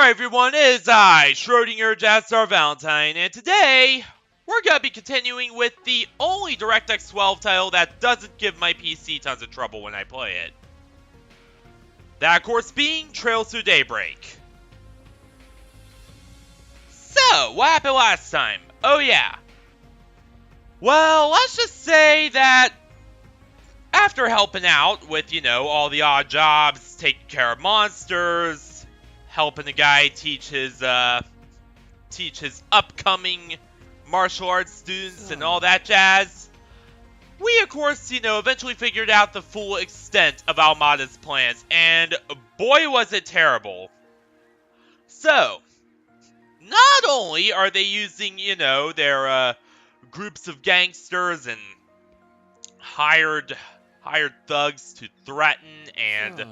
Alright everyone, it is I, Schrodinger Jazzstar Valentine, and today, we're gonna be continuing with the only DirectX 12 title that doesn't give my PC tons of trouble when I play it. That of course being Trails Through Daybreak. So, what happened last time? Oh yeah. Well, let's just say that after helping out with, all the odd jobs, taking care of monsters, helping the guy teach his upcoming martial arts students and all that jazz, we of course, eventually figured out the full extent of Almata's plans, and boy was it terrible. So, not only are they using, their groups of gangsters and hired thugs to threaten and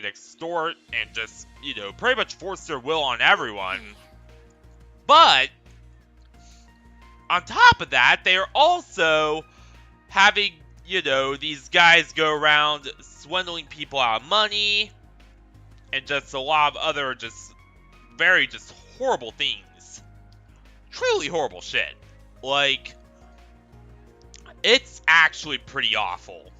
extort and just, pretty much force their will on everyone. But on top of that, they are also having, these guys go around swindling people out of money and just a lot of other very horrible things. Truly horrible shit. Like, it's actually pretty awful.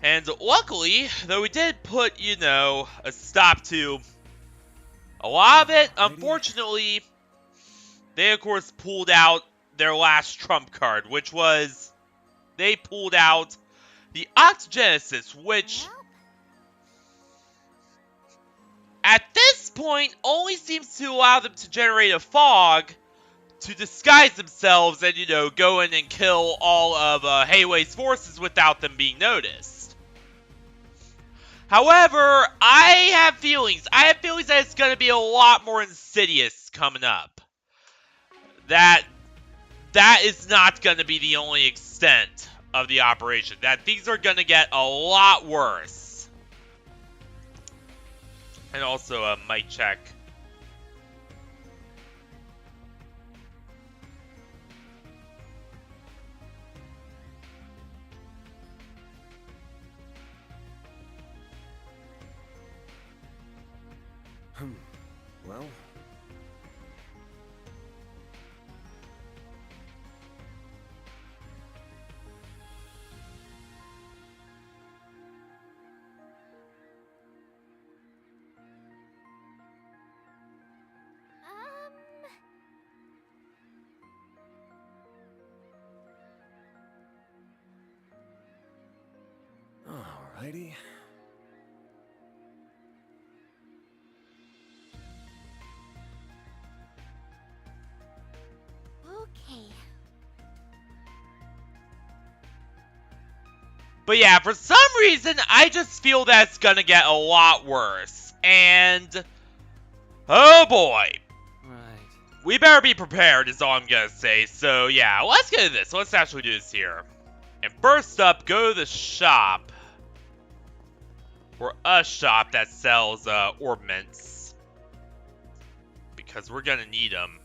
And luckily, though we did put, a stop to a lot of it, unfortunately, they of course pulled out their last trump card, which was, they pulled out the Octogenesis, which at this point only seems to allow them to generate a fog to disguise themselves and, go in and kill all of Heiwei's forces without them being noticed. However, I have feelings. I have feelings that it's going to be a lot more insidious coming up. That is not going to be the only extent of the operation. That things are going to get a lot worse. And also a mic check. Well, alrighty. But yeah, for some reason, I just feel that's gonna get a lot worse. And, oh boy. Right. We better be prepared is all I'm gonna say. So yeah, let's get into this. Let's actually do this here. And first up, go to the shop. Or a shop that sells ornaments. Because we're gonna need them.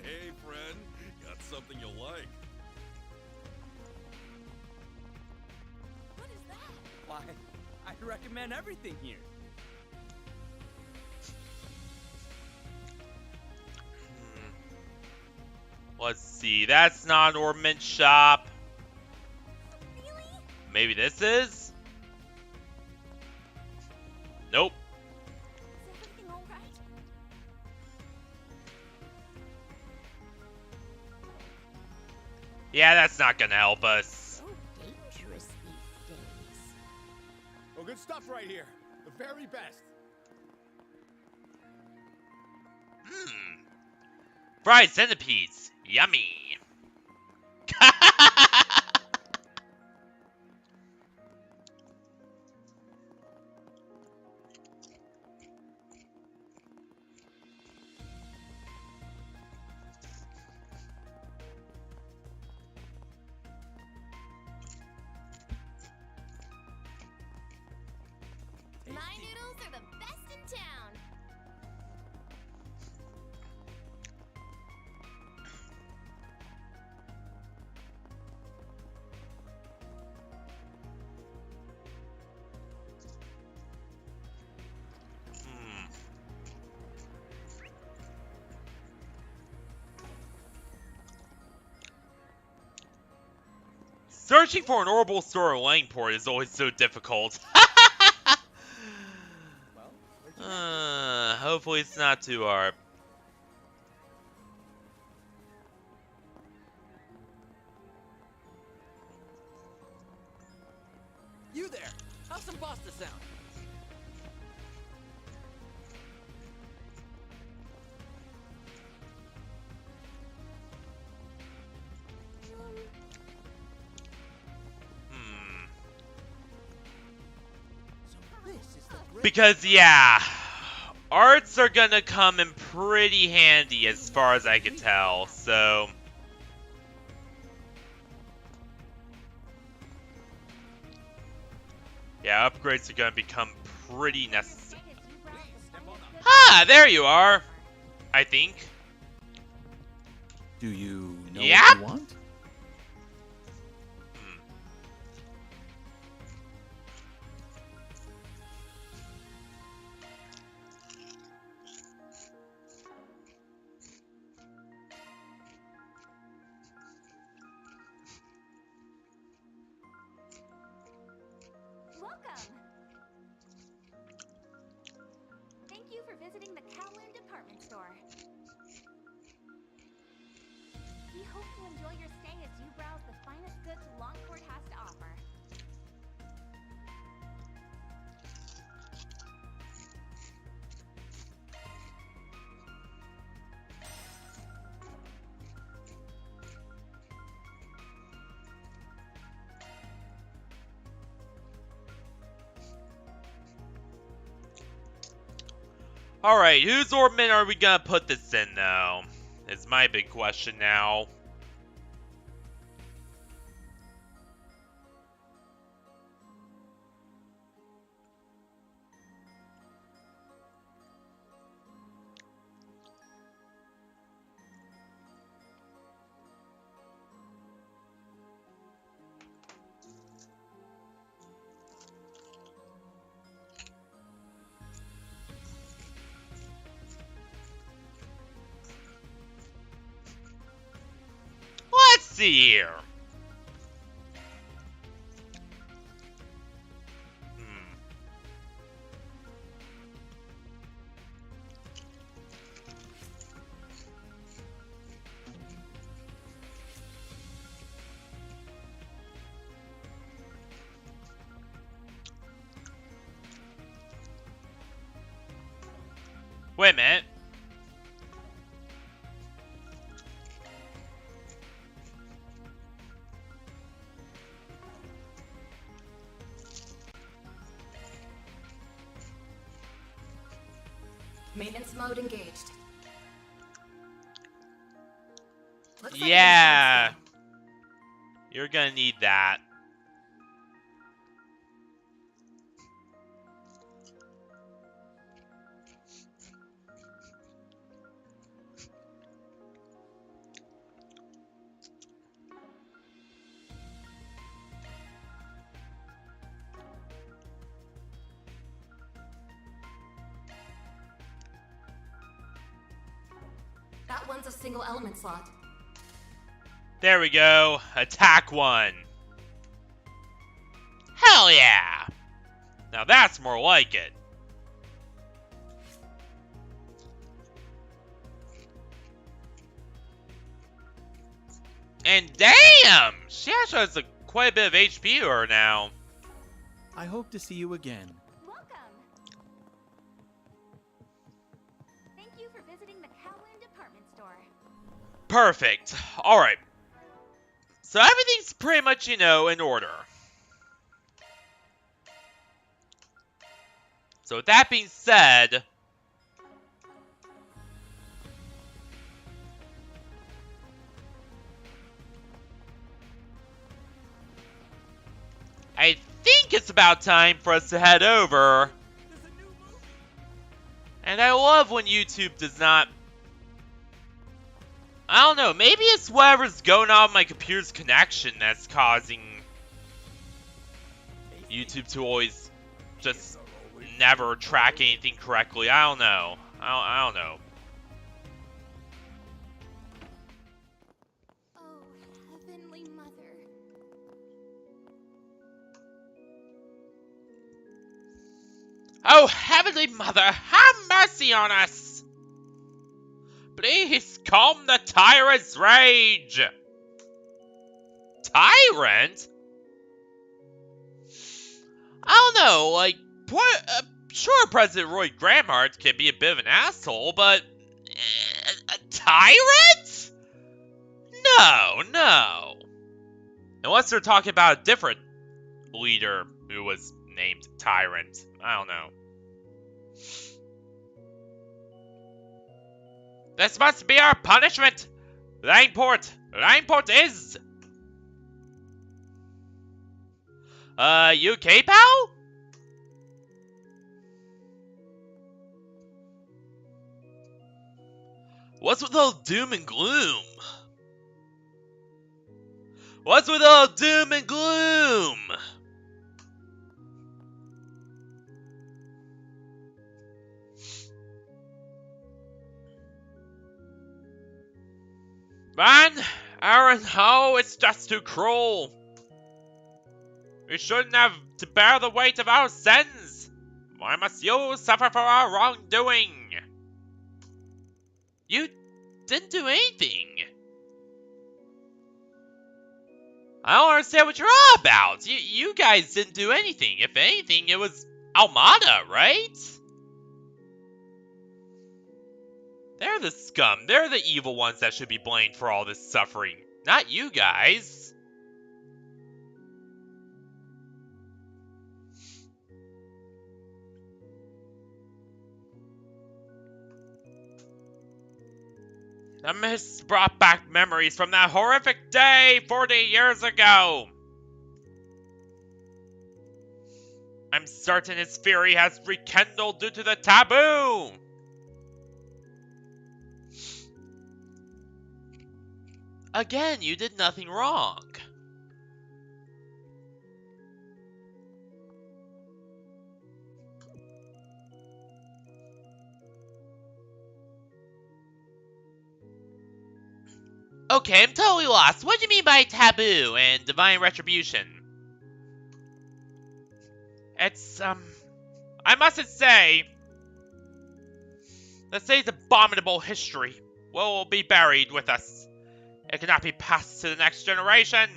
Hey, friend, got something you'll like. What is that? Why, I recommend everything here. Let's see, that's not an ornament shop. Really? Maybe this is? Nope. Is everything all right? Yeah, that's not gonna help us. So dangerous these days. Oh, good stuff right here. The very best. Fried centipedes. Yummy. Thai noodles are the best in town. Searching for an orbital store in Langport is always so difficult. Hopefully it's not too hard. You there? How's some pasta sound? Because, yeah, arts are gonna come in pretty handy as far as I can tell, so... yeah, upgrades are gonna become pretty necessary. Ah, there you are! I think. Do you know Yep. what you want? Welcome! Thank you for visiting the Kowloon department store. We hope you enjoy your stay as you browse the finest goods Langport has to offer. Alright, whose orbit are we gonna put this in, though? Is my big question now. Let's see here. Wait a minute. Maintenance mode engaged. Looks like Yeah. You're gonna need that. that one's a single element slot. There we go. Attack one. Hell yeah. Now that's more like it. And damn! She actually has quite a bit of HP to her now. I hope to see you again. Welcome! Thank you for visiting the Kowloon department store. Perfect. Alright. So everything's pretty much, in order. So with that being said... I think it's about time for us to head over And I love when YouTube does not... I don't know, maybe it's whatever's going on with my computer's connection that's causing YouTube to always just never track anything correctly. I don't know. I don't know. Oh, Heavenly Mother. Oh, Heavenly Mother, have mercy on us! Please calm the Tyrant's rage! Tyrant? I don't know, like, sure, President Roy Gramhart can be a bit of an asshole, but... a tyrant? No. Unless they're talking about a different leader who was named Tyrant. I don't know. This must be our punishment! Langport is... You okay, pal? What's with all doom and gloom? What's with all doom and gloom? Man, Aaron, oh, it's just too cruel. We shouldn't have to bear the weight of our sins. Why must you suffer for our wrongdoing? You didn't do anything. I don't understand what you're all about. You guys didn't do anything. If anything, it was Almata, right? They're the scum. They're the evil ones that should be blamed for all this suffering. Not you guys. The mist brought back memories from that horrific day 40 years ago. I'm certain his fury has rekindled due to the taboo. Again, you did nothing wrong. Okay, I'm totally lost. What do you mean by taboo and divine retribution? It's, I mustn't say... Let's say it's abominable history will be buried with us. It cannot be passed to the next generation.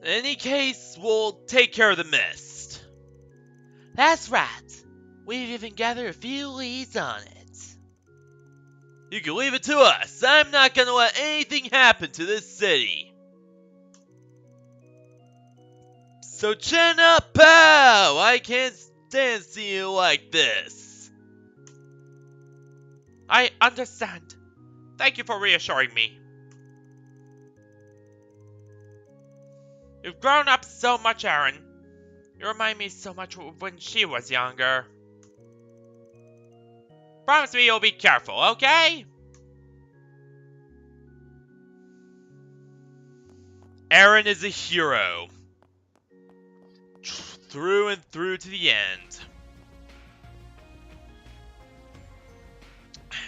In any case, we'll take care of the mist. That's right. We've even gathered a few leads on it. You can leave it to us. I'm not gonna let anything happen to this city. So chin up, pal! I can't stand seeing you like this. I understand. Thank you for reassuring me. You've grown up so much, Aaron. You remind me so much when she was younger. Promise me you'll be careful, okay? Aaron is a hero. Through and through to the end.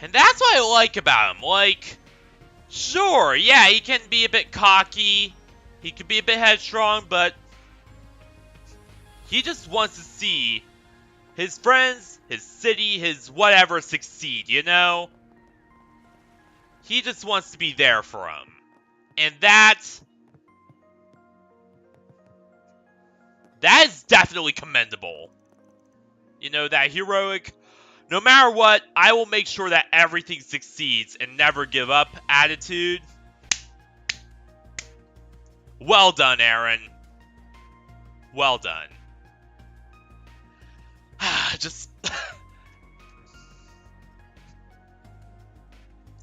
And that's what I like about him. Like, sure, yeah, he can be a bit cocky. He can be a bit headstrong, but he just wants to see his friends, his city, his whatever succeed, you know? He just wants to be there for him. And that is definitely commendable. You know, that heroic, no matter what, I will make sure that everything succeeds and never give up attitude. Well done, Aaron. Well done. Just...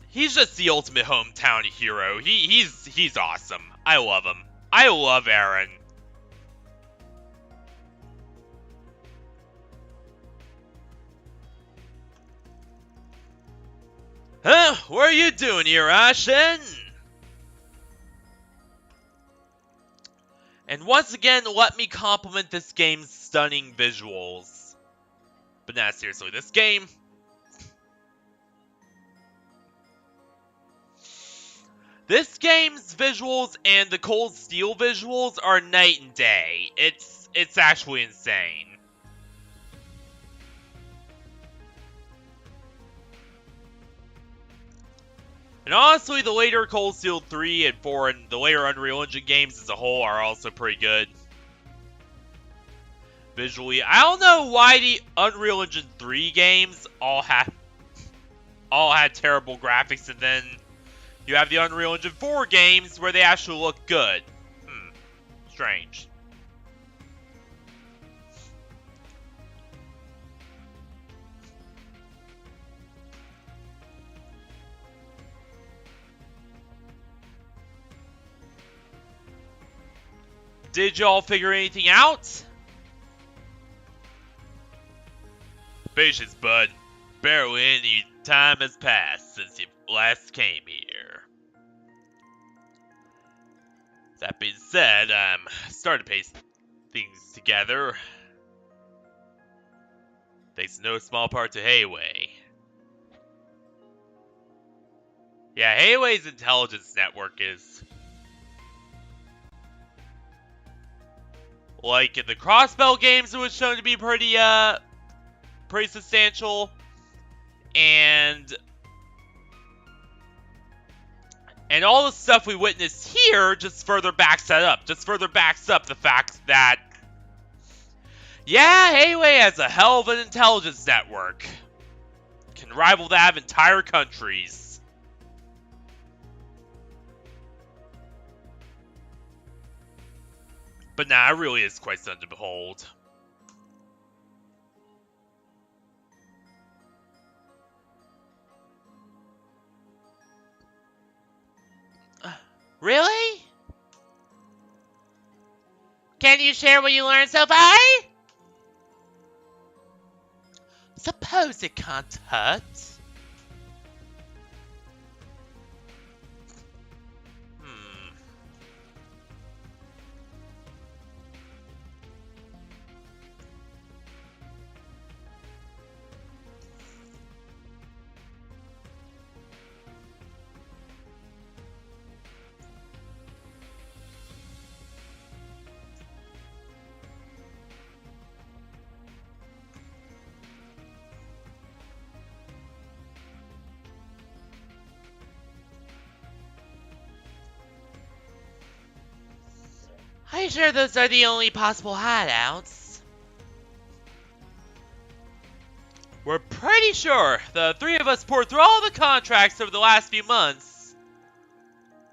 he's just the ultimate hometown hero. He's awesome. I love him. I love Aaron. Huh? What are you doing here, Ashen? And once again, let me compliment this game's stunning visuals. But nah, seriously, this game... this game's visuals and the Cold Steel visuals are night and day. It's actually insane. And honestly, the later Cold Steel 3 and 4 and the later Unreal Engine games as a whole are also pretty good. Visually, I don't know why the Unreal Engine 3 games all had terrible graphics, and then you have the Unreal Engine 4 games where they actually look good. Strange. Did y'all figure anything out? Patience, bud. Barely any time has passed since you last came here. That being said, I'm starting to piece things together. Thanks in no small part to Hayway. Yeah, Hayway's intelligence network is... like in the Crossbell games, it was shown to be pretty substantial. And all the stuff we witnessed here just further backs that up. Just further backs up the fact that, yeah, Hayway has a hell of an intelligence network. Can rival that of entire countries. But nah, it really is quite something to behold. Really? Can you share what you learned so far? Suppose it can't hurt. Are you sure those are the only possible hideouts? We're pretty sure. The three of us poured through all the contracts over the last few months.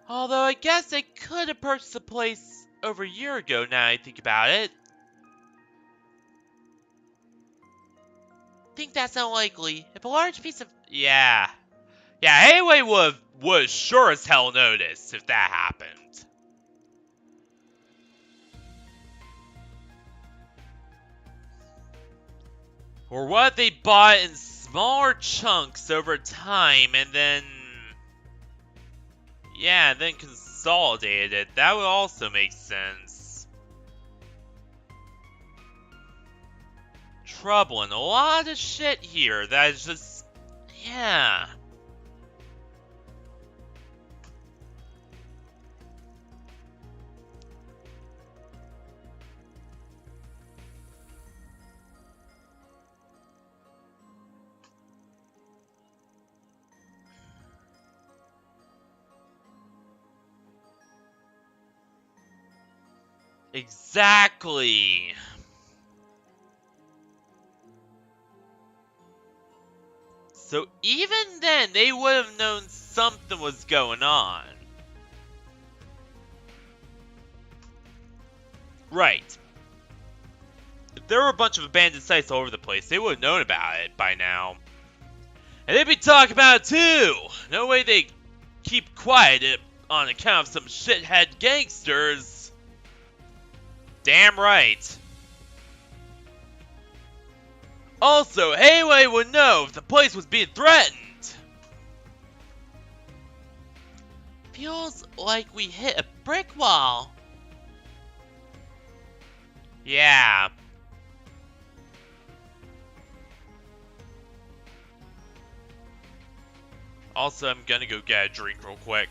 Although I guess I could have purchased the place over a year ago now I think about it. Think that's unlikely. If a large piece of... Yeah, Hayway would sure as hell notice if that happened. Or what if they bought in smaller chunks over time and then... yeah, then consolidated it. That would also make sense. Troubling. A lot of shit here that is just... yeah. Exactly. So even then, they would have known something was going on. Right. If there were a bunch of abandoned sites all over the place, they would have known about it by now. And they'd be talking about it too! No way they keep quiet on account of some shithead gangsters. Damn right. Also, Hayway would know if the place was being threatened. Feels like we hit a brick wall. Yeah. Also, I'm gonna go get a drink real quick.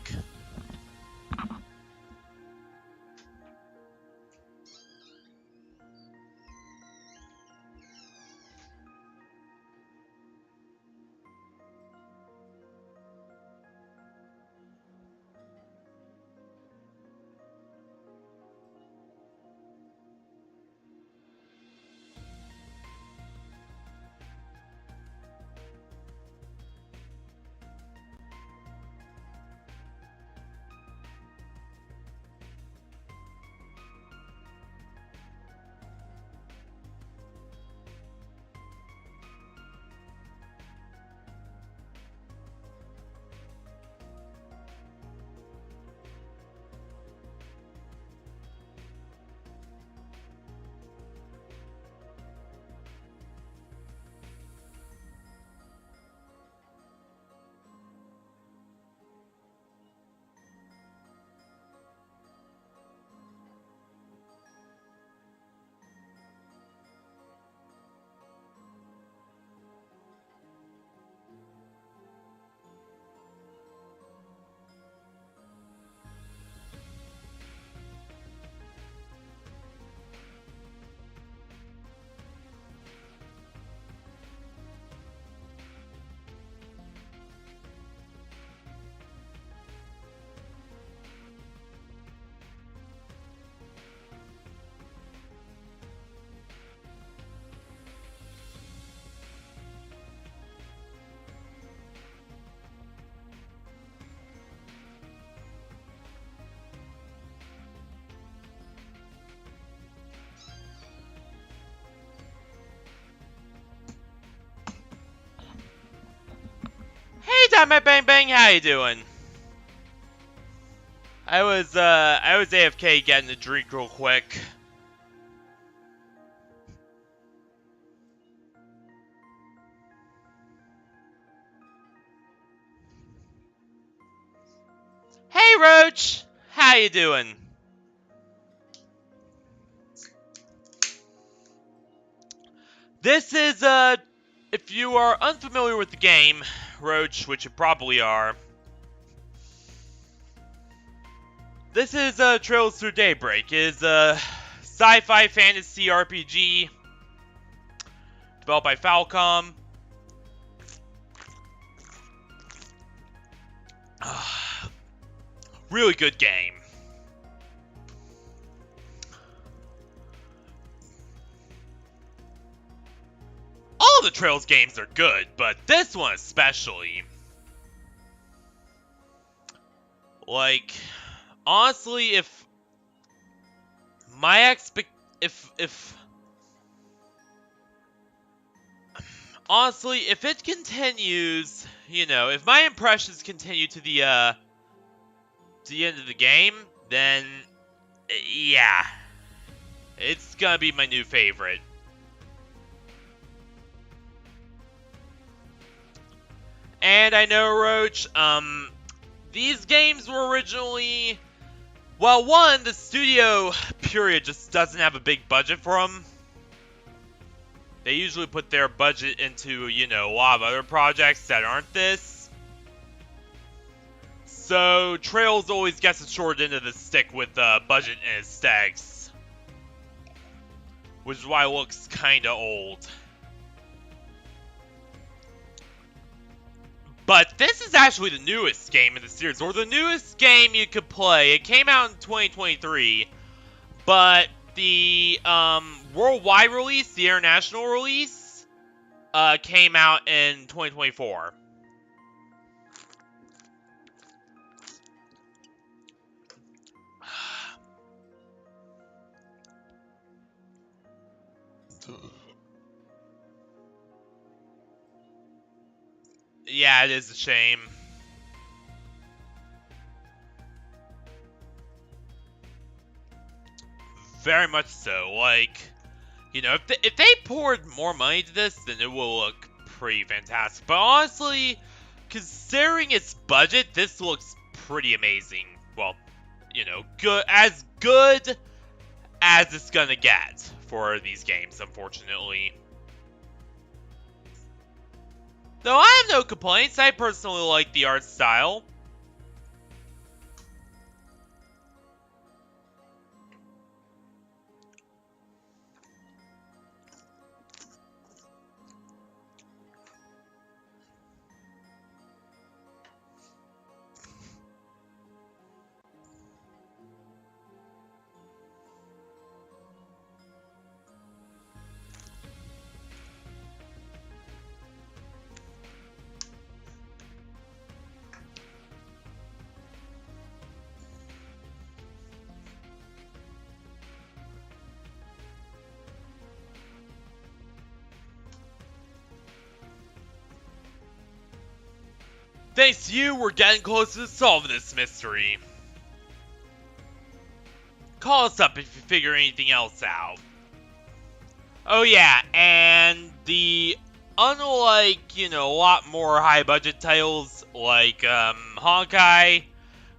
Hey, Dynamite Bang Bang, how you doing? I was AFK getting a drink real quick. Hey, Roach, how you doing? This is, if you are unfamiliar with the game, Roach, which you probably are, this is Trails Through Daybreak. It is a sci-fi fantasy RPG developed by Falcom. Really good game. All the Trails games are good, but this one especially. Like, honestly, if my honestly, if it continues, you know, if my impressions continue to the end of the game, then yeah, it's gonna be my new favorite. And I know, Roach, these games were originally, well, one, the studio period just doesn't have a big budget for them. They usually put their budget into, you know, a lot of other projects that aren't this. So, Trails always gets the short end of the stick with budget and aesthetics. Which is why it looks kinda old. But this is actually the newest game in the series, or the newest game you could play. It came out in 2023, but the worldwide release, the international release, came out in 2024. Yeah, it is a shame. Very much so. Like, you know, if they poured more money into this, then it will look pretty fantastic. But honestly, considering its budget, this looks pretty amazing. Well, you know, good as it's gonna get for these games, unfortunately. Though I have no complaints, I personally like the art style. Thanks to you, we're getting closer to solving this mystery. Call us up if you figure anything else out. Oh yeah, and unlike, you know, a lot more high budget titles like Honkai,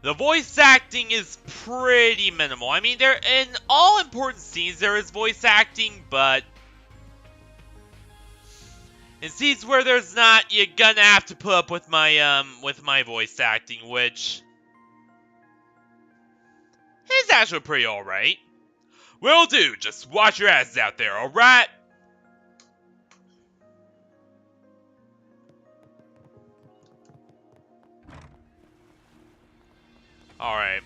the voice acting is pretty minimal. I mean, there in all important scenes there is voice acting, but in scenes where there's not, you're gonna have to put up with my voice acting, which is actually pretty alright. Will do, just watch your asses out there, alright? Alright.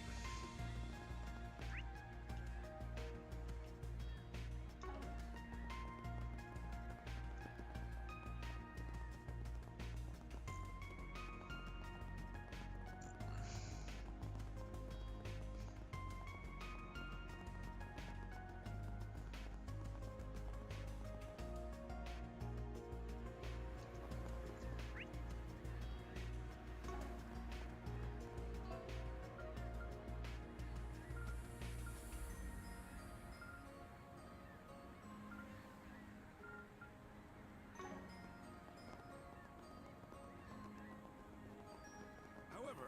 However,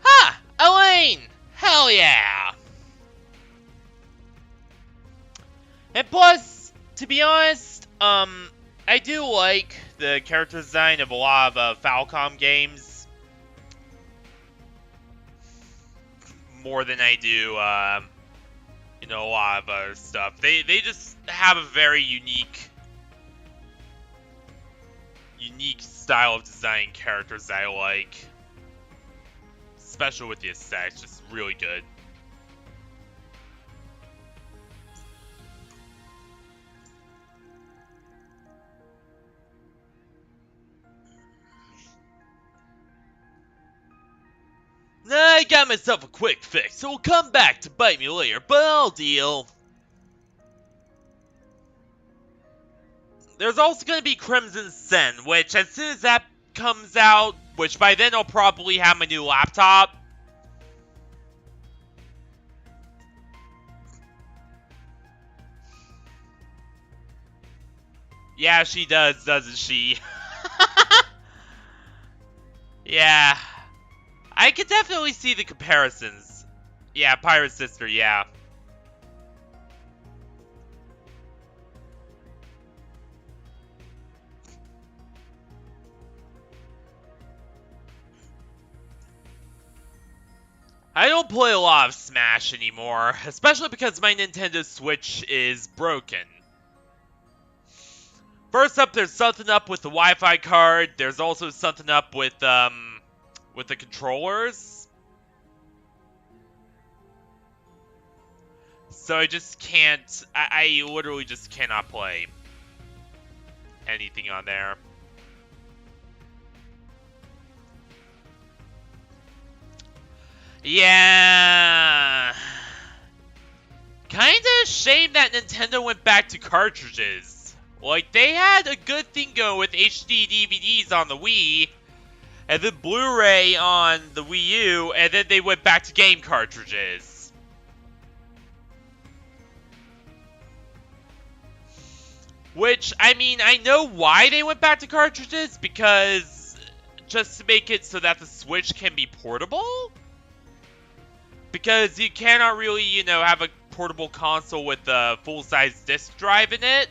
Ha! Elaine! Hell yeah! And plus, to be honest, I do like the character design of a lot of Falcom games more than I do, you know, a lot of other stuff. They just have a very unique style of designing characters that I like. Especially with the aesthetics, just really good. I got myself a quick fix. It'll come back to bite me later, but I'll deal. There's also going to be Crimson Sin, which as soon as that comes out, which by then I'll probably have my new laptop. Yeah, she does, doesn't she? Yeah. I could definitely see the comparisons. Yeah, Pirate Sister, yeah. I don't play a lot of Smash anymore, especially because my Nintendo Switch is broken. First up, there's something up with the Wi-Fi card. There's also something up with the controllers. So I just can't, I literally just cannot play anything on there. Yeah. Kinda shame that Nintendo went back to cartridges. Like, they had a good thing going with HD DVDs on the Wii, and then Blu-ray on the Wii U, and then they went back to game cartridges. Which, I mean, I know why they went back to cartridges, because just to make it so that the Switch can be portable? Because you cannot really, you know, have a portable console with a full-size disc drive in it.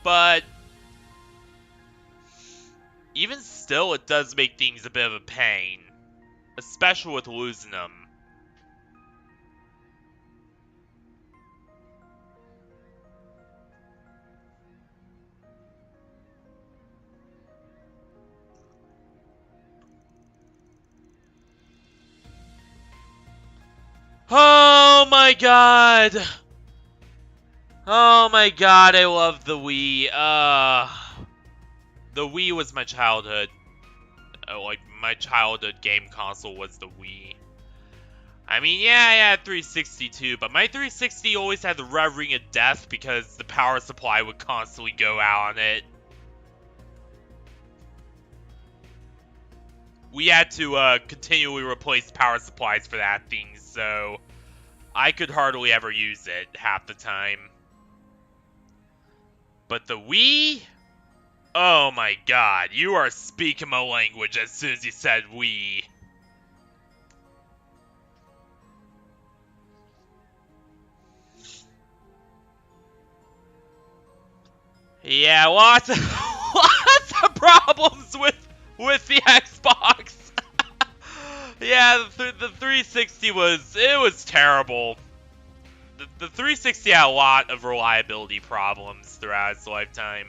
But even still, it does make things a bit of a pain. Especially with losing them. Oh my god! Oh my god, I love the Wii. The Wii was my childhood. Like, my childhood game console was the Wii. I mean, yeah, I had 360 too, but my 360 always had the red ring of death because the power supply would constantly go out on it. We had to continually replace power supplies for that thing, so I could hardly ever use it half the time. But the Wii? Oh my god, you are speaking my language as soon as you said Wii. Yeah, lots of problems with the Xbox. Yeah, the 360 was terrible. The 360 had a lot of reliability problems throughout its lifetime.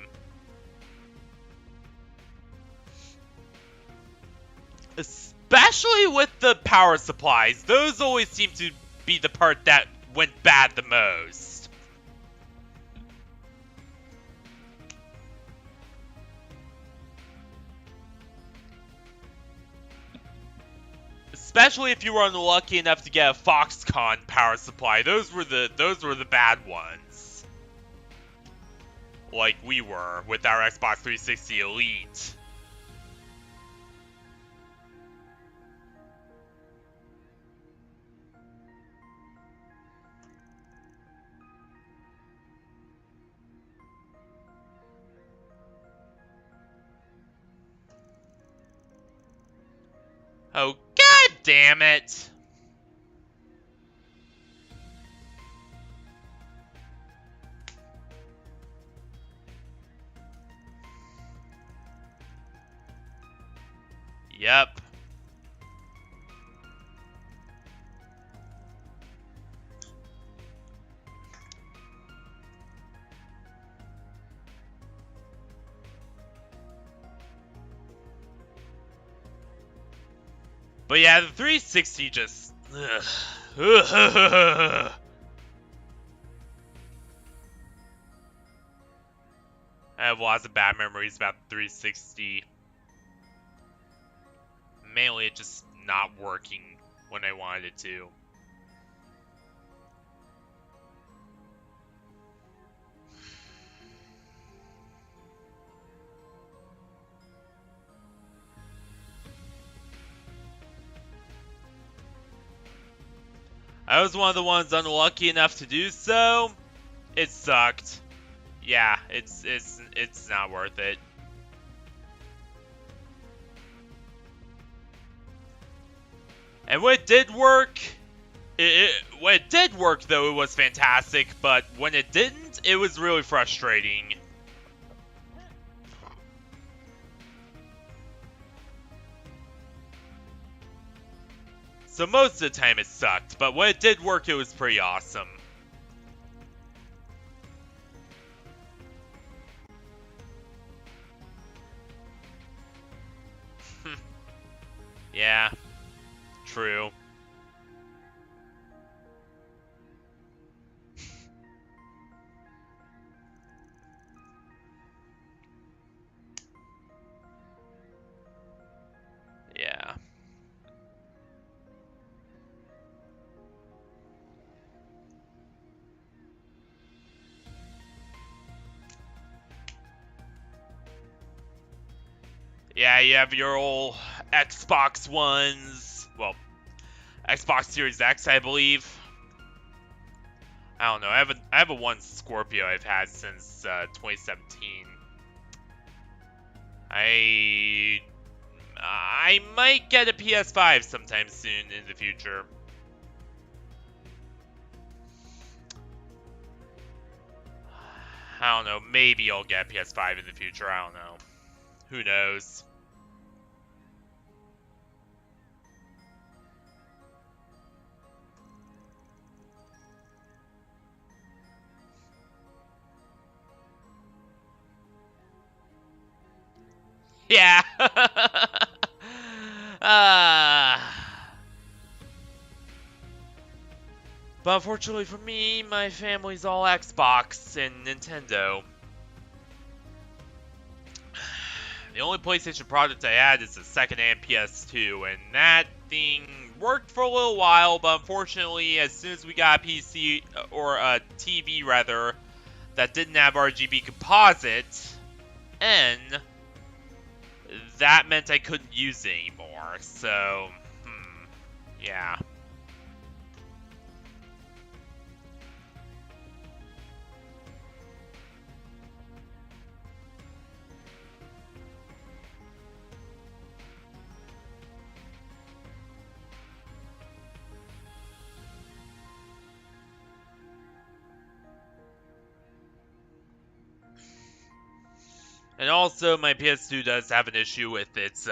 Especially with the power supplies. Those always seem to be the part that went bad the most. Especially if you were unlucky enough to get a Foxconn power supply. Those were the bad ones. Like we were with our Xbox 360 Elite. Oh, god damn it! Yep. But yeah, the 360 just... Ugh. I have lots of bad memories about the 360. Mainly it just not working when I wanted it to. I was one of the ones unlucky enough to do so. It sucked. Yeah, it's not worth it. And when it did work, when it did work though, it was fantastic. But when it didn't, it was really frustrating. So most of the time it sucked, but when it did work, it was pretty awesome. Yeah, true. Yeah. Yeah, you have your old Xbox Ones. Well, Xbox Series X, I believe. I don't know. I have a one Scorpio I've had since 2017. I might get a PS5 sometime soon in the future. I don't know. Maybe I'll get a PS5 in the future. I don't know. Who knows? Yeah. But unfortunately for me, my family's all Xbox and Nintendo. The only PlayStation product I had is the second-hand PS2, and that thing worked for a little while, but unfortunately, as soon as we got a PC, or a TV rather, that didn't have RGB composite, and that meant I couldn't use it anymore, so, yeah. And also, my PS2 does have an issue with its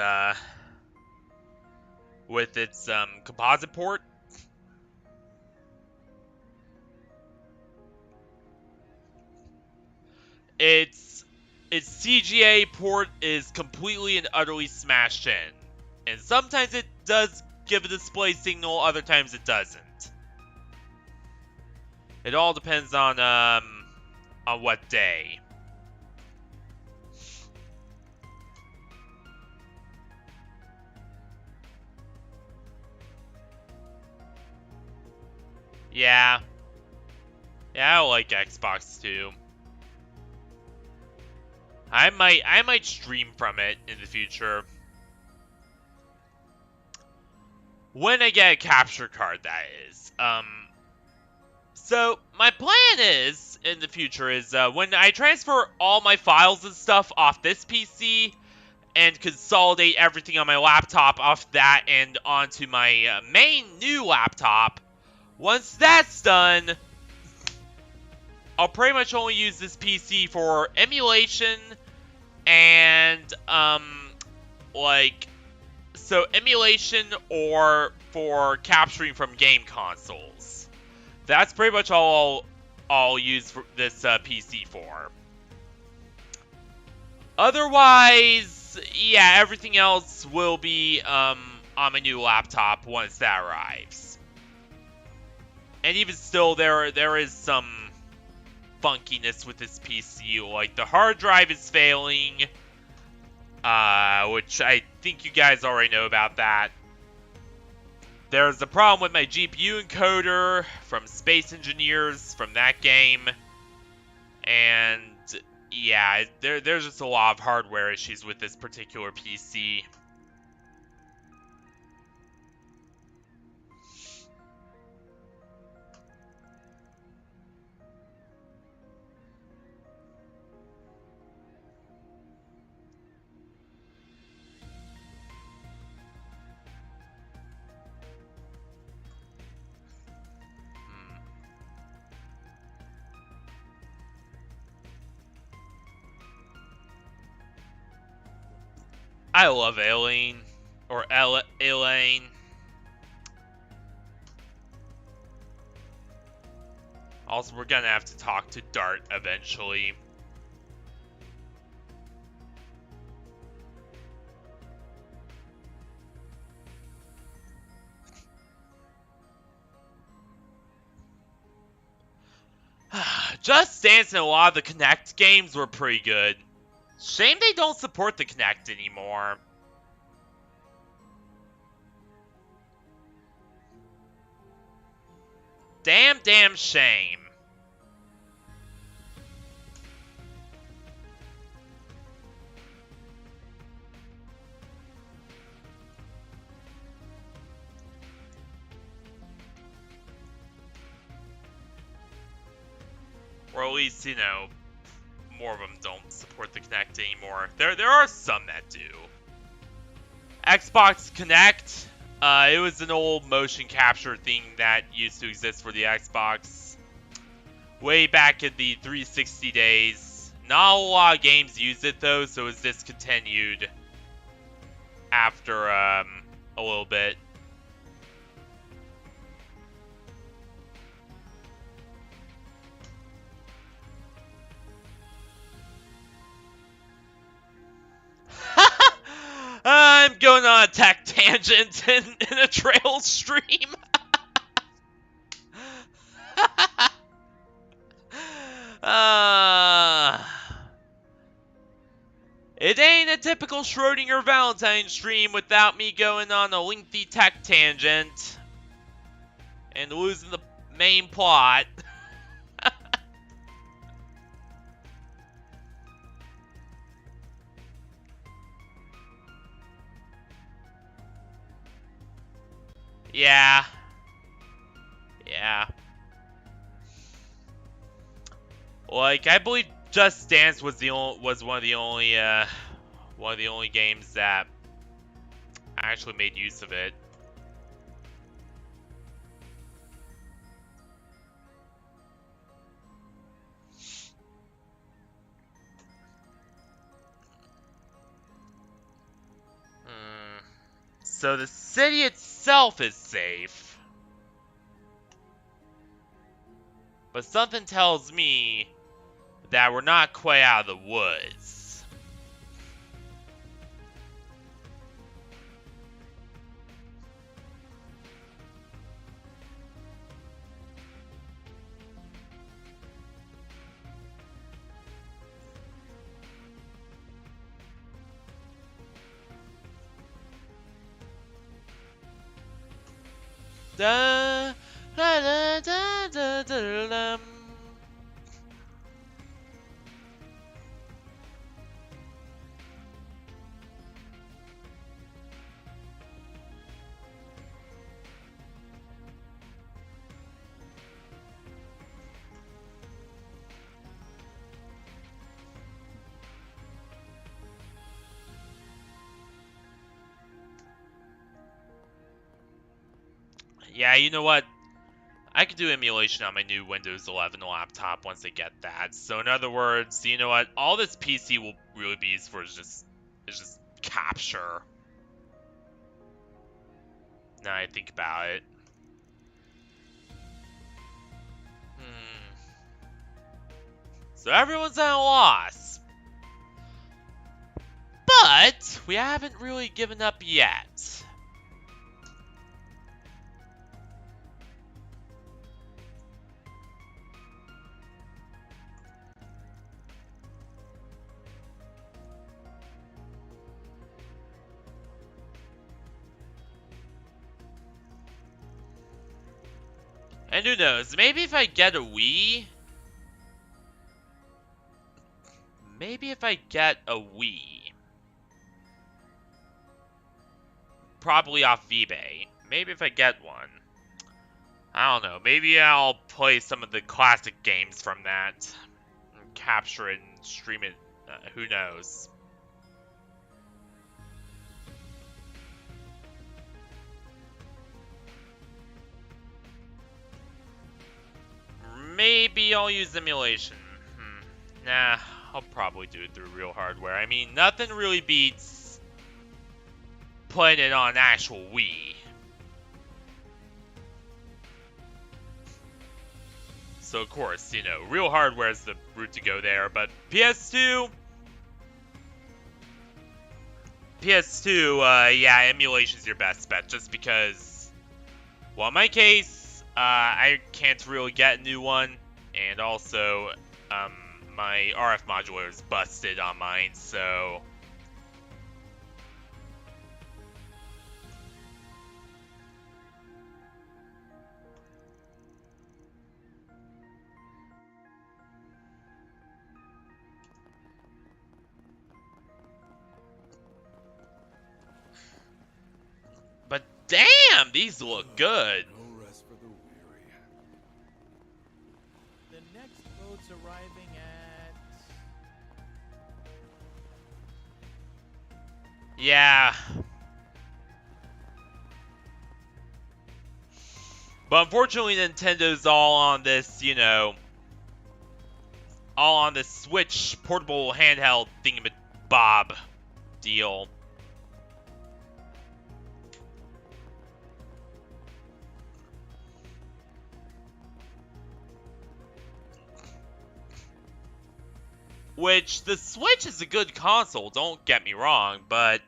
composite port. Its CGA port is completely and utterly smashed in. And sometimes it does give a display signal, other times it doesn't. It all depends on what day. Yeah. Yeah, I like Xbox too. I might stream from it in the future. When I get a capture card, that is. So my plan is, in the future, is when I transfer all my files and stuff off this PC and consolidate everything on my laptop off that and onto my main new laptop, once that's done, I'll pretty much only use this PC for emulation and, so emulation or for capturing from game consoles. That's pretty much all I'll use for this PC for. Otherwise, yeah, everything else will be on my new laptop once that arrives. And even still, there is some funkiness with this PC, like the hard drive is failing, which I think you guys already know about that. There's a problem with my GPU encoder from Space Engineers from that game, and yeah, there's just a lot of hardware issues with this particular PC. I love Elaine, or Elaine. Also, we're gonna have to talk to Dart eventually. Just Dance and a lot of the Kinect games were pretty good. Shame they don't support the Kinect anymore. Damn shame. Or at least, you know, more of them don't support the Kinect anymore. There are some that do. Xbox Kinect. It was an old motion capture thing that used to exist for the Xbox way back in the 360 days. Not a lot of games used it though, so it was discontinued after a little bit. I'm going on a tech tangent in a trail stream. It ain't a typical Schrodinger Valentine stream without me going on a lengthy tech tangent and losing the main plot. Yeah. Like, I believe Just Dance was one of the only games that actually made use of it. So the city itself is safe. But something tells me that we're not quite out of the woods. Da, da, da, da, da, da, da. Yeah, you know what? I could do emulation on my new Windows 11 laptop once I get that. So in other words, you know what? All this PC will really be used for is just capture. Now I think about it. So everyone's at a loss. But we haven't really given up yet. And who knows, maybe if I get a Wii... Probably off eBay. Maybe if I get one. I don't know, maybe I'll play some of the classic games from that. And capture it and stream it, who knows. Maybe I'll use emulation. Nah, I'll probably do it through real hardware. I mean, nothing really beats putting it on actual Wii. So of course, you know, real hardware is the route to go there, but PS2, yeah, emulation's your best bet, just because, well, in my case, I can't really get a new one, and also, my RF modulator is busted on mine, so... But damn, these look good. No rest for the weary. The next boat's arriving at... Yeah. But unfortunately, Nintendo's all on this, you know, all on this Switch portable handheld thingamabob deal. Which, the Switch is a good console, don't get me wrong, but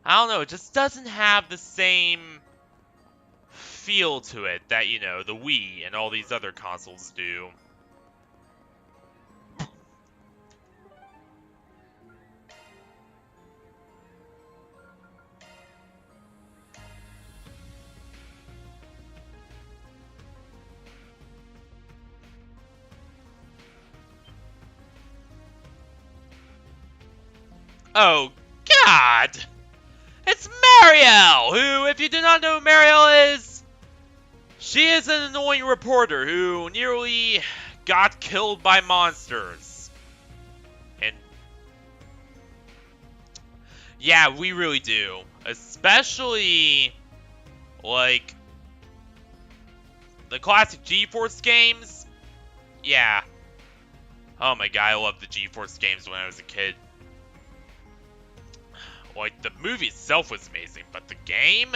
I don't know, it just doesn't have the same feel to it that, you know, the Wii and all these other consoles do. Oh, God! It's Marielle, who, if you do not know who Marielle is, she is an annoying reporter who nearly got killed by monsters. And yeah, we really do. Especially, like, the classic GeForce games. Yeah. Oh my god, I loved the GeForce games when I was a kid. Like, the movie itself was amazing, but the game?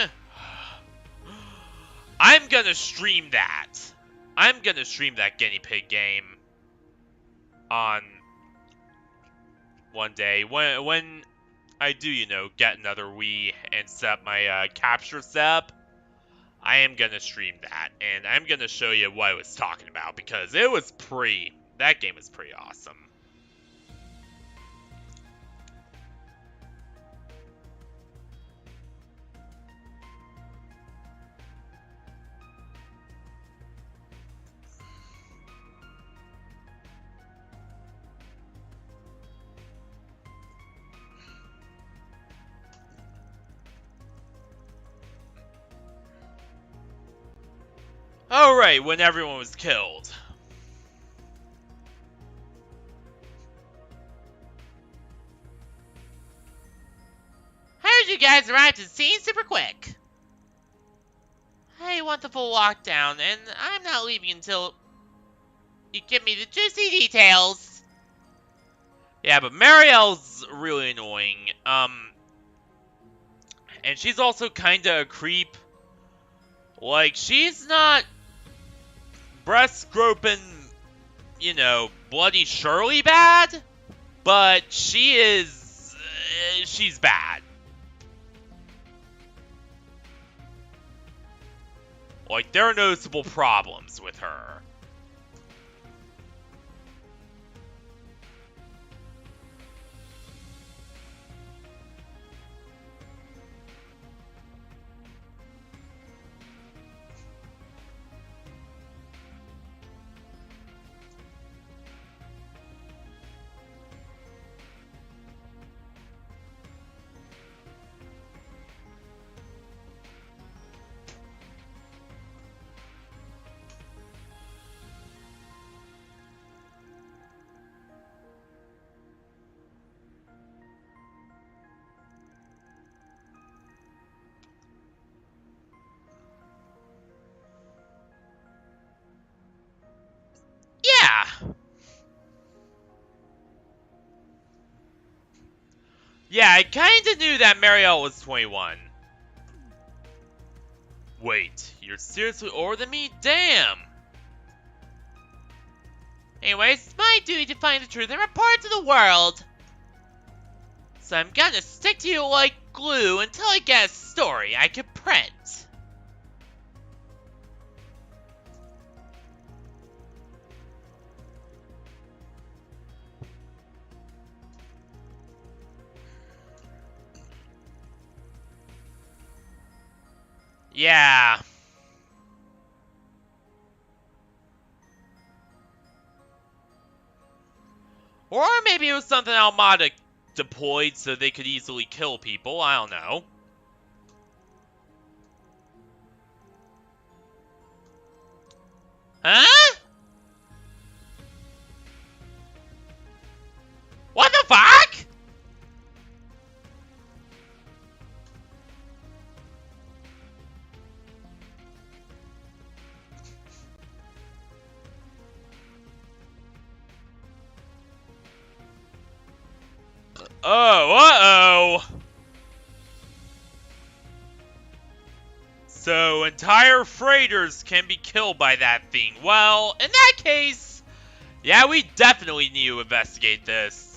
I'm gonna stream that. I'm gonna stream that guinea pig game on one day. When I do, you know, get another Wii and set up my capture setup, I am gonna stream that. And I'm gonna show you what I was talking about, because it was that game was pretty awesome. Oh, right, when everyone was killed. Heard you guys arrived at the scene super quick. I want the full lockdown, and I'm not leaving until you give me the juicy details. Yeah, but Marielle's really annoying. And she's also kinda a creep. Like, she's not breast groping, you know, Bloody Shirley bad, but she's bad. Like, there are noticeable problems with her. Yeah. Yeah, I kinda knew that Marielle was 21. Wait, you're seriously older than me? Damn! Anyways, it's my duty to find the truth and report to the world. So I'm gonna stick to you like glue until I get a story I can print. Yeah. Or maybe it was something Almata deployed so they could easily kill people, I don't know. Huh? What the fuck? Oh, uh-oh. So, entire freighters can be killed by that thing. Well, in that case, yeah, we definitely need to investigate this.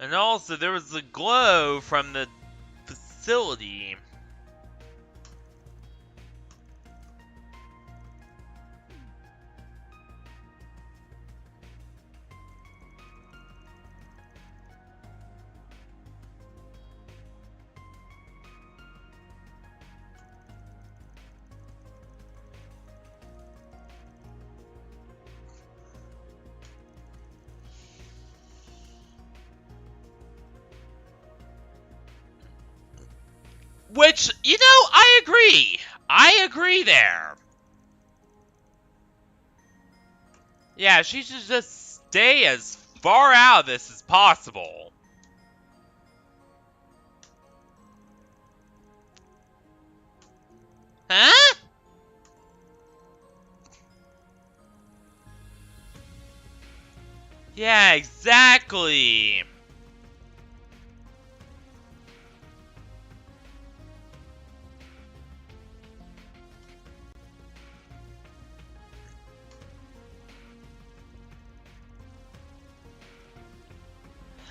And also, there was a glow from the facility. Which, you know, I agree. I agree there. Yeah, she should just stay as far out of this as possible. Huh? Yeah, exactly.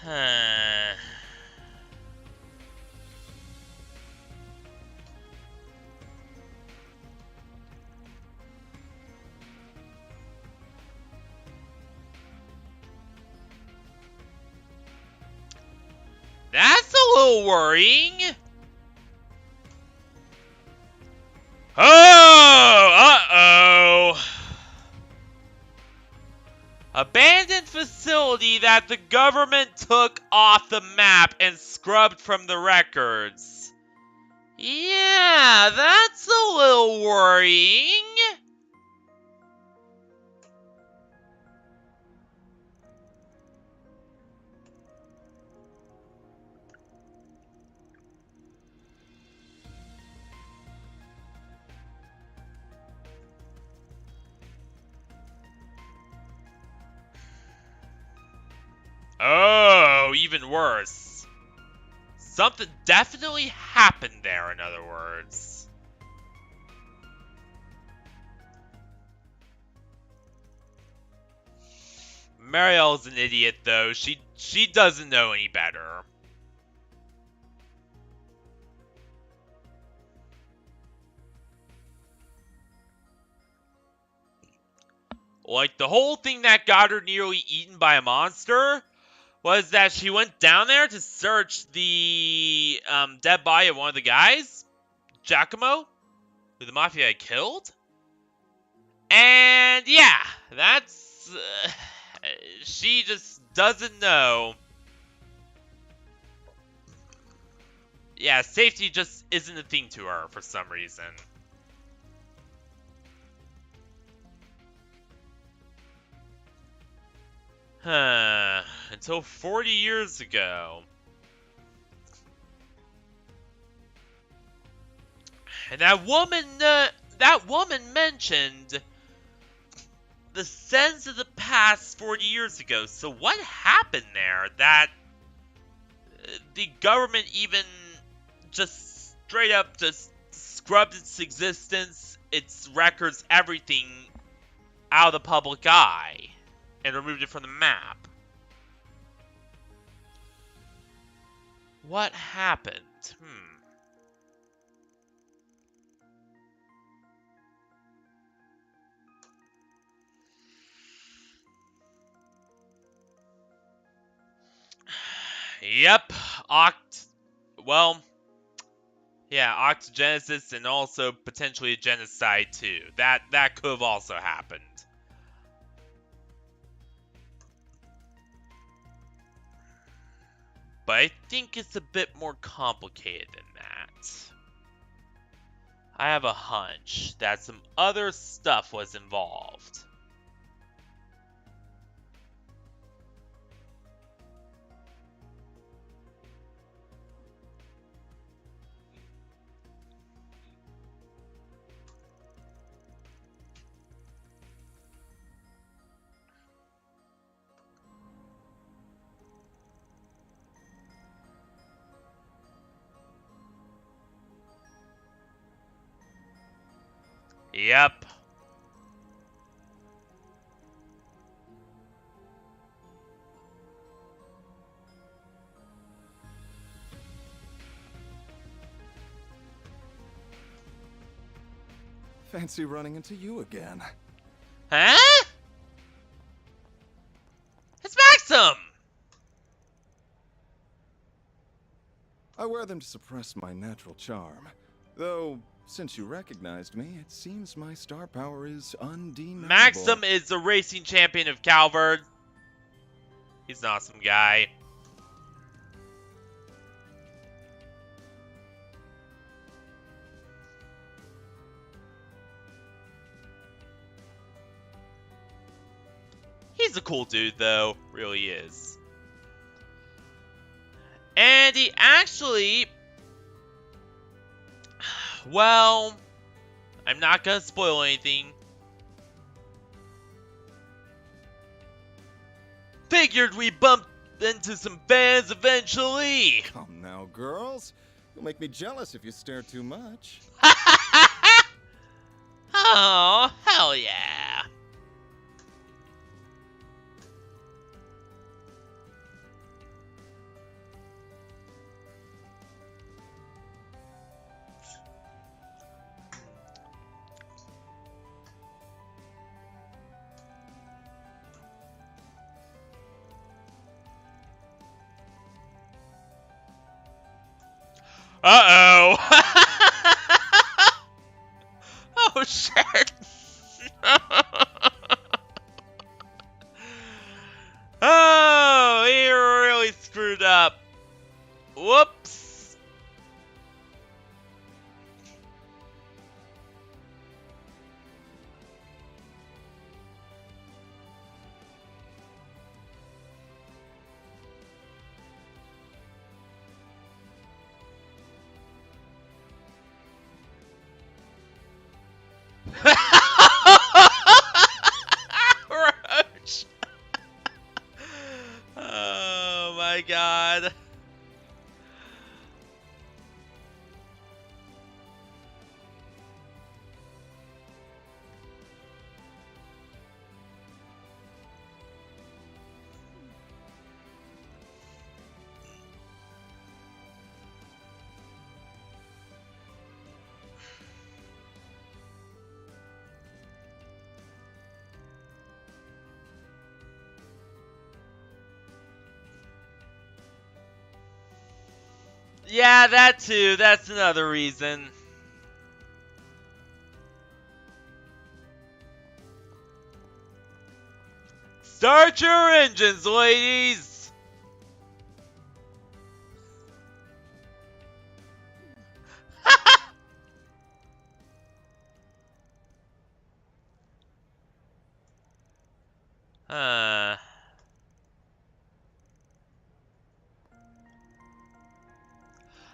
Huh. That's a little worrying. Oh, uh-oh. Abandoned facility that the government took off the map and scrubbed from the records. Yeah, that's a little worrying. Oh, even worse. Something definitely happened there, in other words. Marielle's an idiot, though. She doesn't know any better. Like, the whole thing that got her nearly eaten by a monster was that she went down there to search the dead body of one of the guys, Giacomo, who the Mafia had killed. And yeah, that's... she just doesn't know. Yeah, safety just isn't a thing to her for some reason. Until 40 years ago. And that woman mentioned the sense of the past 40 years ago. So what happened there that the government even just straight up just scrubbed its existence, its records, everything out of the public eye and removed it from the map? What happened? Yep, octogenesis and also potentially a genocide too. That could have also happened. But I think it's a bit more complicated than that. I have a hunch that some other stuff was involved. Yep. Fancy running into you again. Huh? It's Maxim! I wear them to suppress my natural charm. Though, since you recognized me, it seems my star power is undeniable. Maxim is the racing champion of Calvard. He's an awesome guy. He's a cool dude, though. Really is. And he actually... Well... I'm not gonna spoil anything. Figured we bumped into some fans eventually. Come now, girls. You'll make me jealous if you stare too much. Oh, hell yeah. Uh-oh. Oh, shit. Oh, he really screwed up. Whoops. Roach. Oh my god. Yeah, that too. That's another reason. Start your engines, ladies!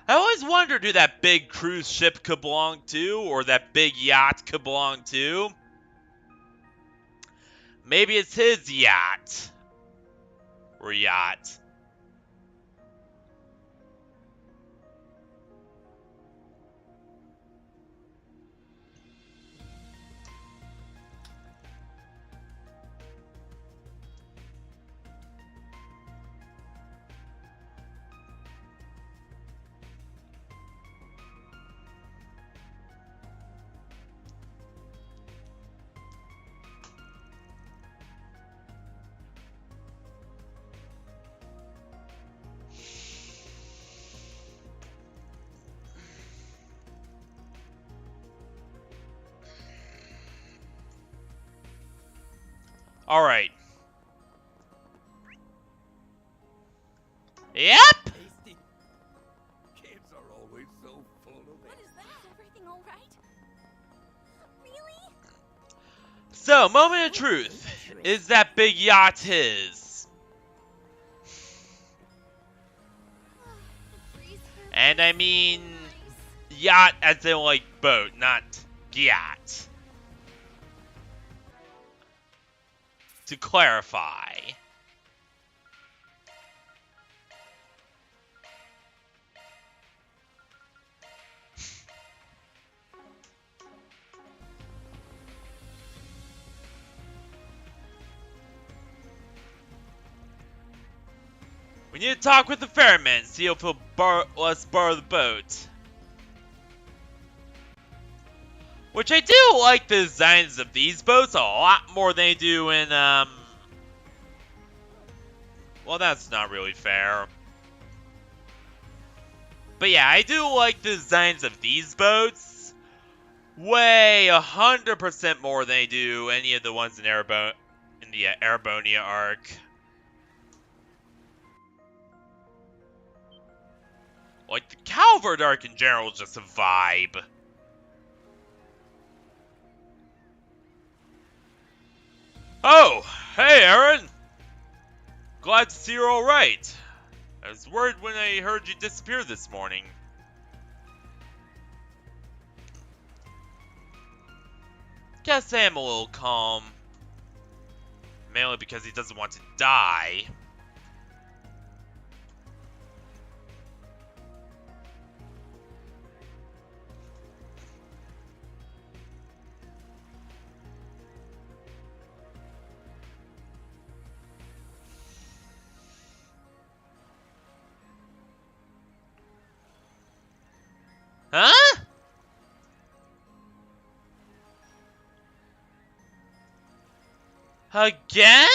I always wondered who that big cruise ship could belong to, or that big yacht could belong to. Maybe it's his yacht. Or yacht. Alright. Yep! Tasty. Kids are always so full of it. What is that? Is everything all right? Really? So, moment of truth. Is that big yacht his? The breeze here And I feels mean, so nice. yacht as in like boat, not yacht. To clarify. We need to talk with the ferryman, see if he'll let us borrow the boat. Which I do like the designs of these boats a lot more than I do in, well, that's not really fair. But yeah, I do like the designs of these boats way 100% more than I do any of the ones in the Erebonia arc. Like, the Calvert arc in general is just a vibe. Oh, hey Aaron! Glad to see you're alright. I was worried when I heard you disappear this morning. Guess I am a little calm. Mainly because he doesn't want to die. Huh? Again?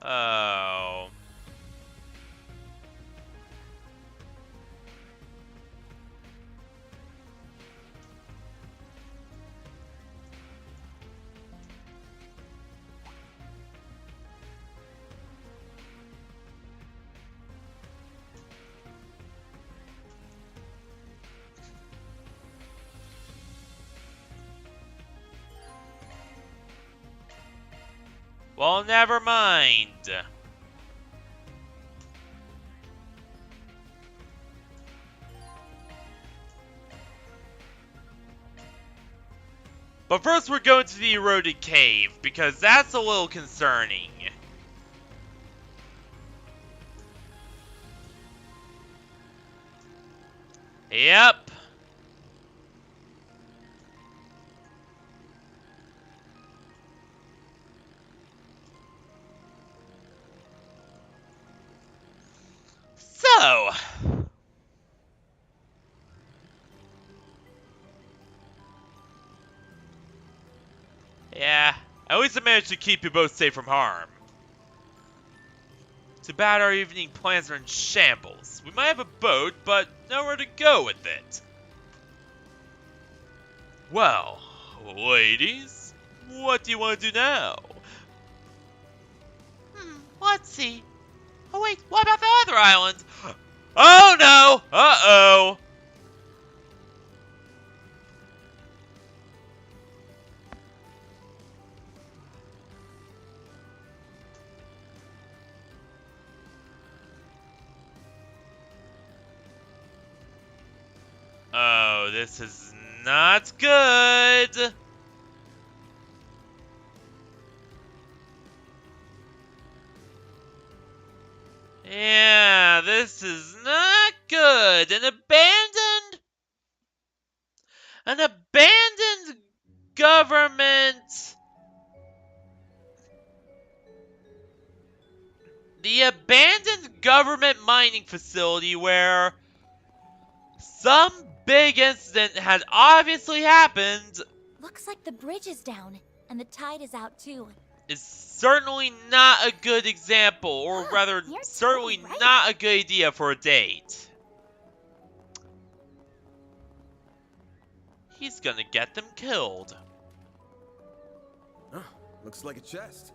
Oh. Well, never mind. But first we're going to the eroded cave, because that's a little concerning. Yep. So, yeah, at least I managed to keep you both safe from harm. Too bad our evening plans are in shambles. We might have a boat, but nowhere to go with it. Well, ladies, what do you want to do now? Let's see. Oh wait, what about the other island? Oh no! Uh-oh! this is not good. Yeah, this is not good. An abandoned government. The abandoned government mining facility where some big incident had obviously happened Looks like the bridge is down, and the tide is out too. is certainly not a good example, or rather, You're certainly totally right. not a good idea for a date. He's gonna get them killed. Oh, looks like a chest.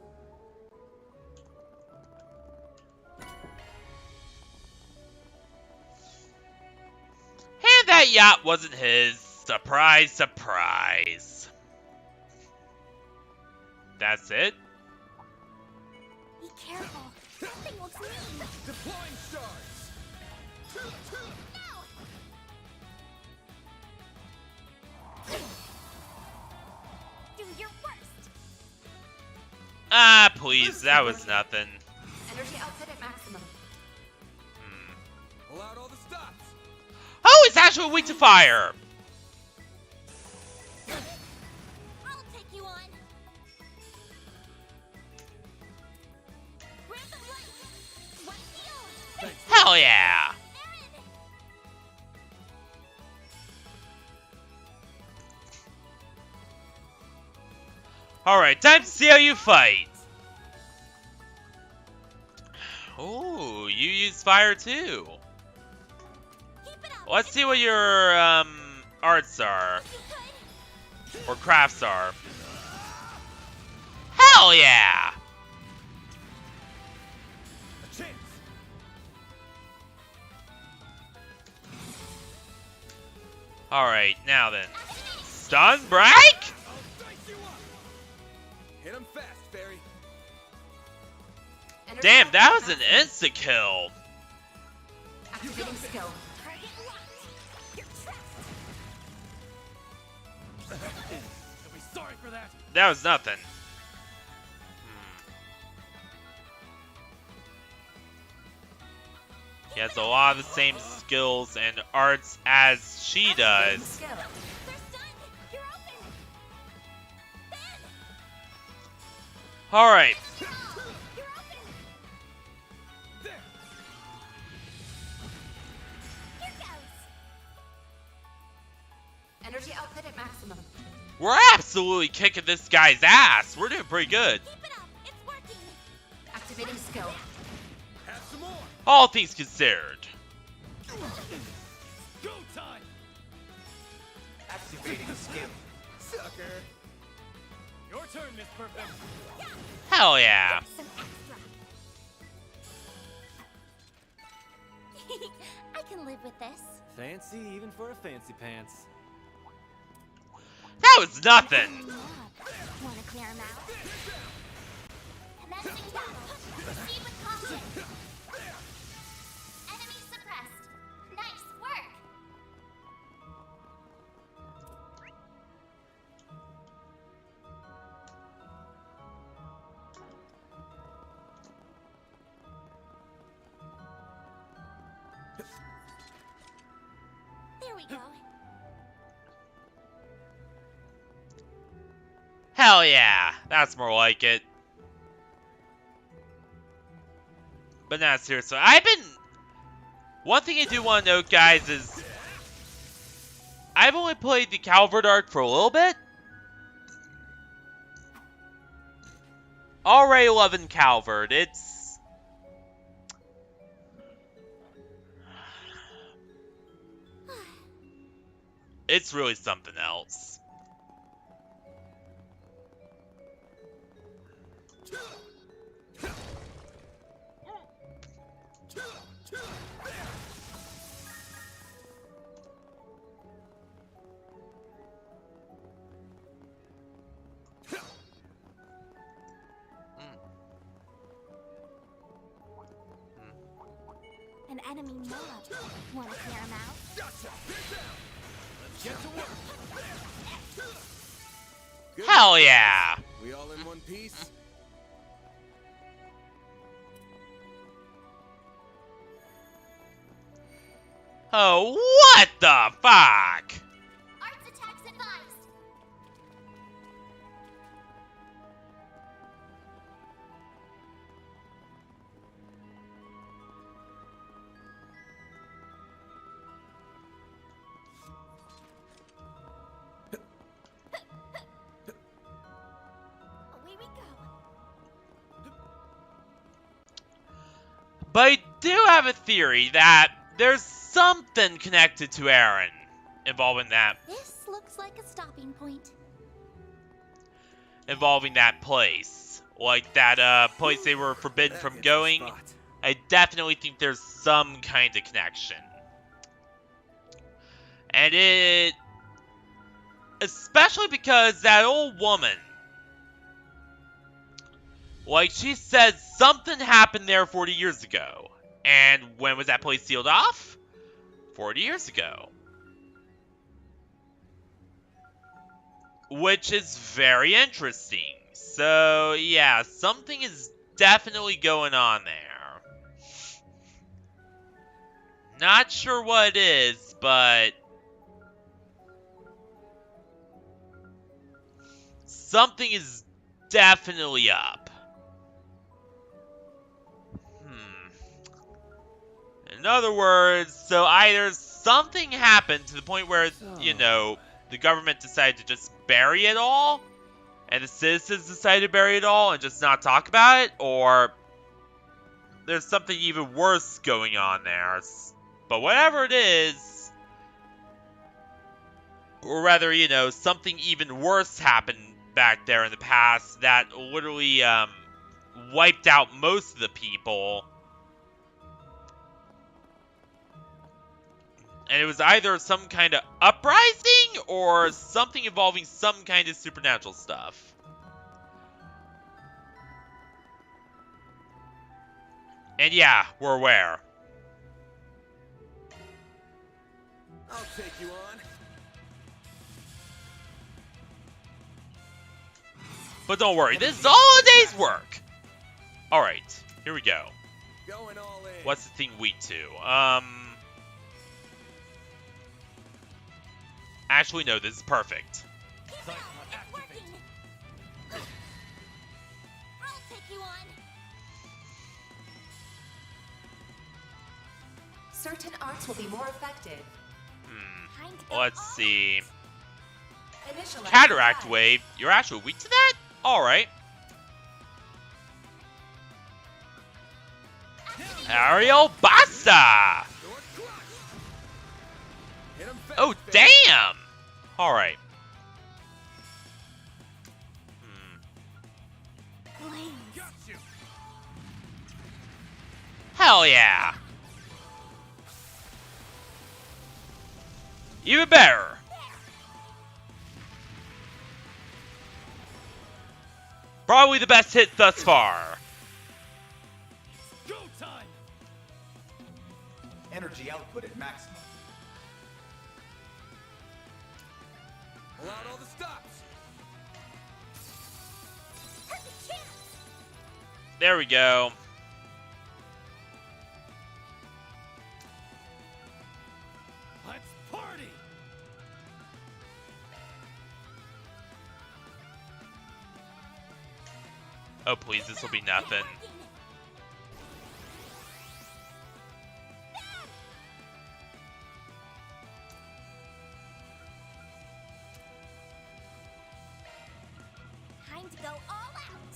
And that yacht wasn't his. Surprise, surprise. That's it? Be careful. That thing looks mean. Deploying stars. Do your worst. Ah, please, that was nothing. Energy output at maximum. Pull out all the stops. Oh, it's actually weak to fire! I'll take you on. Grab the right. One heel. Hell yeah! Aaron. Alright, time to see how you fight. Ooh, you use fire too. Keep it up. Let's see what your, arts are. You could. Or crafts are. Hell yeah! A chance. Alright, now then. Stun break? I'll dice you up. Hit him fast, Fairy. Energy Damn, output that at was an maximum. insta-kill. Activating skill. Target locked. You're trapped. You'll be sorry for that. That was nothing. He has a lot of the same skills and arts as she Activating does. skill. They're stunned. You're open. Ben. Alright. You're open. There. Here goes. Energy output at maximum. We're absolutely kicking this guy's ass. We're doing pretty good. Keep it up. It's working. Activating skill. Have some more. All things considered. Go time. Activating skill. Sucker. Your turn, Miss Perfect. Hell yeah. Some extra. I can live with this. Fancy even for a fancy pants. That was nothing. Wanna clear him out? Commencing battle. Proceed with caution. Enemy suppressed. Nice work. There we go. Hell yeah. That's more like it. But not seriously. One thing I do want to note, guys, is I've only played the Calvert arc for a little bit. Already loving Calvert. It's really something else. An enemy mob. Wanna clear him out? Gotcha. Get down. Let's Get to work. Good Hell work, yeah! guys. We all in one piece? Oh, what the fuck? Arts attacks advised. Away we go. But I do have a theory that there's something connected to Aaron involving that This looks like a stopping point. place. Like that place they were forbidden That from hits the going. spot. I definitely think there's some kind of connection. And it... especially because that old woman... like, she said something happened there 40 years ago. And when was that place sealed off? 40 years ago. Which is very interesting. So, yeah, something is definitely going on there. Not sure what it is, but... something is definitely up. In other words, so either something happened to the point where, you know, the government decided to just bury it all, and the citizens decided to bury it all and just not talk about it, or there's something even worse going on there. But whatever it is, or rather, you know, something even worse happened back there in the past that literally wiped out most of the people. And it was either some kind of uprising or something involving some kind of supernatural stuff. And yeah, we're aware. I'll take you on. But don't worry, this is all a day's work. Alright, here we go. Going all in. What's the thing weak to? Actually, no, this is perfect. Cyclone It's activate. working. I'll take you on. Certain arts will be more effective. Time to go Let's all see. Initial Cataract exercise. wave. You're actually weak to that? Alright. Ariel Basta! Door crush. Hit 'em fast, Oh, baby. damn! Alright. Flames. Got you. Hell yeah! Even better! Probably the best hit thus far. Go time. Energy output at maximum. Pull out all the stops. Perfect chance. There we go. Let's party. Oh, please, this will be nothing. Time to go all out.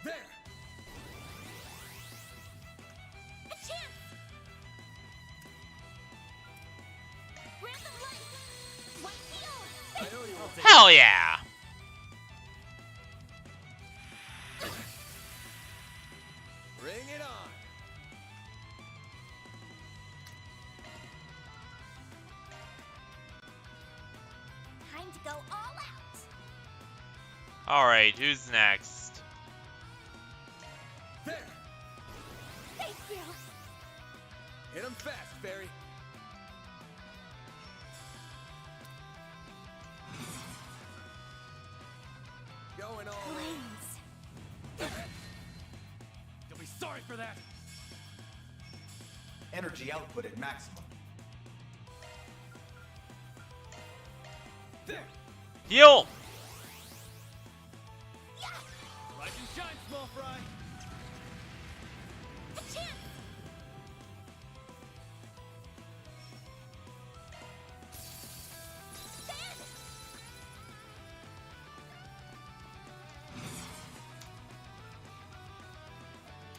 There. A chance. Random light. White I field. know you won't take Hell yeah! Bring it on. Time to go all out. Alright, who's next? There. Thank you. Hit 'em fast, Barry. Sorry for that. Energy output at maximum. There. Heal! Rise and shine, small fry. A chance!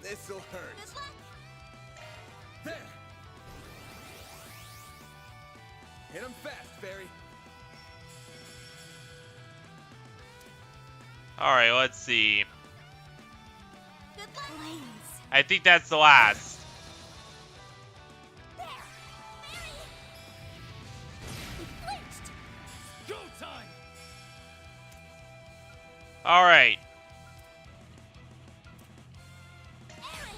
This'll hurt. Good luck! There! Hit him fast, Barry. Alright, let's see. Good luck! Flames! I think that's the last. There! Barry! He flinched! Go time. Alright. Aaron!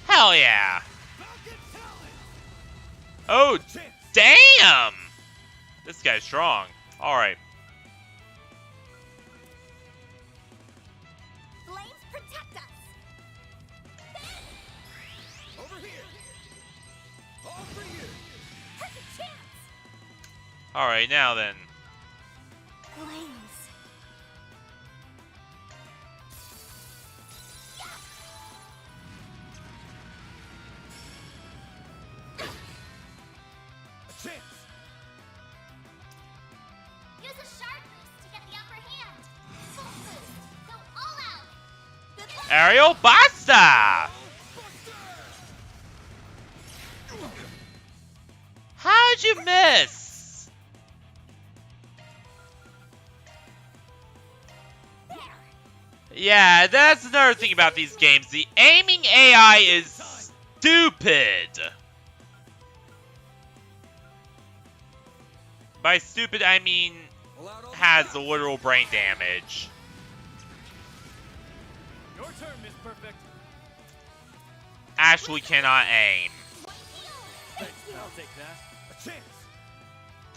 Hell yeah! Falcon talent. Oh, Chance. damn! This guy's strong. Alright. Flames protect us! Over here! All for you! Perfect chance! Alright, now then. Flames! A chance! Use a sharp boost to get the upper hand! Full boost! Go all out! Good luck! Aerial Basta! How'd you miss? There! Yeah, that's another thing about these games. The aiming AI is stupid. By stupid, I mean has the literal brain damage. Your turn, Miss Perfect. Actually cannot aim. Thanks, I'll take that. A chance!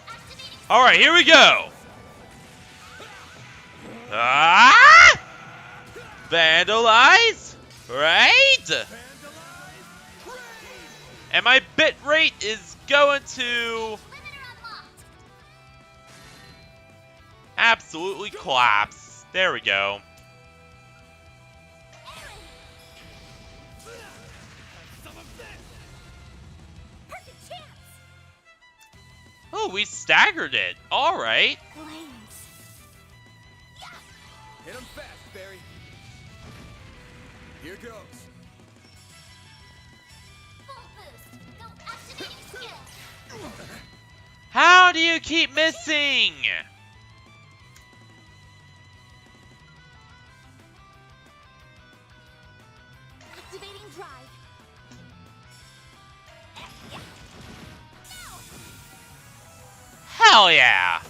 Activating Alright, here we go. Ah! Vandalize? Right? And my bit rate is going to limiter unlocked! absolutely collapse. There we go. Some of this. Perfect chance! Oh, we staggered it. Alright. Flames! Hit him fast, Barry. Here goes. Full boost! Go activating skill! How do you keep missing? Activating drive! Yeah. Now! Hell yeah.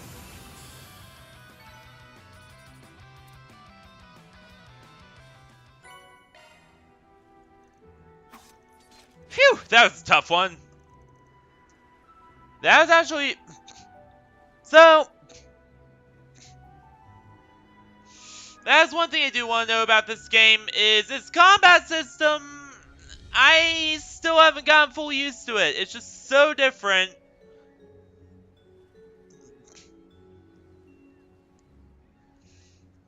Phew, that was a tough one. That was actually... So... That's one thing I do want to know about this game is its combat system. I still haven't gotten full used to it. It's just so different.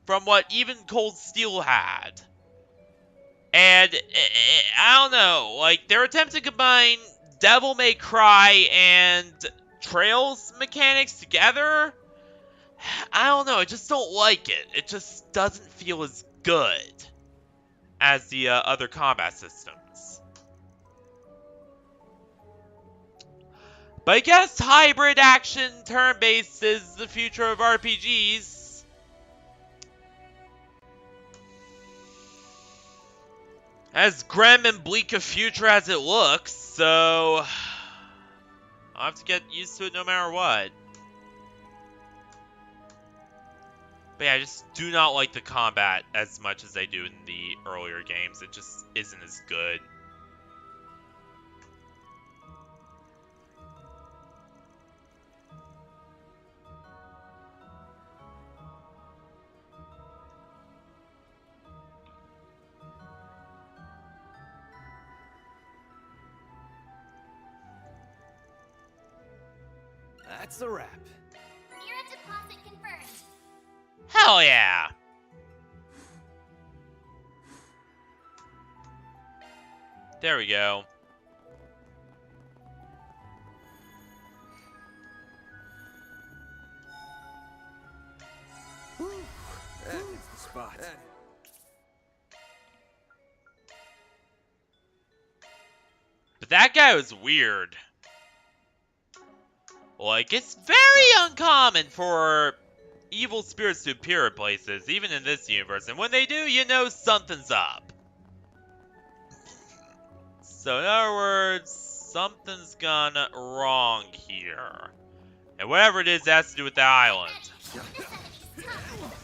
From what even Cold Steel had. And I don't know, like their attempt to combine Devil May Cry and Trails mechanics together, I don't know, I just don't like it. It just doesn't feel as good as the other combat systems. But I guess hybrid action turn-based is the future of RPGs. As grim and bleak a future as it looks, so I'll have to get used to it no matter what. But yeah, I just do not like the combat as much as I do in the earlier games. It just isn't as good. That's a wrap. Mirror deposit confirmed. Hell yeah! There we go. That is the spot. But that guy was weird. Like, it's very uncommon for evil spirits to appear in places, even in this universe. And when they do, you know something's up. So, in other words, something's gone wrong here. And whatever it is, that has to do with the island. This enemy's tough.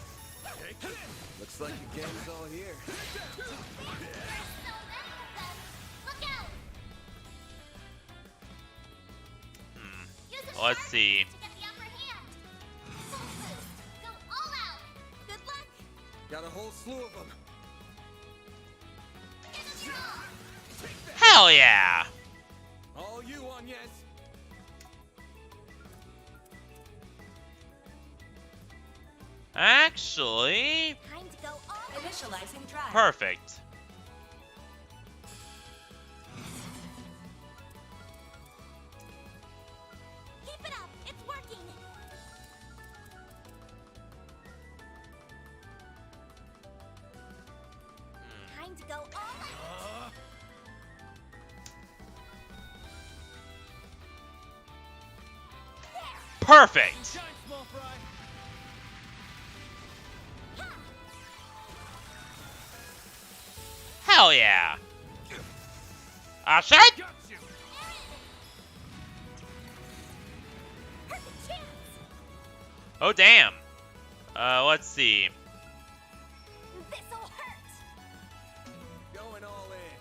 Looks like your gang is all here. There's so many of them. Look out! Use a Let's sharp see. to get the upper hand. Full boost. Go all out. Good luck. Got a whole slew of them. Give them your all. Hell yeah! All you on, yes. Actually, Time to go all out. Initializing drive. perfect. Keep it up. It's working. Time to go all out. Perfect! Shine, small fry. Hell yeah! Shit! Got you. Perfect chance. Oh, damn. Let's see. This'll hurt. Going all in.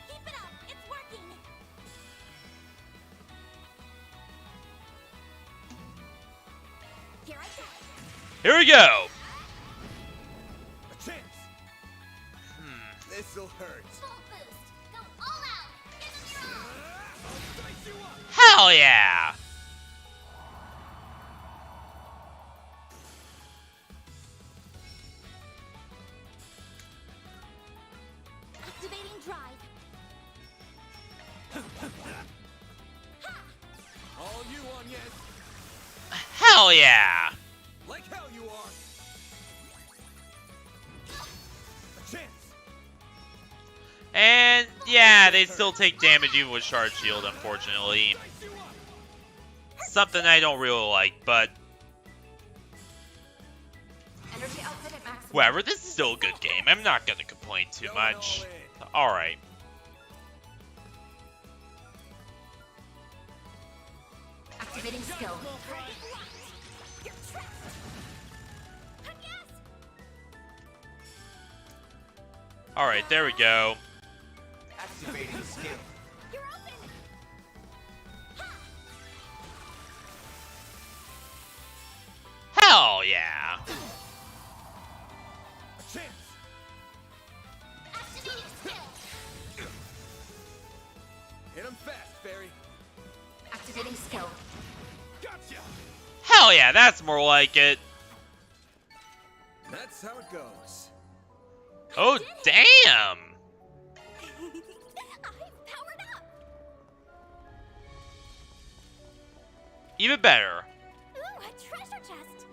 Keep it up. It's working. Here I go. Here we go! A chance. This'll hurt. Full boost. Go all out. Give them your all. I'll dice you up. Hell yeah! Activating drive. All you on, yes. Hell yeah! Like hell you are. A chance. And yeah, they still take damage even with Shard Shield, unfortunately. Dice you up. Something I don't really like, but Energy output at maximum. whatever, this is still a good game. I'm not gonna complain too Going much. all in. Alright. Activating skill. Small fry. You're trapped. Yes. Alright, there we go. Activating skill. You're open. Hell yeah! A chance. Activating skill. Hit him fast, Fairy. Activating skill. Gotcha. Hell yeah, that's more like it. That's how it goes. Oh, damn! I've powered up. Even better. Ooh, a treasure chest.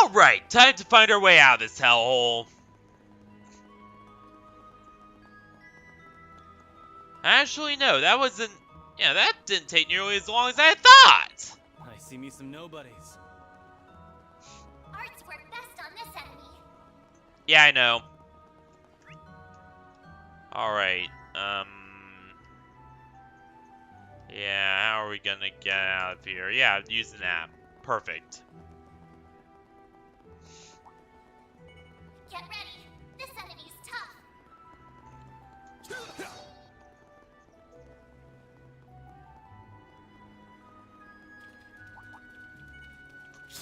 Alright, time to find our way out of this hellhole. Actually, no, that wasn't... Yeah, that didn't take nearly as long as I thought! I see me some nobodies. Arts work best on this enemy. Yeah, I know. Alright, yeah, how are we gonna get out of here? Yeah, use an app. Perfect. Get ready. This enemy's tough.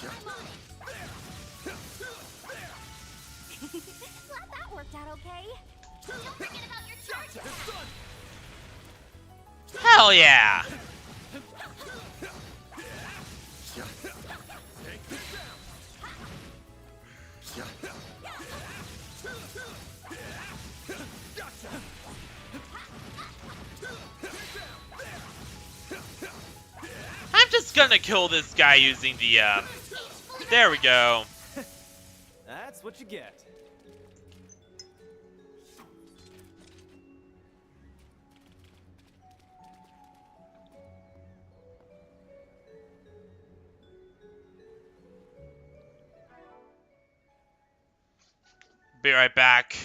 Glad that worked out okay. Don't forget about your charge attack. Hell yeah! I'm just gonna kill this guy using the, there we go. That's what you get. Be right back.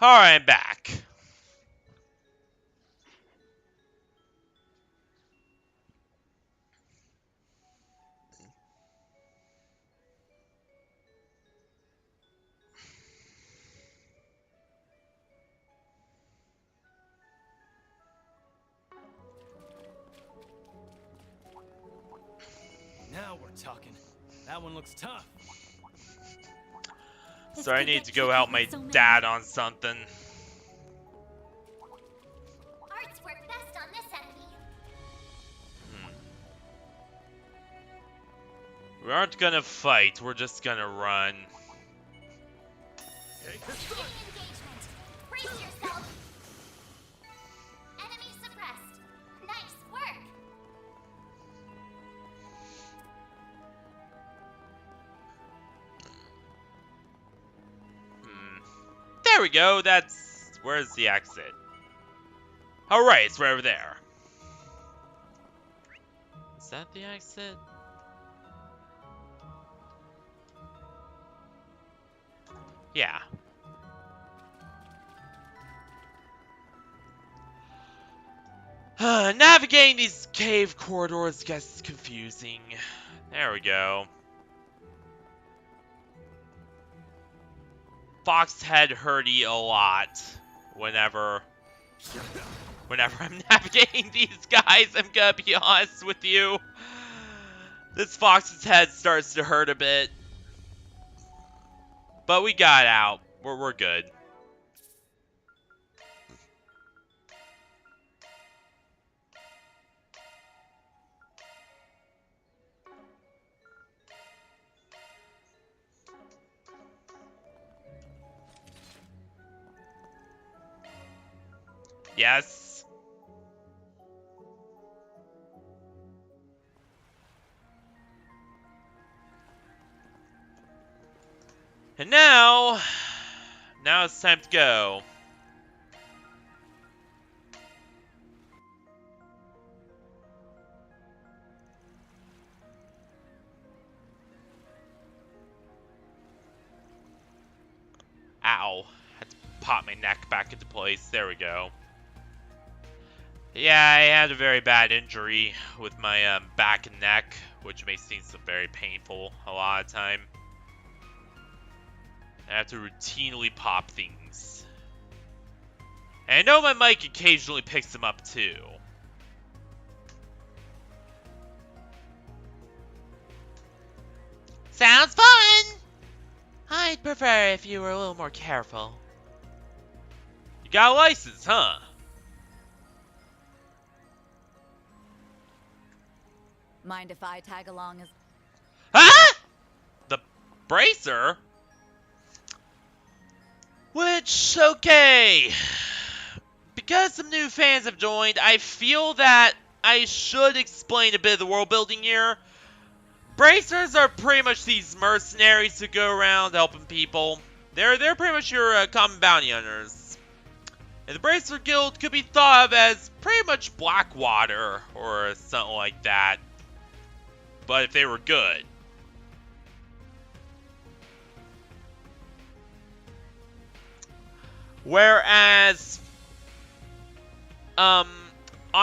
Alright, I'm back. Now we're talking. That one looks tough. So I need to go help my dad on something. Arts work best on this enemy. We aren't gonna fight, we're just gonna run. Begin engagement. Brace yourself. Enemy suppressed. Nice work. There we go, that's... Where's the exit? Alright, it's right over there. Is that the exit? Yeah. Navigating these cave corridors gets confusing. There we go. Foxhead hurty a lot whenever I'm navigating these guys, I'm gonna be honest with you. This fox's head starts to hurt a bit. But we got out. We're good. Yes. And now it's time to go. Ow. Had to pop my neck back into place. There we go. Yeah, I had a very bad injury with my back and neck, which makes things very painful a lot of time. I have to routinely pop things. And I know my mic occasionally picks them up too. Sounds fun! I'd prefer if you were a little more careful. You got a license, huh? Mind if I tag along as... Huh? The bracer? Which, okay. Because some new fans have joined, I feel that I should explain a bit of the world building here. Bracers are pretty much these mercenaries who go around helping people. They're pretty much your common bounty hunters. And the Bracer Guild could be thought of as pretty much Blackwater or something like that. But if they were good. Whereas, on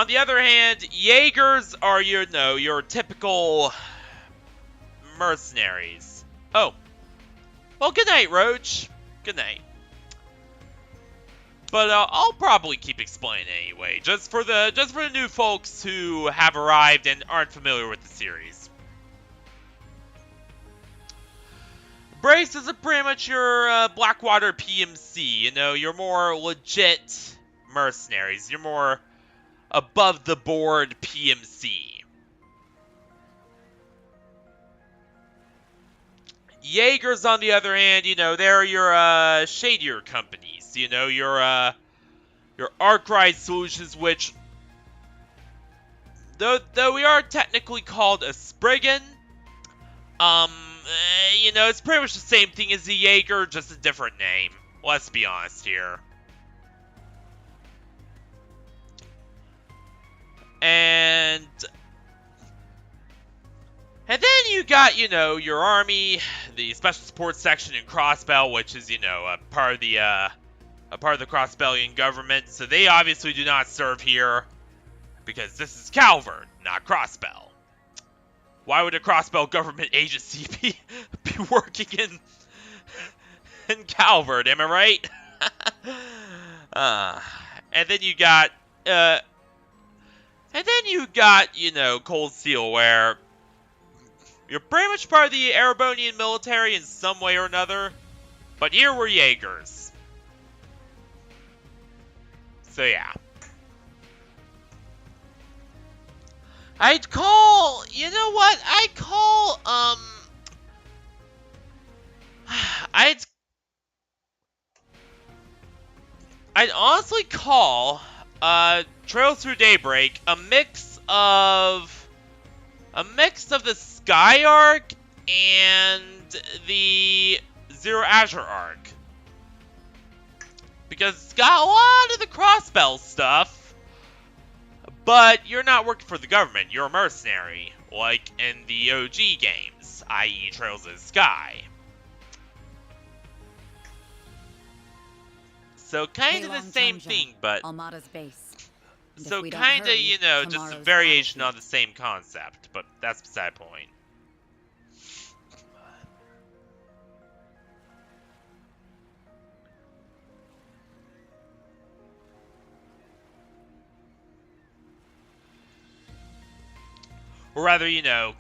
the other hand, Jaegers are your typical mercenaries. Oh. Well, good night, Roach. Good night. But I'll probably keep explaining anyway, just for the new folks who have arrived and aren't familiar with the series. Braces are pretty much your Blackwater PMC, your more legit mercenaries, your more above-the-board PMC. Jaegers, on the other hand, they're your shadier companies, your Arkwright Solutions, which, though we are technically called a Spriggan, it's pretty much the same thing as the Jaeger, just a different name. Let's be honest here. And then you got, your army, the special support section in Crossbell, which is, a part of the Crossbellian government. So they obviously do not serve here because this is Calvert, not Crossbell. Why would a Crossbell government agency be working in Calvert? Am I right? And then you got Cold Steel, where you're pretty much part of the Erebonian military in some way or another, but here we're Jaegers. So yeah. I'd call, I'd honestly call, Trails Through Daybreak a mix of the Sky arc and the Zero Azure arc. Because it's got a lot of the Crossbell stuff, but you're not working for the government, you're a mercenary, like in the OG games, i.e. Trails of the Sky. So kind of the same thing, but Almata's base. so kind of, just a variation on the same concept, but that's beside the point. Or rather,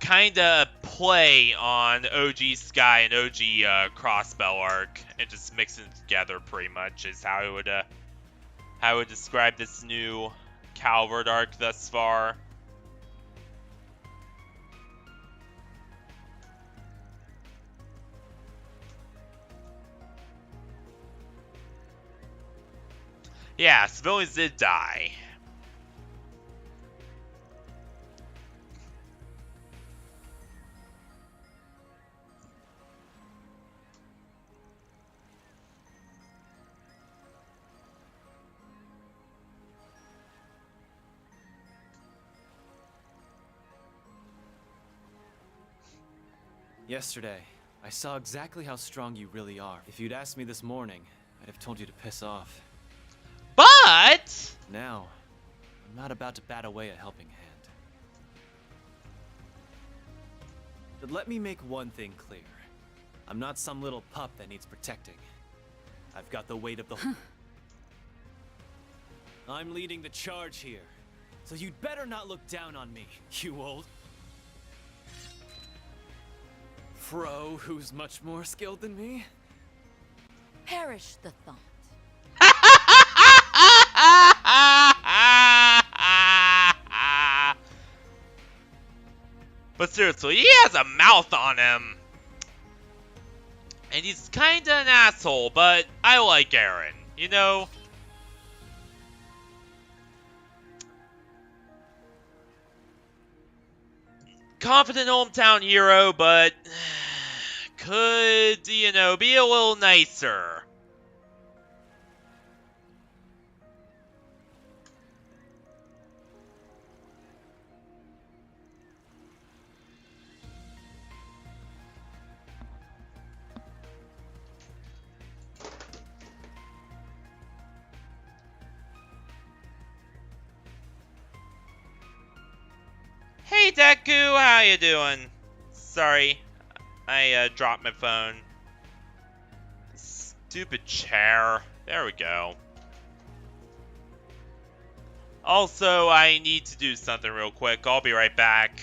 kind of play on OG Sky and OG Crossbell arc, and just mixing it together pretty much is how I would describe this new Calvert arc thus far. Yeah, civilians did die. Yesterday, I saw exactly how strong you really are. If you'd asked me this morning, I'd have told you to piss off. But Now, I'm not about to bat away a helping hand. But let me make one thing clear. I'm not some little pup that needs protecting. I've got the weight of the... I'm leading the charge here. So you'd better not look down on me, you old... pro who's much more skilled than me? Perish the thought. But seriously, he has a mouth on him. And he's kinda an asshole, but I like Aaron, you know? Confident hometown hero, but could, you know, be a little nicer. Hey Deku, how you doing? Sorry, I dropped my phone. Stupid chair. There we go. Also, I need to do something real quick. I'll be right back.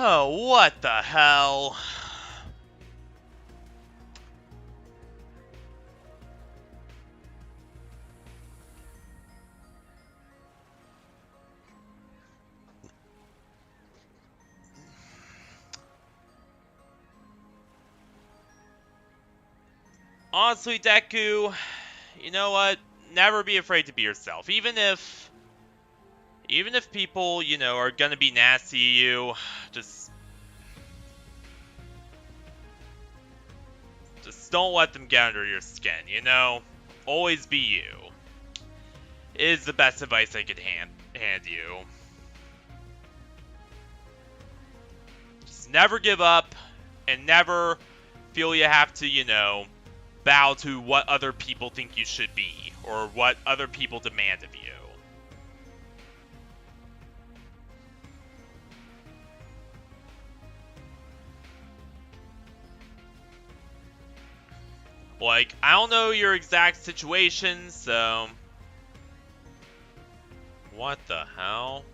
Oh, what the hell? Honestly, Deku, you know what? Never be afraid to be yourself. Even if people, you know, are gonna be nasty to you, just don't let them get under your skin, you know? Always be you. Is the best advice I could hand you. Just never give up, and never feel you have to, you know, bow to what other people think you should be, or what other people demand of you. Like, I don't know your exact situation, so... What the hell?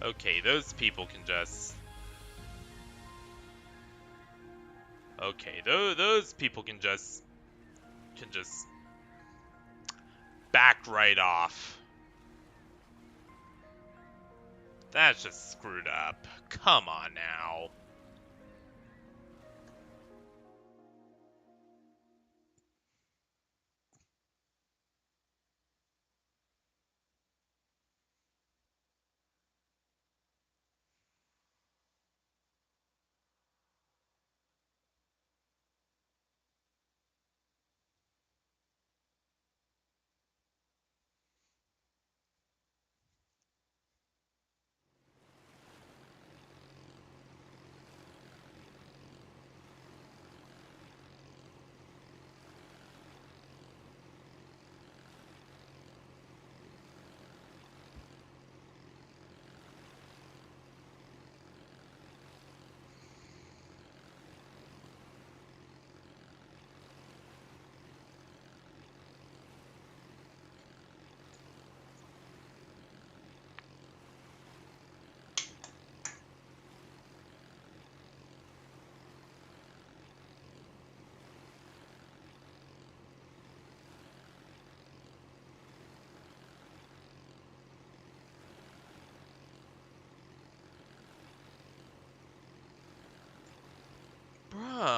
Okay, those people can just... Okay, those people can just back right off. That's just screwed up. Come on now.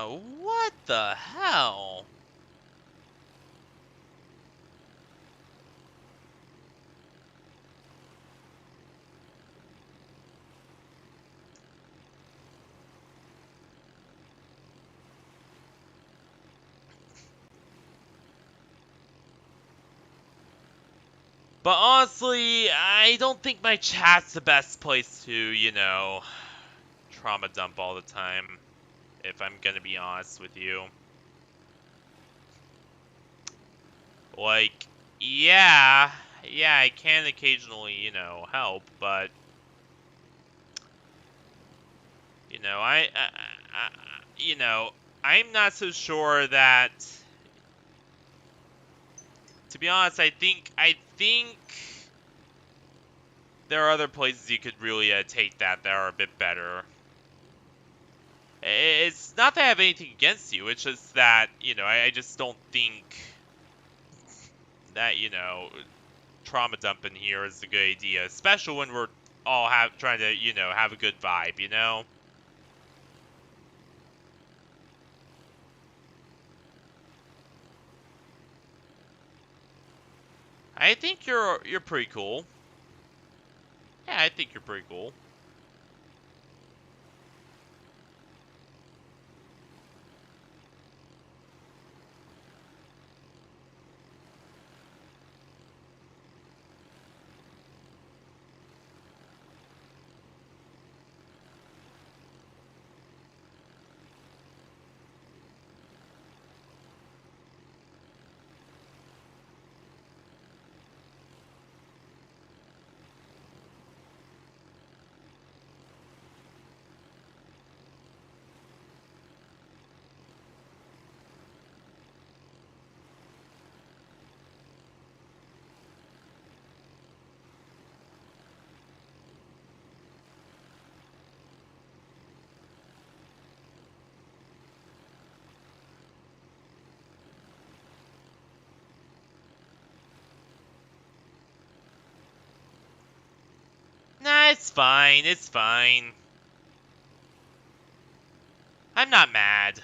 What the hell? But honestly, I don't think my chat's the best place to, you know, trauma dump all the time, if I'm gonna be honest with you. Like, yeah, I can occasionally, you know, help, but, you know, you know, I'm not so sure that, to be honest, I think there are other places you could really take that are a bit better. It's not that I have anything against you, it's just that, you know, I just don't think that, you know, trauma dumping here is a good idea, especially when we're all trying to, you know, have a good vibe, you know? I think you're pretty cool. Yeah, I think you're pretty cool. Nah, it's fine, it's fine. I'm not mad.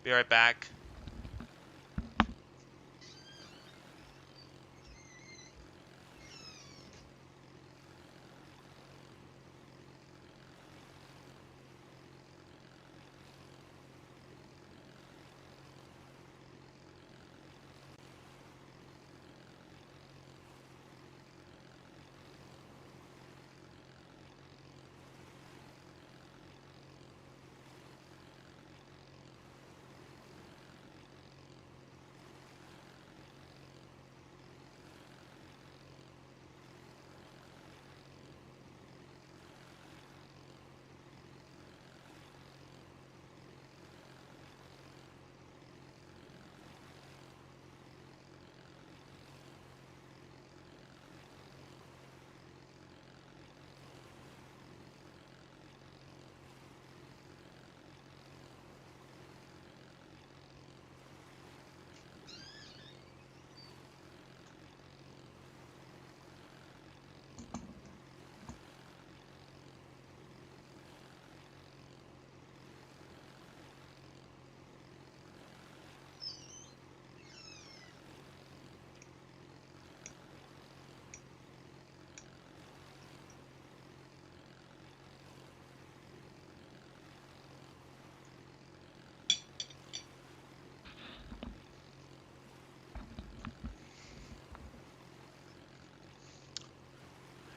Be right back.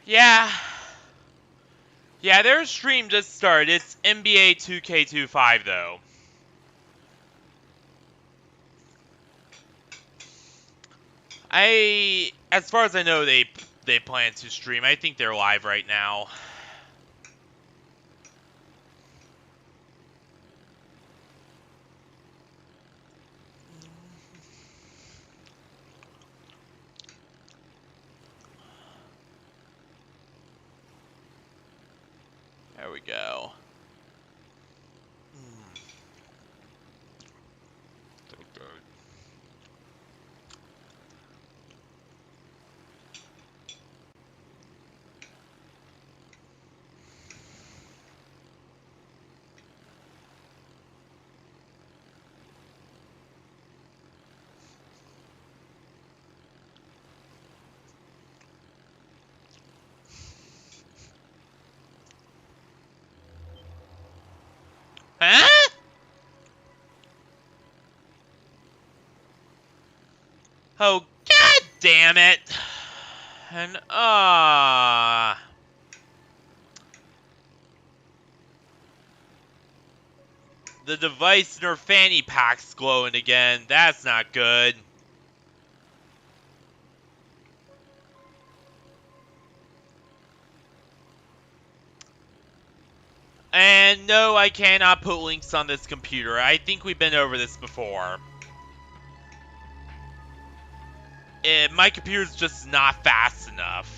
Yeah. Yeah, their stream just started. It's NBA 2K25 though. As far as I know, they plan to stream. I think they're live right now. There we go. Oh, god damn it! And, the device in her fanny pack's glowing again. That's not good. And no, I cannot put links on this computer. I think we've been over this before. My computer's just not fast enough.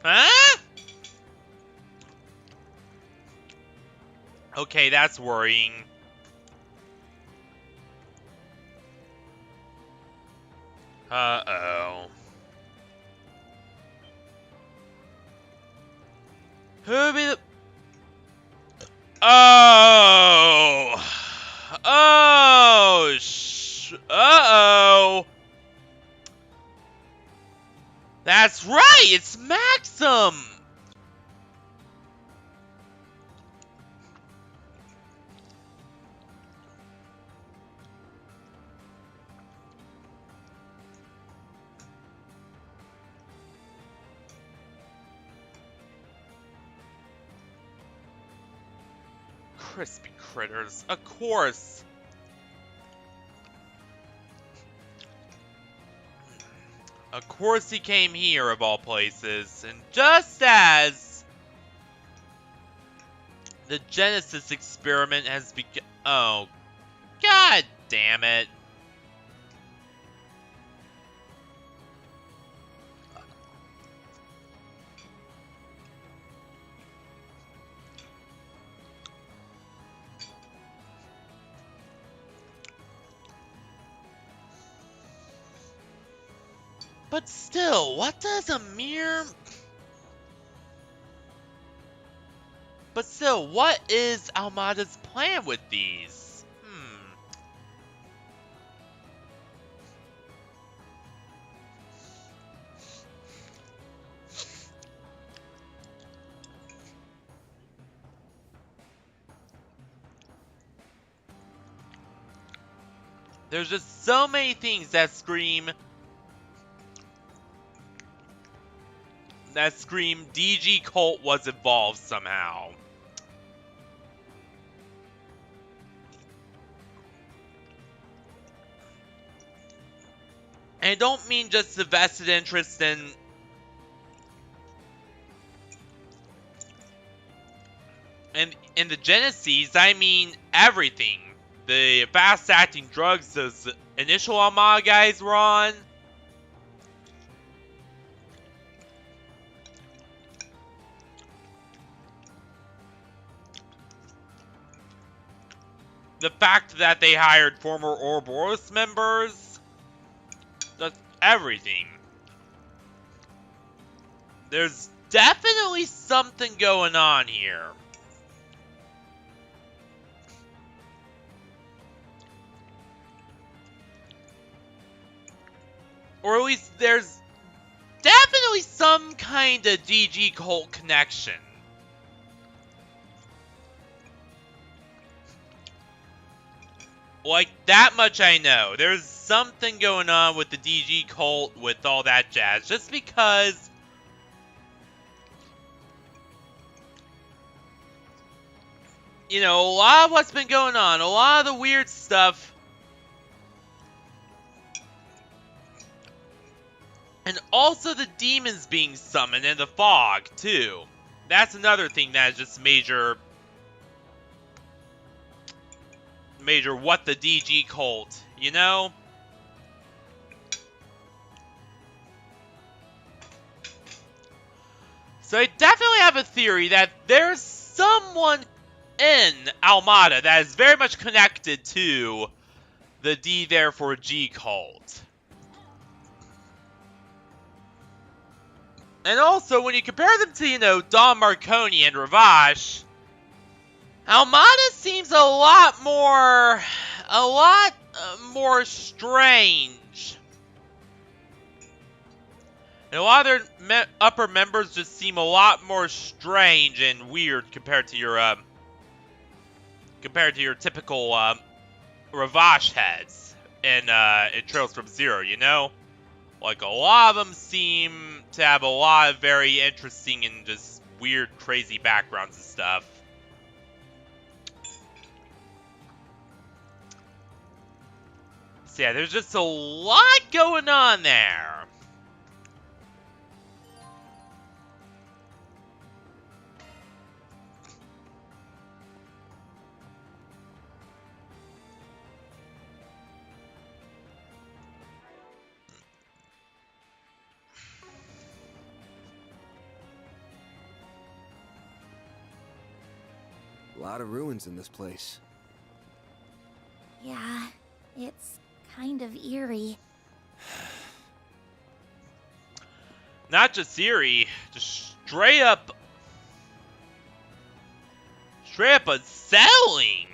Huh? Okay, that's worrying. Uh-oh. Who'd be the... Oh! Oh! Uh-oh! That's right! It's Maxim! Crispy critters, of course. Of course he came here, of all places. And just as the Genesis experiment has begun... Oh, god damn it. But still, what does a mere... But still, what is Almata's plan with these? There's just so many things that scream DG Cult was involved somehow. And I don't mean just the vested interest in the Genesis, I mean everything. The fast-acting drugs those initial Almata guys were on. The fact that they hired former Ouroboros members. Just everything. There's definitely something going on here. Or at least there's definitely some kind of DG Cult connection. Like, that much I know. There's something going on with the DG Cult with all that jazz. Just because... you know, a lot of what's been going on, a lot of the weird stuff... and also the demons being summoned in the fog, too. That's another thing that is just major what the DG Cult, you know? So I definitely have a theory that there's someone in Almata that is very much connected to the D therefore G Cult. And also, when you compare them to, you know, Don Marconi and Ravash, Almata seems a lot more strange. And a lot of their upper members just seem a lot more strange and weird compared to your typical Ravash heads in Trails from Zero, you know? Like, a lot of them seem to have a lot of very interesting and just weird, crazy backgrounds and stuff. So yeah, there's just a lot going on there. A lot of ruins in this place. Yeah, it's kind of eerie. Not just eerie, just straight up unsettling.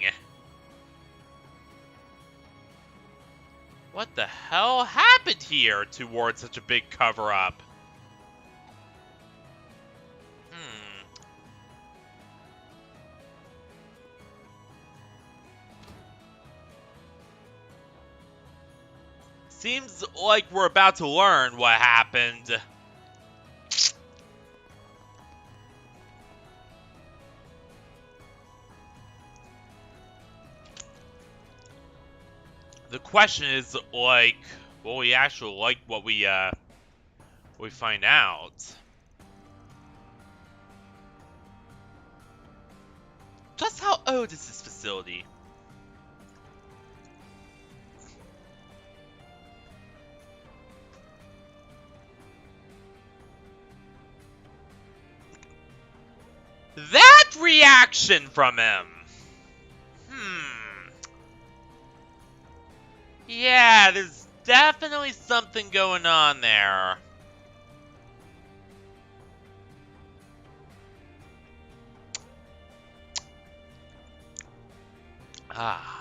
What the hell happened here towards such a big cover-up? Seems like we're about to learn what happened. The question is, like, will we actually like what we find out? Just how old is this facility? That reaction from him! Yeah, there's definitely something going on there. Ah.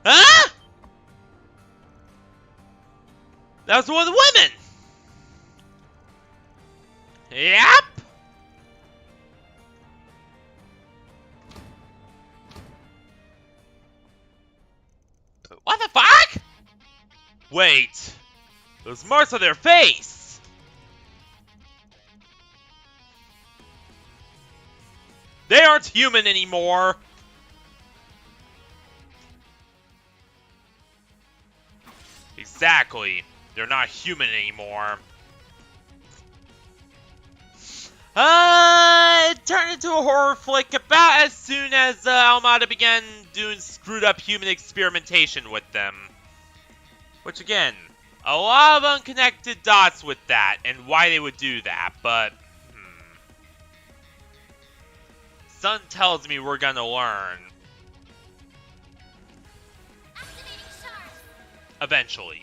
Huh? That was one of the women! Wait. Those marks on their face! They aren't human anymore! Exactly. They're not human anymore. It turned into a horror flick about as soon as Almata began doing screwed up human experimentation with them. Which again, a lot of unconnected dots with that and why they would do that, but something tells me we're gonna learn. Activating shark. Eventually.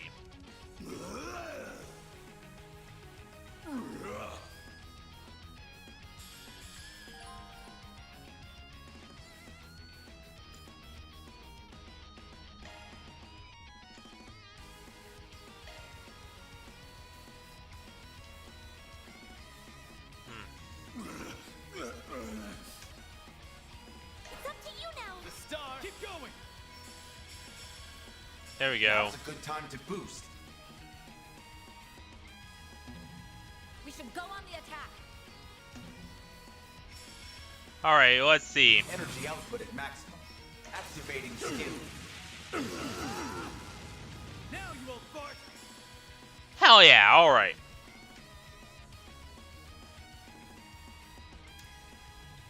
It's up to you now. The star. Keep going. There we go. Now's a good time to boost. We should go on the attack. Alright, let's see. Energy output at maximum. Activating skill. Now you old fart. Hell yeah, alright.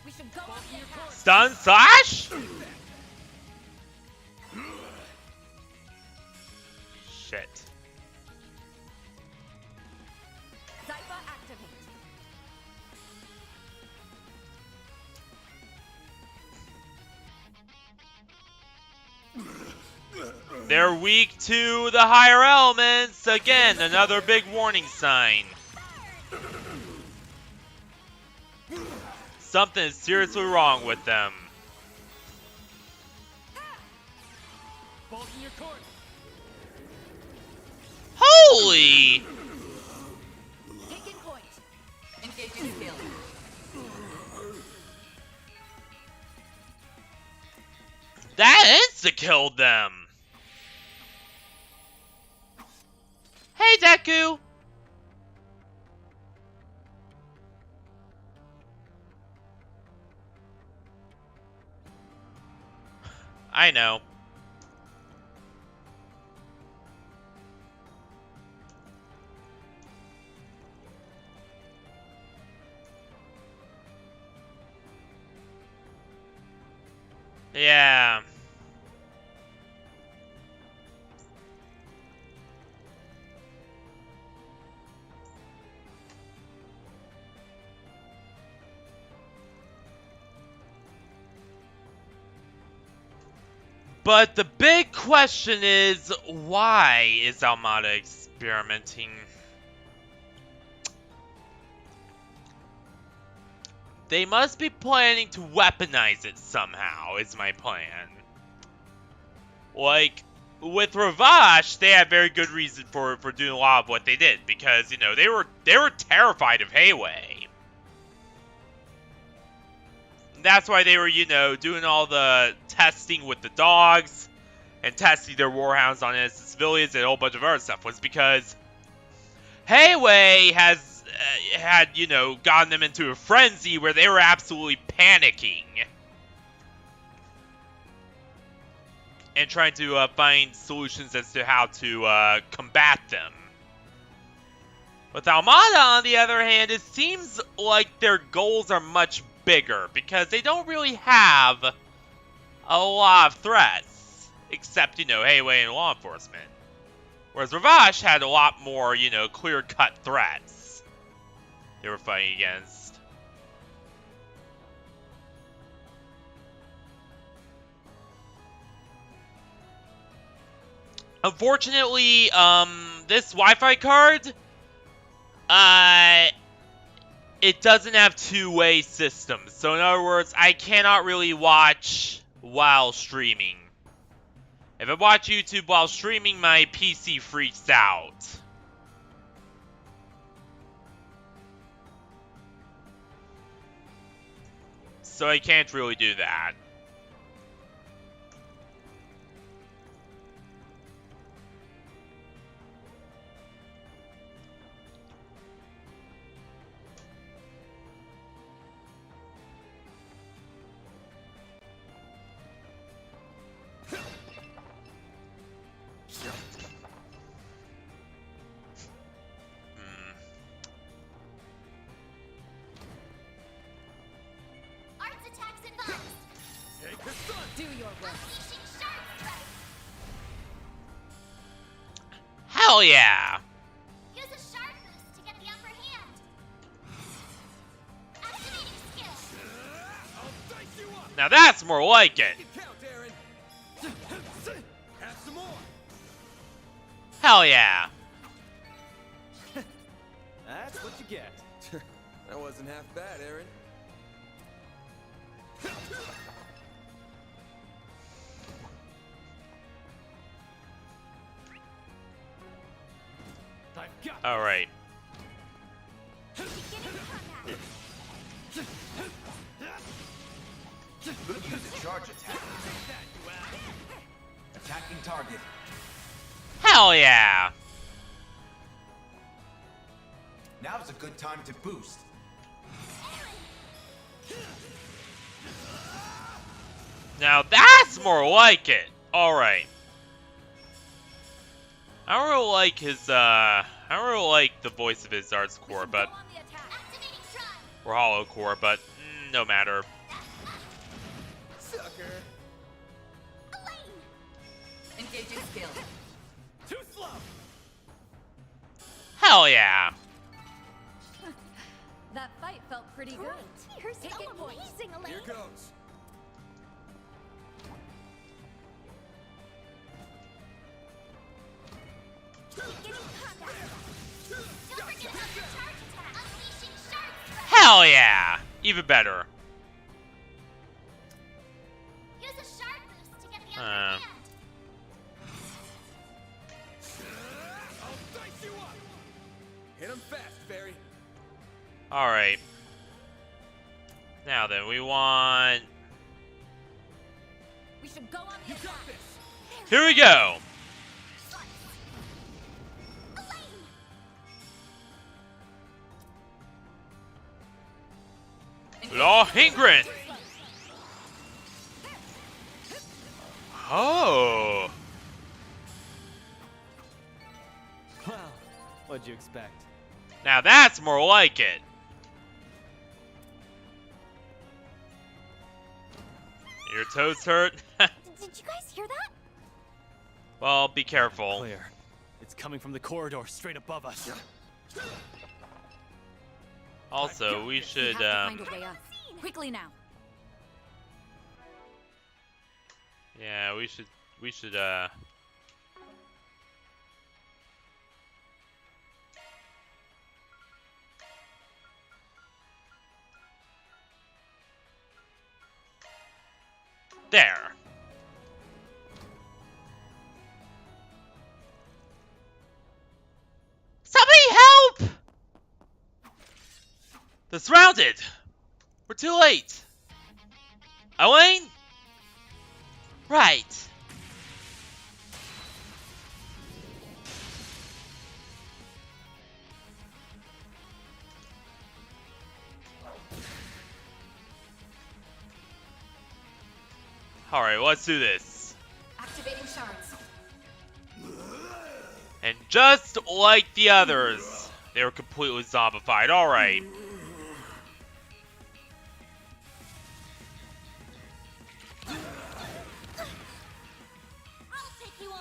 We should go on the attack. Stun slash? Shit. Zypher activate. They're weak to the higher elements. Again, another big warning sign. Something is seriously wrong with them. Balls in your court. Holy! Taking point. Engaging skill. That insta-killed them. Hey, Deku! I know. Yeah. But the big question is, why is Almata experimenting? They must be planning to weaponize it somehow, is my plan. Like, with Ravash, they had very good reason for doing a lot of what they did, because, you know, they were terrified of Hayway. That's why they were, you know, doing all the testing with the dogs and testing their warhounds on innocent civilians and a whole bunch of other stuff, was because Hayway has had, you know, gotten them into a frenzy where they were absolutely panicking and trying to find solutions as to how to combat them. With Almata, on the other hand, it seems like their goals are much bigger, because they don't really have a lot of threats, except, you know, Hayway and law enforcement. Whereas Ravash had a lot more, you know, clear-cut threats they were fighting against. Unfortunately, this Wi-Fi card, it doesn't have two-way systems. So in other words, I cannot really watch while streaming. If I watch YouTube while streaming, my PC freaks out. So I can't really do that. Attacks advanced. Do your work. Unleashing sharp strike. Hell yeah! Use a sharp boost to get the upper hand. Activating skill. I'll dice you up. Now that's more like it. Count, Aaron. Have some more. Hell yeah! That's what you get. That wasn't half bad, Aaron. I've got All right. Beginning combat. Could use a charge attack. Attacking target. Hell yeah! Now's a good time to boost. Now that's more like it. All right. I don't really like his. I don't really like the voice of his arts core, but Go on the attack. Activating try. or hollow core, but no matter. Sucker. Elaine. Engaging skill. Too slow. Hell yeah! That fight felt pretty good. Great. You're Take so it, boys. amazing, Elaine. Here goes. Beginning combat. Don't forget about the charge attack. Unleashing sharp strike. Hell yeah! Even better. Use a sharp boost to get the upper Uh. hand. I'll dice you up. Hit him fast, Barry. All right. Now then, we want. We should go on the You got attack. this. Here we go. Elaine. Law Hingren. Oh. Well, what'd you expect? Now that's more like it. Your toes hurt? Did you guys hear that? Well, be careful. Clear. It's coming from the corridor straight above us. Also, we should, We have to find a way up. Quickly now. yeah, we should, there. Somebody help! They're surrounded! We're too late! Elaine? Right. Alright, let's do this. Activating shards. And just like the others, they were completely zombified. Alright. I'll take you on.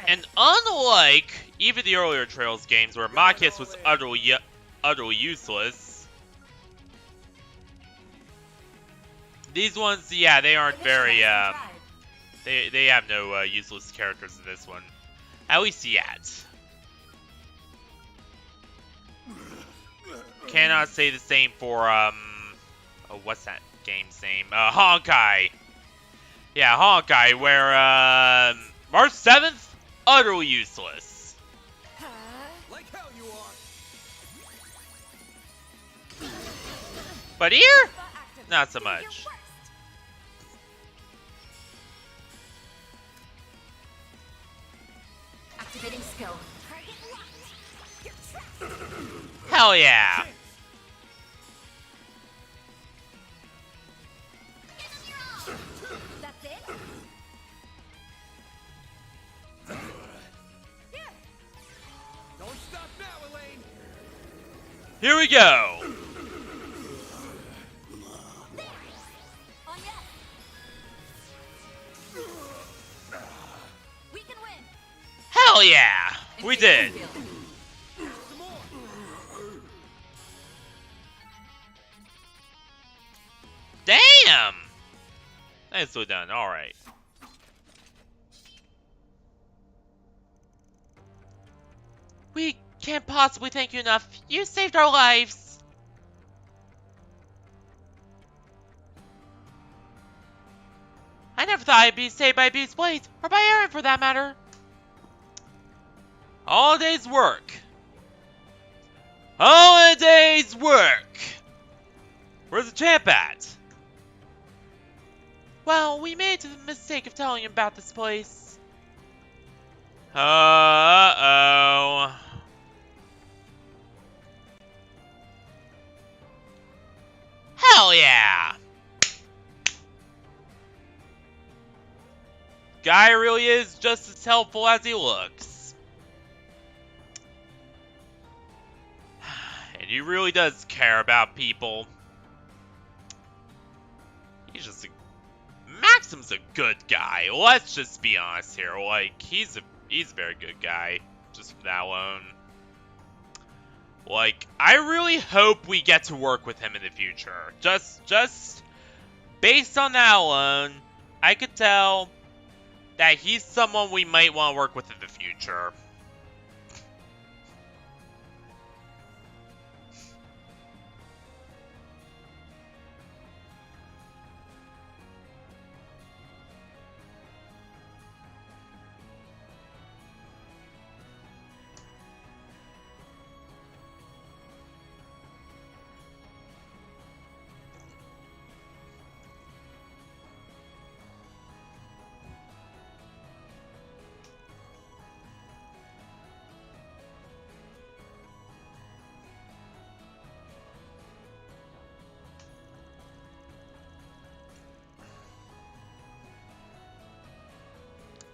And unlike even the earlier Trails games where Marcus was utterly useless, these ones, yeah, they aren't very, they have no useless characters in this one. At least yet. Cannot say the same for, oh, what's that game's name? Honkai. Yeah, Honkai, where, March 7th, utterly useless. Like hell you are. But here, not so much. Activating skill. Target locked. You're trapped. Hell yeah. Give them your all. That's it? Don't stop now, Elaine. Here we go. Hell yeah! We did! Damn! Nicely done, alright. We can't possibly thank you enough. You saved our lives! I never thought I'd be saved by Beast's blades, or by Aaron for that matter. All a day's work. All a day's work! Where's the champ at? Well, we made the mistake of telling him about this place. Uh-oh. Hell yeah! Guy really is just as helpful as he looks. And he really does care about people. He's just a... Maxim's a good guy. Let's just be honest here. Like, he's a very good guy. Just for that alone. Like, I really hope we get to work with him in the future. Just based on that alone, I could tell that he's someone we might want to work with in the future.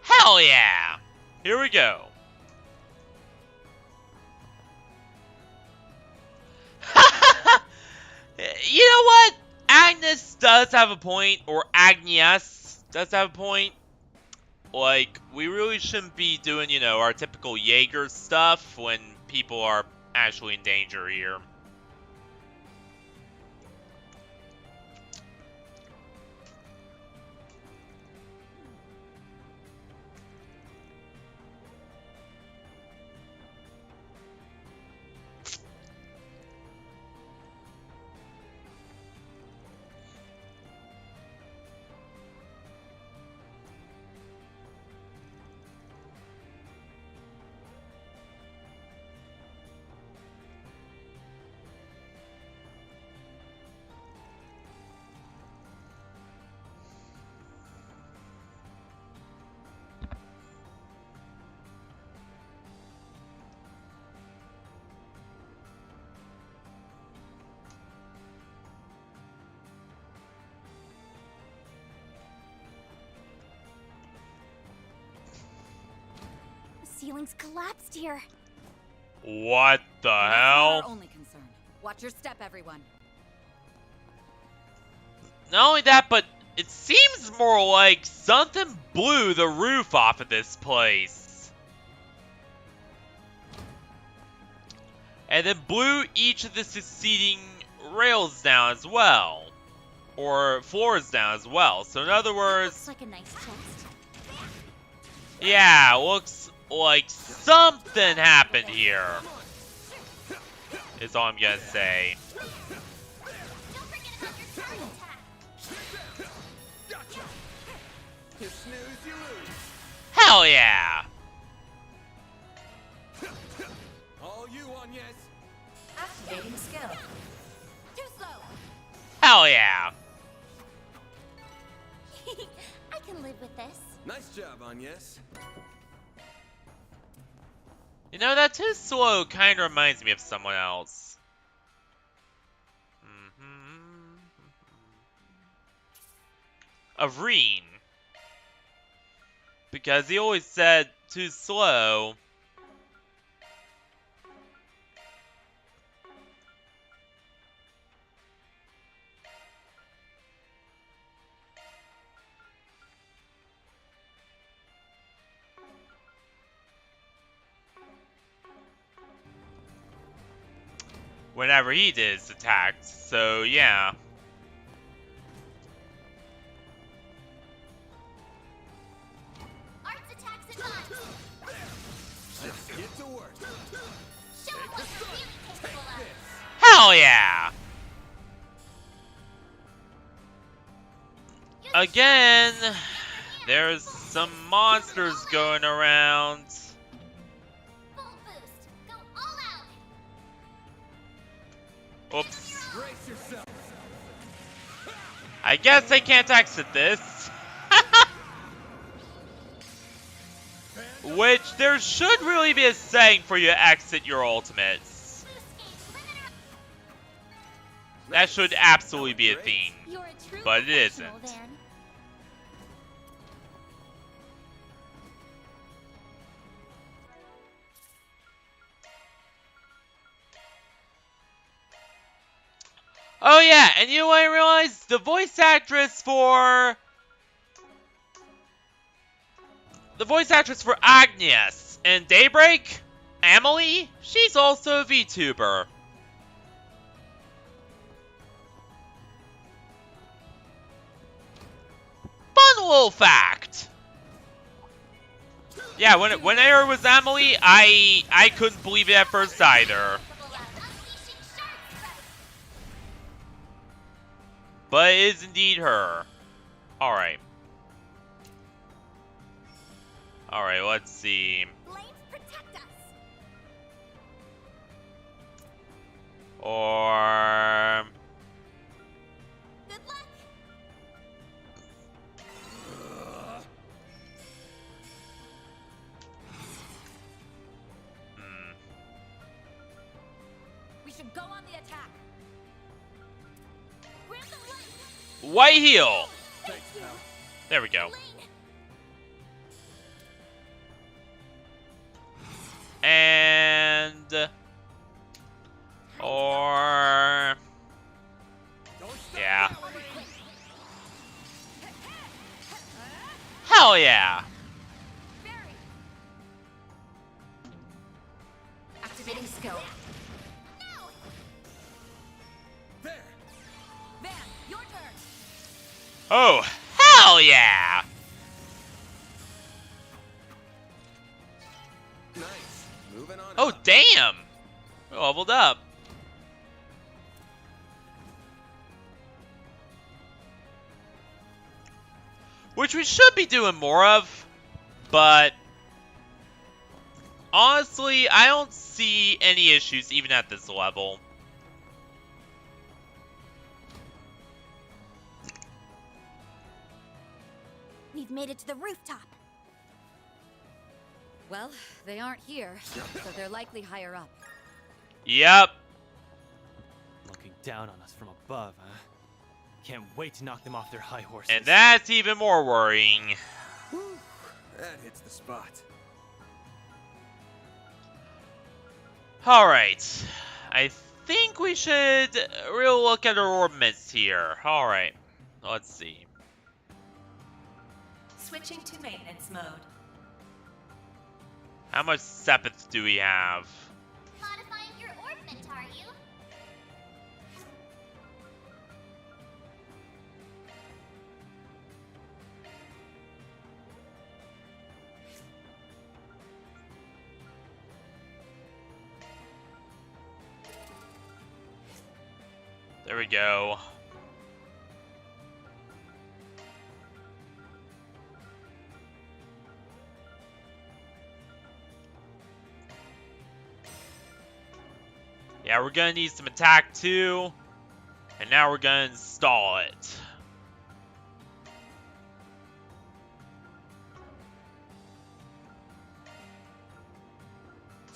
Hell yeah! Here we go. You know what? Agnes does have a point, or Agnes does have a point. Like, we really shouldn't be doing, you know, our typical Jaeger stuff when people are actually in danger here. The ceiling's collapsed here. What the That's not hell? our only concern. Watch your step, everyone. Not only that, but it seems more like something blew the roof off of this place. And then blew each of the succeeding rails down as well. Or floors down as well. So in other words, Looks like a nice chest. yeah, looks like something happened here. Is all I'm gonna say. Don't forget about your charge attack. Gotcha. You snooze, you lose. Hell yeah! All you on, yes. Activating skill. Too slow. Hell yeah! I can live with this. Nice job, on yes. You know, that too slow kind of reminds me of someone else. Of Reen. Because he always said too slow. whenever he did his attacks. So yeah. Art's attacks advance. Let's get to work. Show him what you're really capable of. Hell yeah! Again, there's some monsters going around. Full boost. Go all out. Oops. Brace yourself. I guess I can't exit this. Which, there should really be a setting for you to exit your ultimates. Boost gauge limiter. That should absolutely be a thing. You're a true But it professional, isn't. Then. Oh yeah, and you know what I realized? The voice actress for Agnes in Daybreak, Emily, she's also a VTuber. Fun little fact. Yeah, when I heard it was Emily, I couldn't believe it at first either. Unleashing shark strike. But it is indeed her. Alright. Alright, let's see. Flames protect us. Or... Good luck. We should go on the attack. Grant them light. White heel! Thanks, pal. There we go. Lane. And... Or... Don't stop Yeah. now. Hell yeah! Barry. Activating skill. Now. There. Van, your turn. Oh, hell yeah! Nice. Moving on. Oh, up. damn! We leveled up. Which we should be doing more of, but honestly, I don't see any issues even at this level. We've made it to the rooftop. Well, they aren't here, so they're likely higher up. Yep. Looking down on us from above, huh? Can't wait to knock them off their high horses. And that's even more worrying. That hits the spot. Alright. I think we should really look at our orbits here. Alright. Let's see. Switching to maintenance mode. How much Sepith do we have? Modifying your orbment, are you? There we go. Yeah, we're gonna need some attack too. And now we're gonna install it.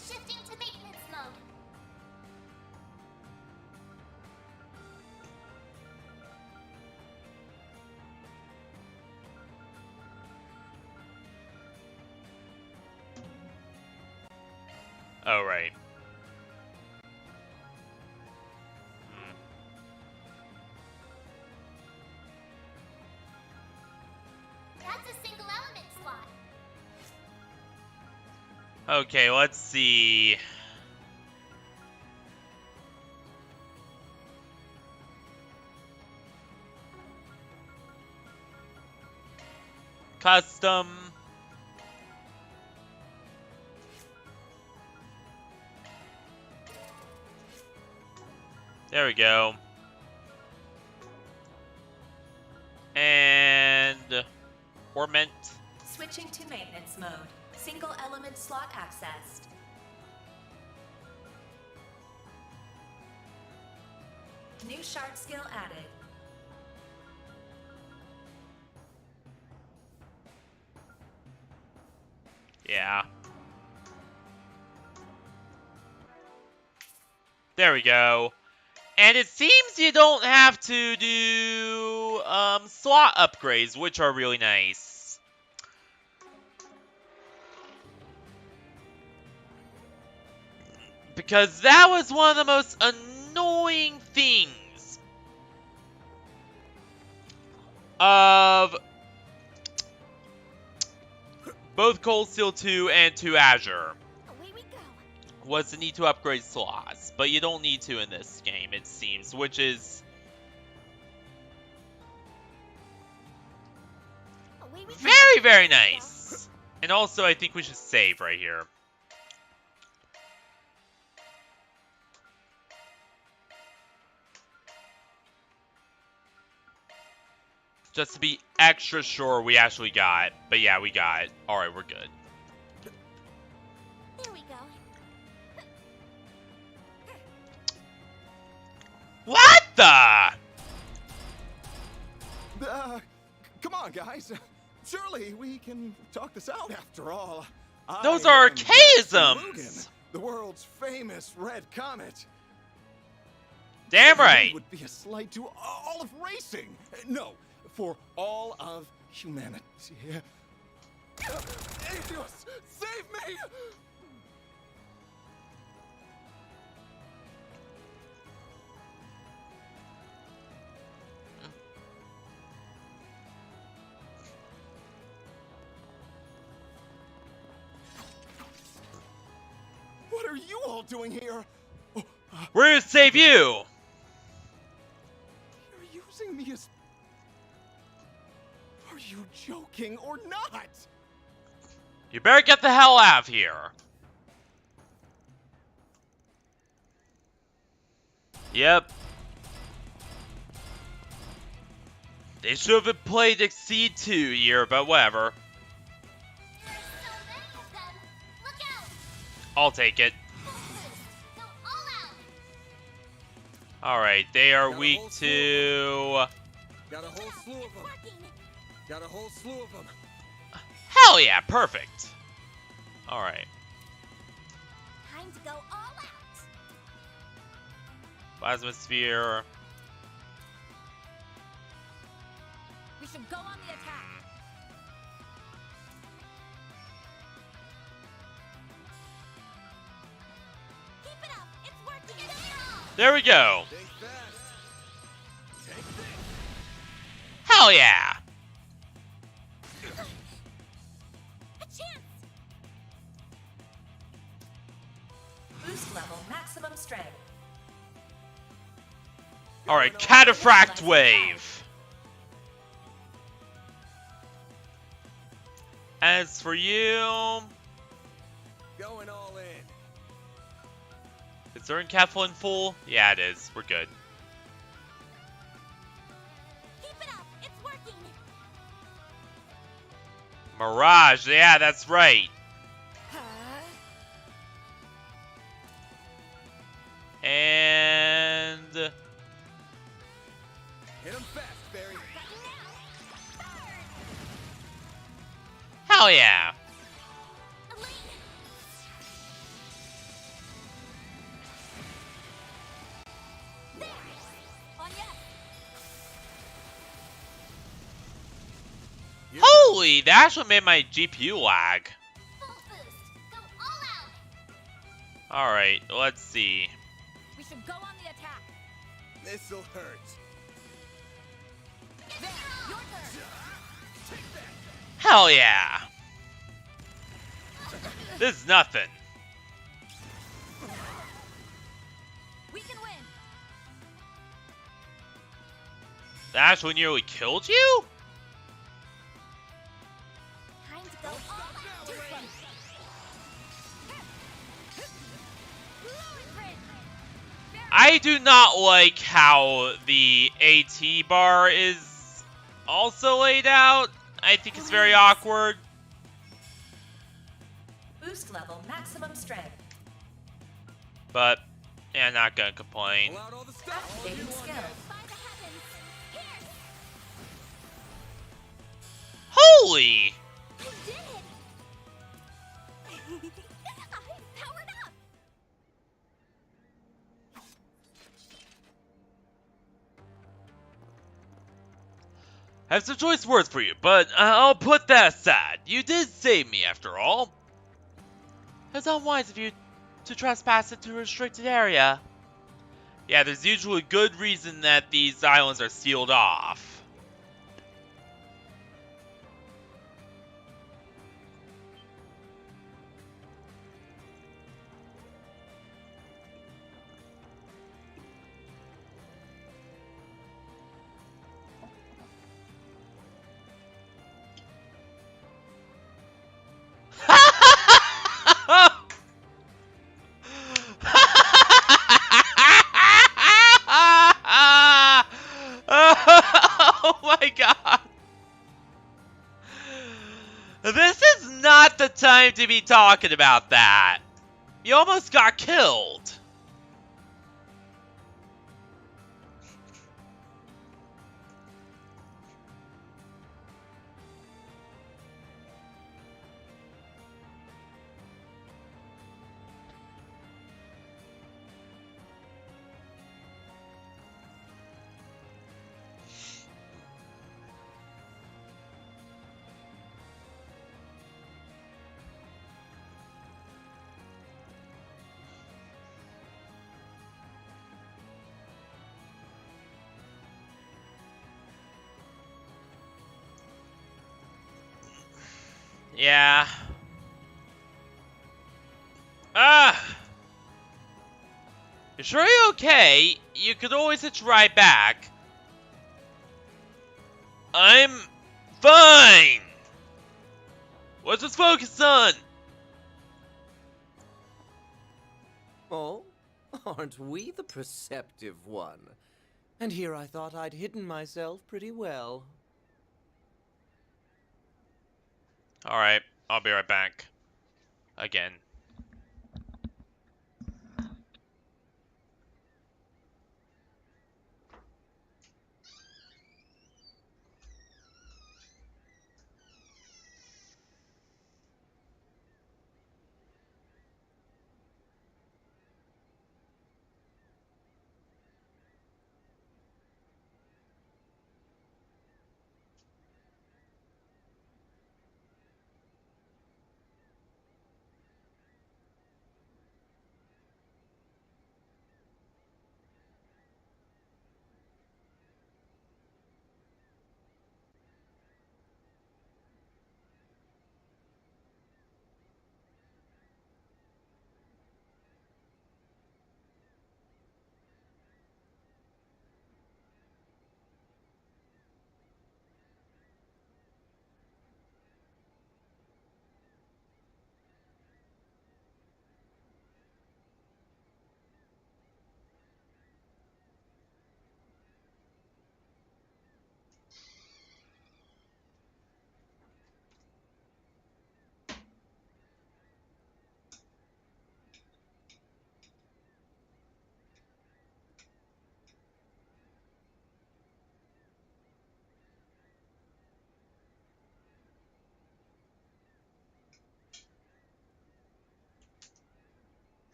Shifting to maintenance mode. Oh, right. That's a single element slot. Okay, let's see. custom. There we go. And ornament. Switching to maintenance mode. Single element slot accessed. New shard skill added. Yeah. There we go. And it seems you don't have to do slot upgrades, which are really nice. Because that was one of the most annoying things of both Cold Steel 2 and 2 Azure. Away we go. Was the need to upgrade slots, but you don't need to in this game, it seems, which is Away we go. very, very nice. And also, I think we should save right here. Just to be extra sure we actually got it. But yeah, we got it. Alright, we're good. There we go. What the? Come on, guys. Surely we can talk this out after all. Those I are am Maxim archaisms! the world's famous red comet. Damn It right! would be a slight to all of racing. No, for all of humanity. Atheos, save me! What are you all doing here? We're gonna save you! You're using me as... Are you joking or not? You better get the hell out of here. Yep. They should have played Exceed 2 here, but whatever. There's so many of them. Look out. I'll take it. Full boost. Go all out. Alright, they are Got a weak whole to... Got a whole slew of It's them. working. Got a whole slew of them. Hell yeah, perfect. Alright. Time to go all out. Plasma Sphere. We should go on the attack. Keep it up. It's working. Get it all. There we go. Think fast. Take this. Hell yeah. A chance. Boost level maximum strength. Alright, Cataphract Wave. As for you... Going all in. Is there Encapsulin full? Yeah, it is. We're good. Keep it up. It's working. Mirage, yeah, that's right. And... Hit him fast, Barry. Ready now. Burn. Hell yeah. Elaine. There. On yes. Holy, that actually made my GPU lag. Full boost. Go all out. Alright, let's see. We should go on the attack. This'll hurt. There, your turn. Hell yeah. This is nothing. We can win. That actually nearly killed you? Go all out. Blueprint. I do not like how the AT bar is also laid out. I think it's very awkward. Boost level maximum strength. But, yeah, not gonna complain. Pull out all the stuff. Activating skill. By the heavens. Here. Holy! I did it. I'm powered up. I have some choice words for you, but I'll put that aside. You did save me, after all. It's unwise of you to trespass into a restricted area. Yeah, there's usually good reason that these islands are sealed off. Oh my god. This is not the time to be talking about that. You almost got killed. Yeah. You sure you're okay? You could always hitch right back. I'm fine. Let's just focus on. Oh, aren't we the perceptive one? And here I thought I'd hidden myself pretty well. Alright, I'll be right back. Again.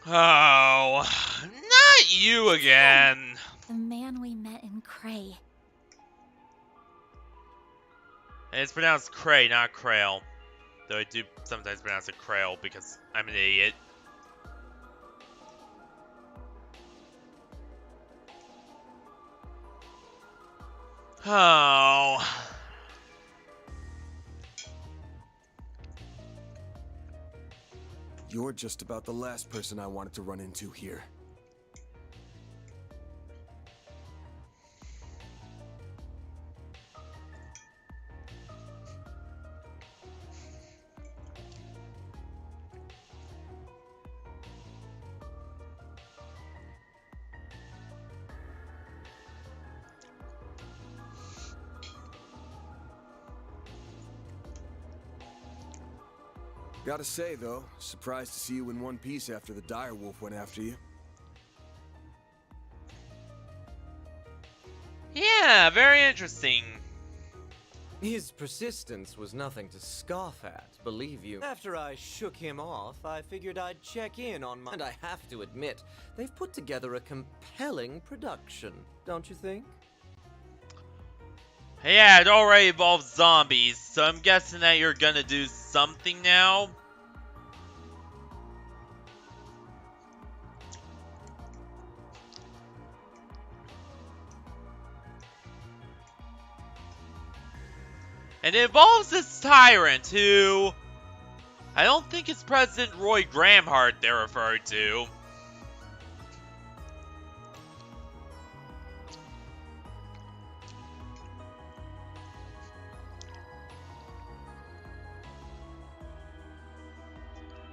Oh, not you again. The man we met in Cray. And it's pronounced Cray, not Krail. Though I do sometimes pronounce it Krail because I'm an idiot. Oh. You're just about the last person I wanted to run into here. Gotta say, though, surprised to see you in one piece after the direwolf went after you. Yeah, very interesting. His persistence was nothing to scoff at, believe you. After I shook him off, I figured I'd check in on my... And I have to admit, they've put together a compelling production, don't you think? Yeah, it already involves zombies, so I'm guessing that you're gonna do something now. And it involves this Tyrant, who... I don't think it's President Roy Gramhart they're referred to.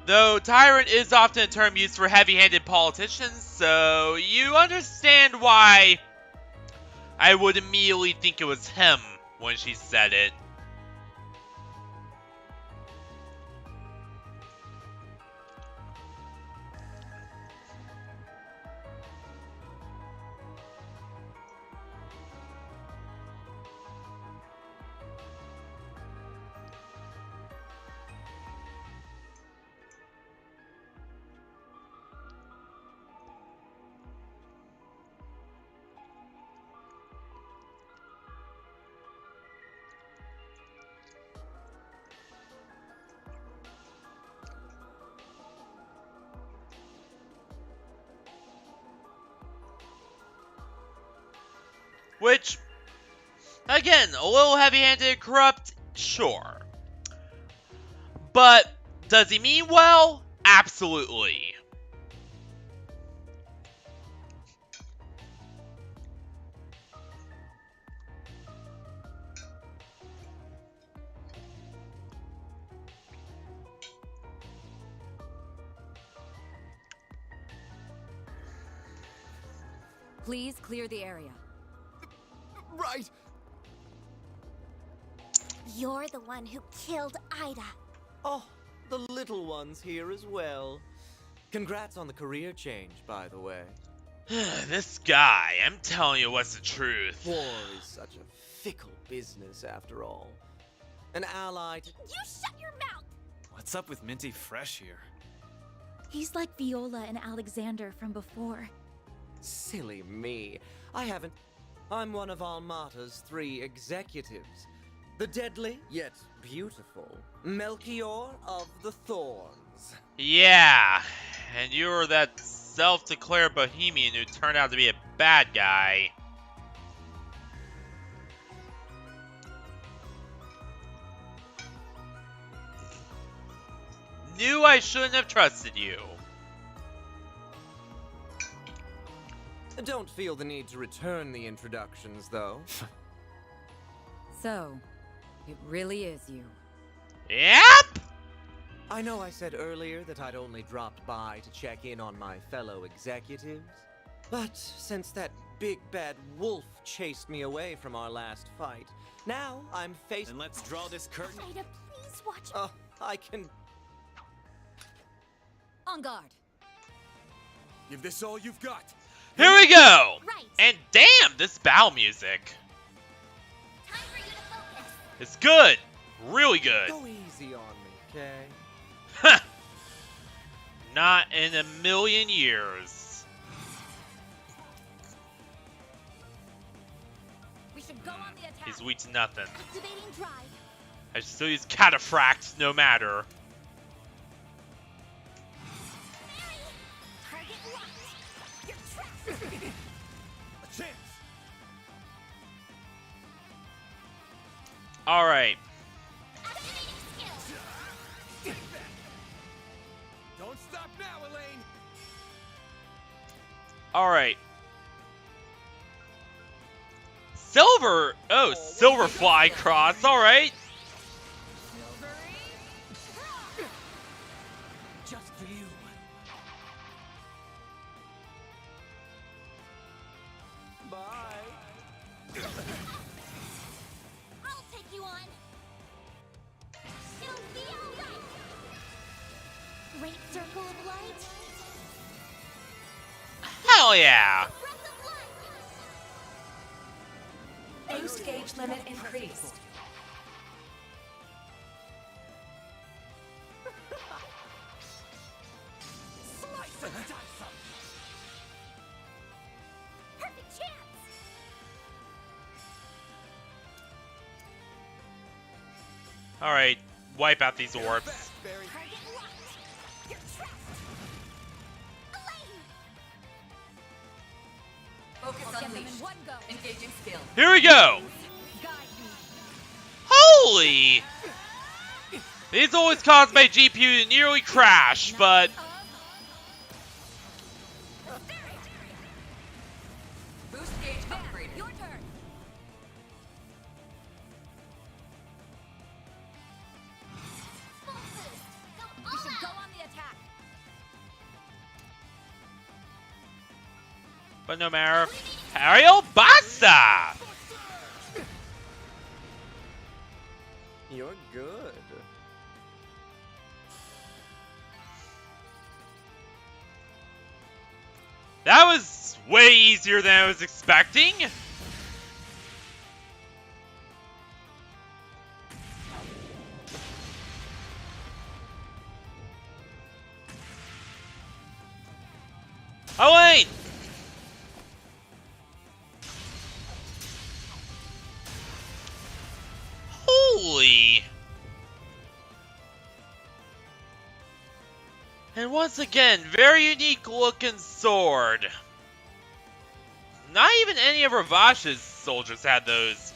Though Tyrant is often a term used for heavy-handed politicians, so you understand why I would immediately think it was him when she said it. Which, again, a little heavy-handed and corrupt, sure. But, does he mean well? Absolutely. Please clear the area. Right! You're the one who killed Ida. Oh, the little one's here as well. Congrats on the career change, by the way. This guy, I'm telling you what's the truth. War is such a fickle business, after all. An ally to... You shut your mouth! What's up with Minty Fresh here? He's like Viola and Alexander from before. Silly me. I haven't... I'm one of Almata's 3 executives. The deadly, yet beautiful, Melchior of the Thorns. Yeah, and you were that self-declared bohemian who turned out to be a bad guy. Knew I shouldn't have trusted you. Don't feel the need to return the introductions, though. So, it really is you. Yep! I know I said earlier that I'd only dropped by to check in on my fellow executives, but since that big bad wolf chased me away from our last fight, now I'm faced... And let's draw this curtain. Ida, please watch. Oh, I can... On guard. Give this all you've got. Here we go! Right. And damn, this battle music. Time for you to focus. It's good. Really good. Go easy on me, okay? Not in a million years. We should go on the attack. He's weak to nothing. Activating drive. I should still use Cataphract no matter. Target locked. You're trapped. A chance. Alright. Activating skill. Don't stop now, Elaine. Alright. Silver! Oh, Silver Fly Cross, alright. Just for you. Bye. I'll take you on. It'll be alright. Great circle of light. Hell yeah! Breath of light. Boost gauge limit increased. Slice and dice 'em. Perfect chance. Alright, wipe out these orbs. Fast, Barry. Target locked. You're trapped. Elaine. Focus Get them in unleashed. one go. Engaging skill. Here we go! Guide me. Holy! These always cause my GPU to nearly crash, but Boost gauge upgraded. Your turn. Full boost. Go We all should go out. on the attack. but no matter. Ariel Basta! You're good. That was way easier than I was expecting. Oh wait! Holy! And once again, very unique looking sword. Not even any of Ravash's soldiers had those.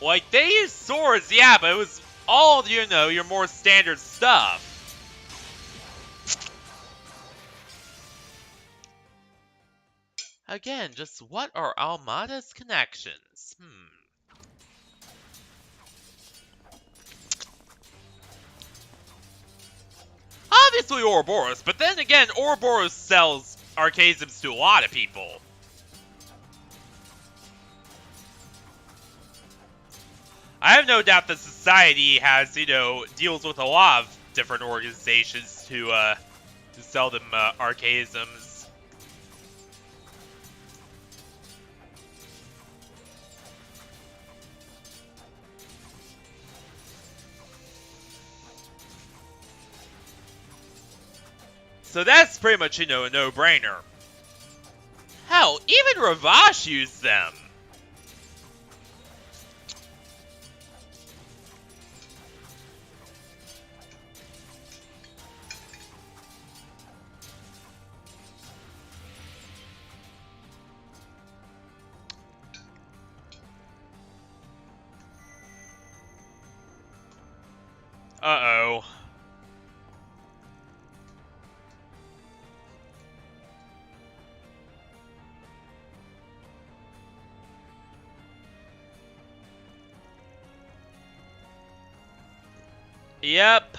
Like, they used swords, yeah, but it was all, you know, your more standard stuff. Again, just what are Almata's connections? Obviously Ouroboros, but then again, Ouroboros sells archaisms to a lot of people. I have no doubt that society has, you know, deals with a lot of different organizations to sell them archaisms. So that's pretty much, you know, a no-brainer. Hell, even Ravash used them. Uh-oh. Yep.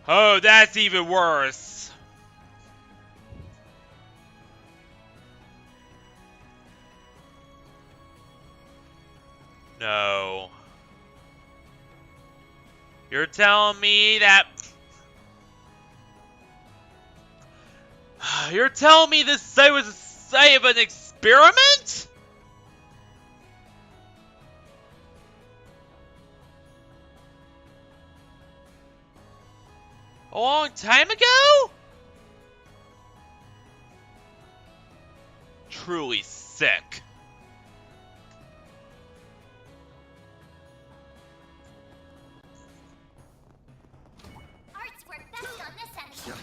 Oh, that's even worse. No. You're telling me that... You're telling me this site was a site of an experiment? A long time ago? Truly sick. Arts work best on this enemy.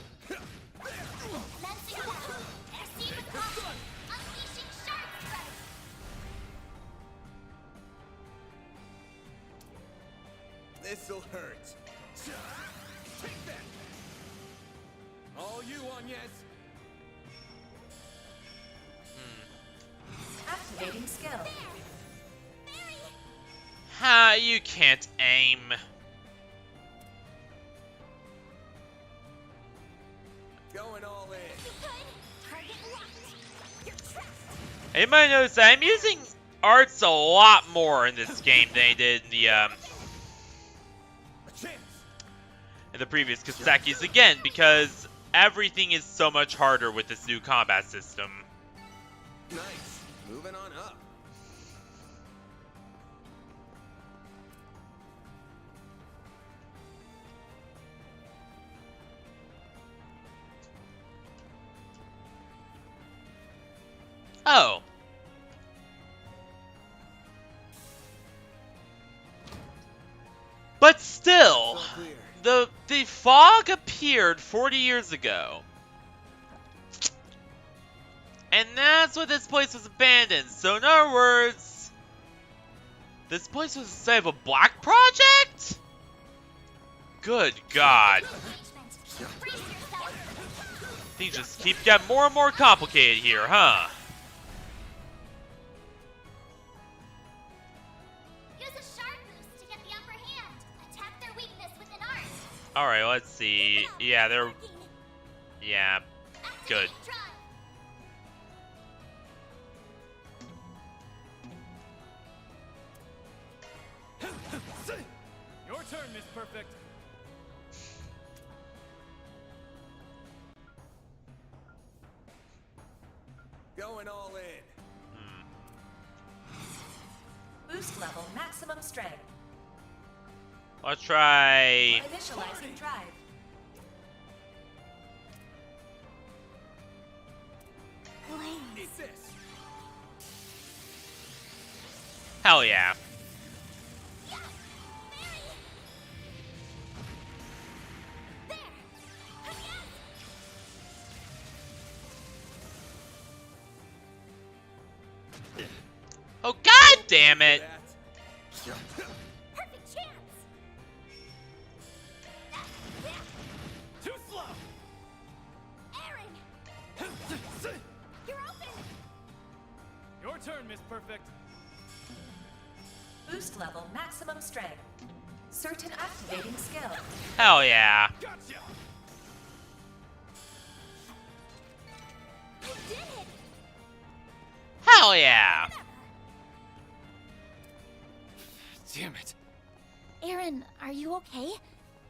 Lancing down. Proceed with caution. Unleashing sharp strike. This'll hurt. Take that. All you on, yes. Activating skill. Ha, you can't aim. Going all in. Target locked. You're trapped. You might notice that I'm using arts a lot more in this game than I did in A chance. the previous Kasekis, again, because everything is so much harder with this new combat system. Nice. Moving on up. Oh. But still, So clear. the fog appeared 40 years ago. And that's when this place was abandoned. So in other words, this place was the site of a black project? Good God. Engagement. Brace yourself. Things just keep getting more and more complicated here, huh? Use a sharp boost to get the upper hand. Attack their weakness with an art. Alright, let's see. Yeah, they're... Yeah, good. Activating drive. Your turn, Miss Perfect. Going all in. Boost level maximum strength. Let's try... Initializing drive. Eat this. Hell yeah. There. Oh, god damn it! Perfect chance. Too slow. Aaron, you're open. Your turn, Miss Perfect. Boost level maximum strength. Certain activating skill. Hell yeah. Gotcha. You did it. Hell yeah. Damn it. Aaron, are you okay?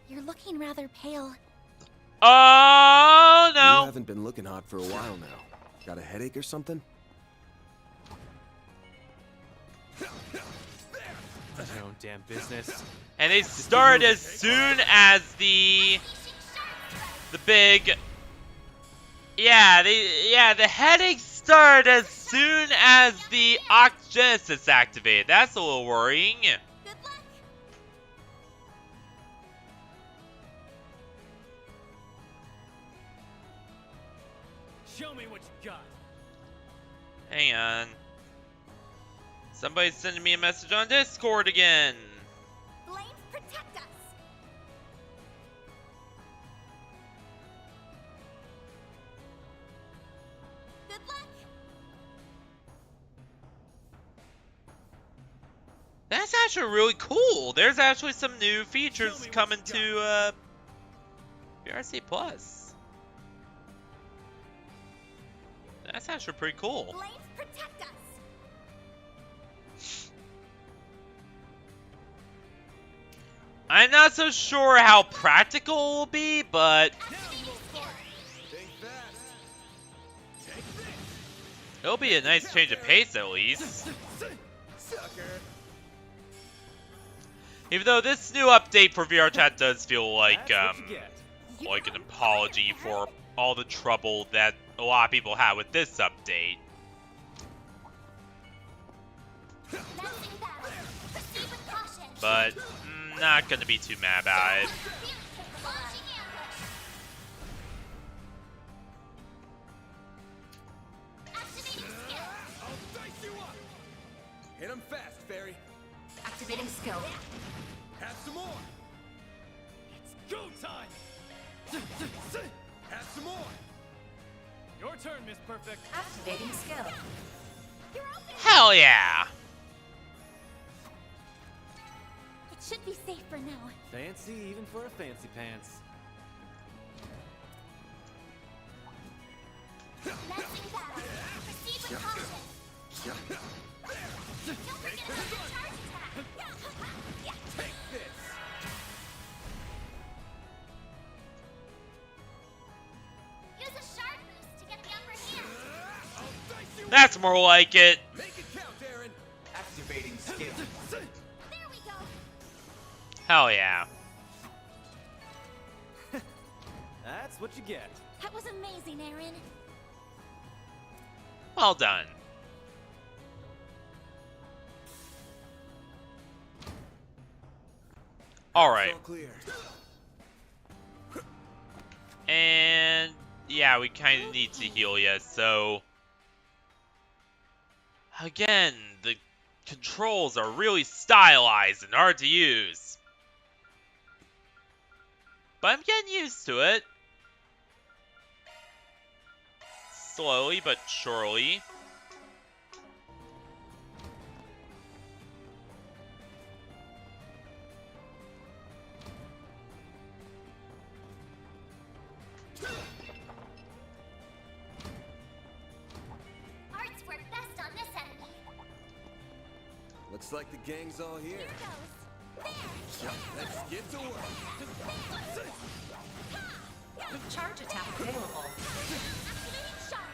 You're looking rather pale. Oh, You no. haven't been looking hot for a while now. Got a headache or something? Your own damn business. And they start as soon as the big... Yeah, the headaches start as soon as the Oxygenesis is activated. That's a little worrying. Good luck. Show me what you got. Hang on. Somebody's sending me a message on Discord again. Flames protect us. Good luck. That's actually really cool. There's actually some new features coming to BRC Plus. That's actually pretty cool. Flames protect us. I'm not so sure how practical it will be, but Activating skill. Think fast. Take this. it'll be a nice change of pace at least. Sucker. Even though this new update for VR Chat does feel like, That's what you get. like an apology for all the trouble that a lot of people had with this update. But not gonna be too mad about it. Hit him fast, Fairy. Activating skill. Have some more. It's go time. Have some more. Your turn, Miss Perfect. Activating skill. Hell yeah! It should be safe for now. Fancy even for a fancy pants. Messing battle. Proceed with caution. Don't forget about the charge attack. Take this. Use a shard boost to get the upper hand. That's more like it. Make it count, Aaron. Activating skill. There we go. Hell yeah. That's what you get. That was amazing, Aaron. Well done. Alright. All clear. And yeah, we kind of need to heal you, so again, the controls are really stylized and hard to use. But I'm getting used to it. Slowly but surely. Arts work best on this enemy. Looks like the gang's all here. Here goes. There. Let's get to work. Charge attack available. Activating shards.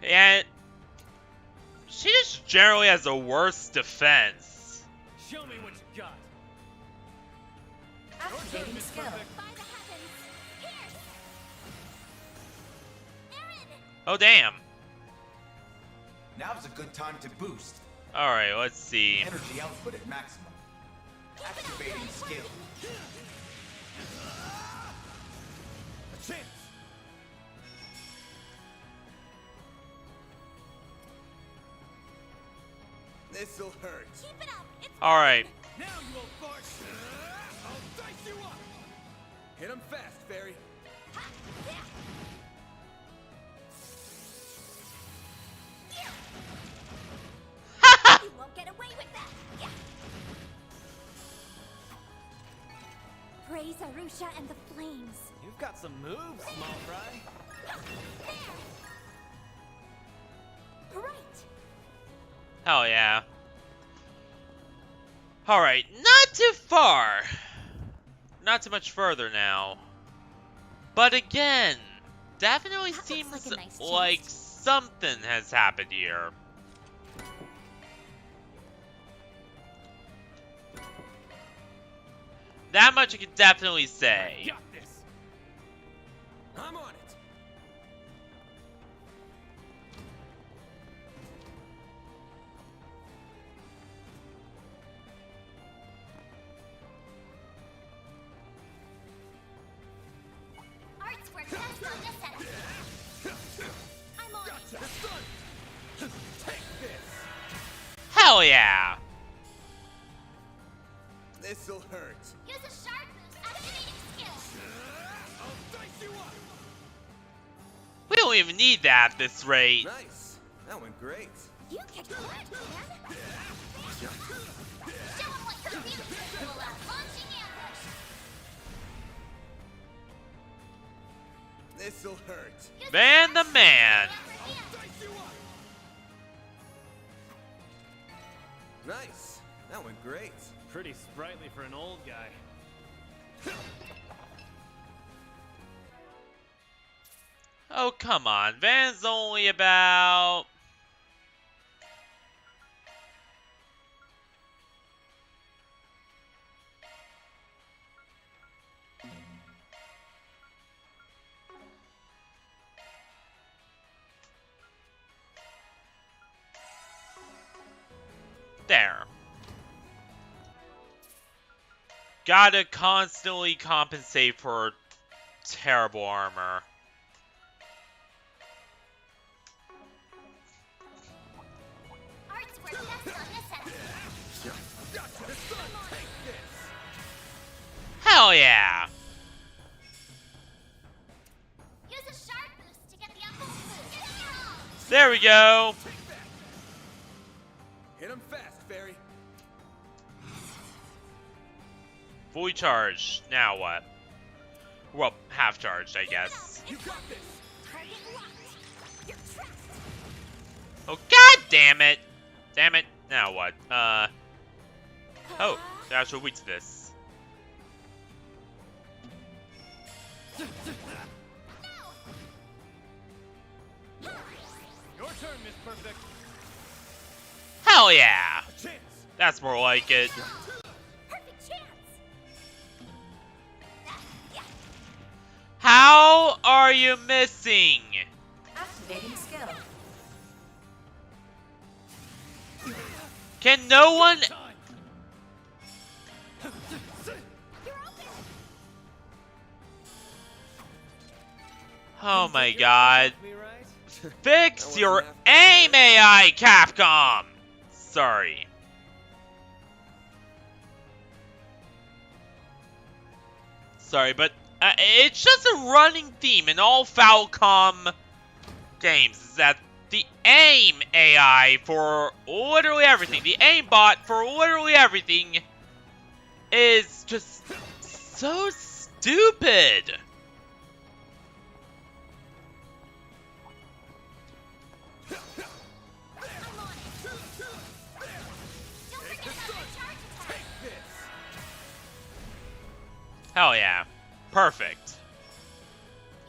And she just generally has a worse defense. Show me what you got. Activating skill. By the heavens. Here. Aaron. Oh damn. Now's a good time to boost. Alright, let's see. Energy output at maximum. Activating skill. A chance. This'll hurt. Keep it up. It's Alright. Now you old fart. I'll dice you up. Hit him fast, Fairy. You won't get away with that. Yeah. Praise Arusha and the flames. You've got some moves, small fry. Right. Hell yeah. Alright, not too far. Not too much further now. But again, definitely That looks seems like a nice like chest. something has happened here. That much I can definitely say. Got this. I'm on it. Arts work best on this enemy. I'm on it. Gotcha. Take this. Hell yeah. This'll hurt. Use a shard boost. Activating skill. I'll dice you up. We don't even need that at this rate. Nice. That went great. You kicked butt, man. Show 'em what you're really capable of. Launching ambush. This'll hurt. Use Man the man. upper hand. Dice you up. Nice. That went great. Pretty sprightly for an old guy. Oh, come on. Van's only about... There. Gotta constantly compensate for terrible armor. Arts work best on this end. Hell yeah! Use a sharp boost to get the upper boost. There we go! Hit him fast, Fairy. Fully charged. Now what? Well, half charged, I guess. You got this. Target locked. You're trapped. Oh, god damn it! Damn it. Now what? Oh, there's actual weak to this. Your turn, Miss Perfect. Hell yeah! Chance. That's more like it. Perfect chance. How are you missing? Activating skill. Can no one... Oh my god. Me right? Fix your aim AI, Capcom! Sorry. Sorry, but it's just a running theme in all Falcom games is that the aim AI for literally everything, the aim bot for literally everything is just so stupid. Hell yeah. Perfect.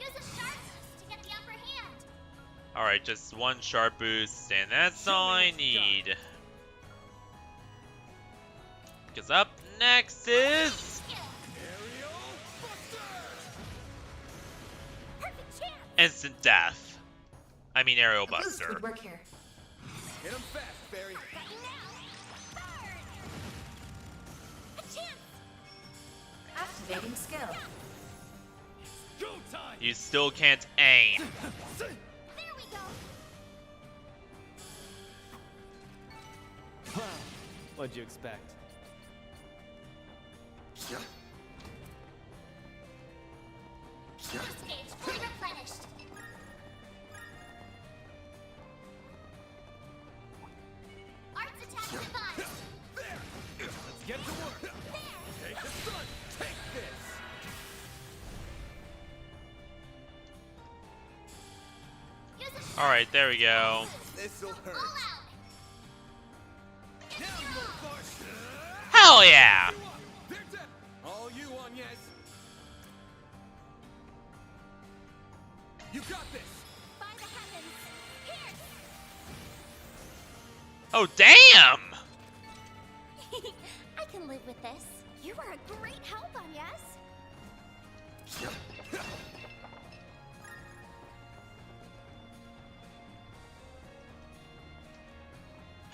Use a sharp boost to get the upper hand. Alright, just one sharp boost, and that's all I need. Because up next is... Perfect chance. Instant death. I mean aerial A boost buster. would work here. Hit him fast, Fairy. Got you now. Burn. A chance. Activating skill. Go time. You still can't aim. There we go. What'd you expect? Boost gauge fully replenished. Arts attack device. Let's get to work. Take the sun. Take this. Use a sharp Alright, there we go. This'll all hurt. out. Now you little farce. Hell yeah! They're dead. All you on, yes. You got this. By the heavens. Pierce. Oh, damn! I can live with this. You are a great help on yes.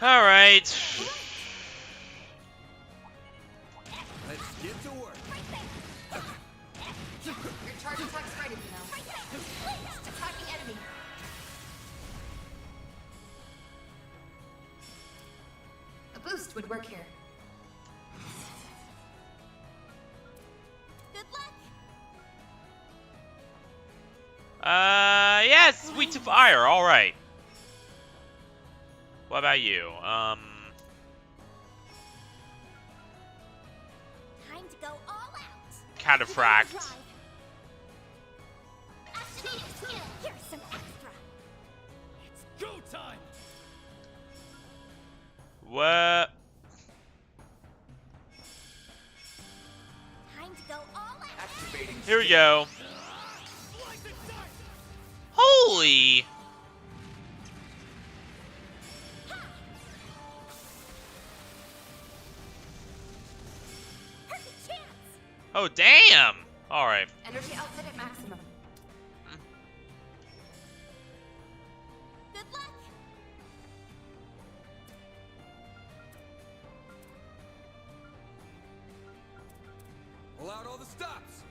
Alright. Let's get to work. Your charge attack's ready, you know. Attacking enemy. A boost would work here. Good luck. Yeah, sweet to fire, alright. What about you? Time to go all out. Cataphract. Activating skill. Here's some extra. It's go time. What? Time to go all out. Activating Here we go. Holy! Perfect chance. Oh, damn! Alright. Energy output at maximum. Good luck. Pull out all the stops.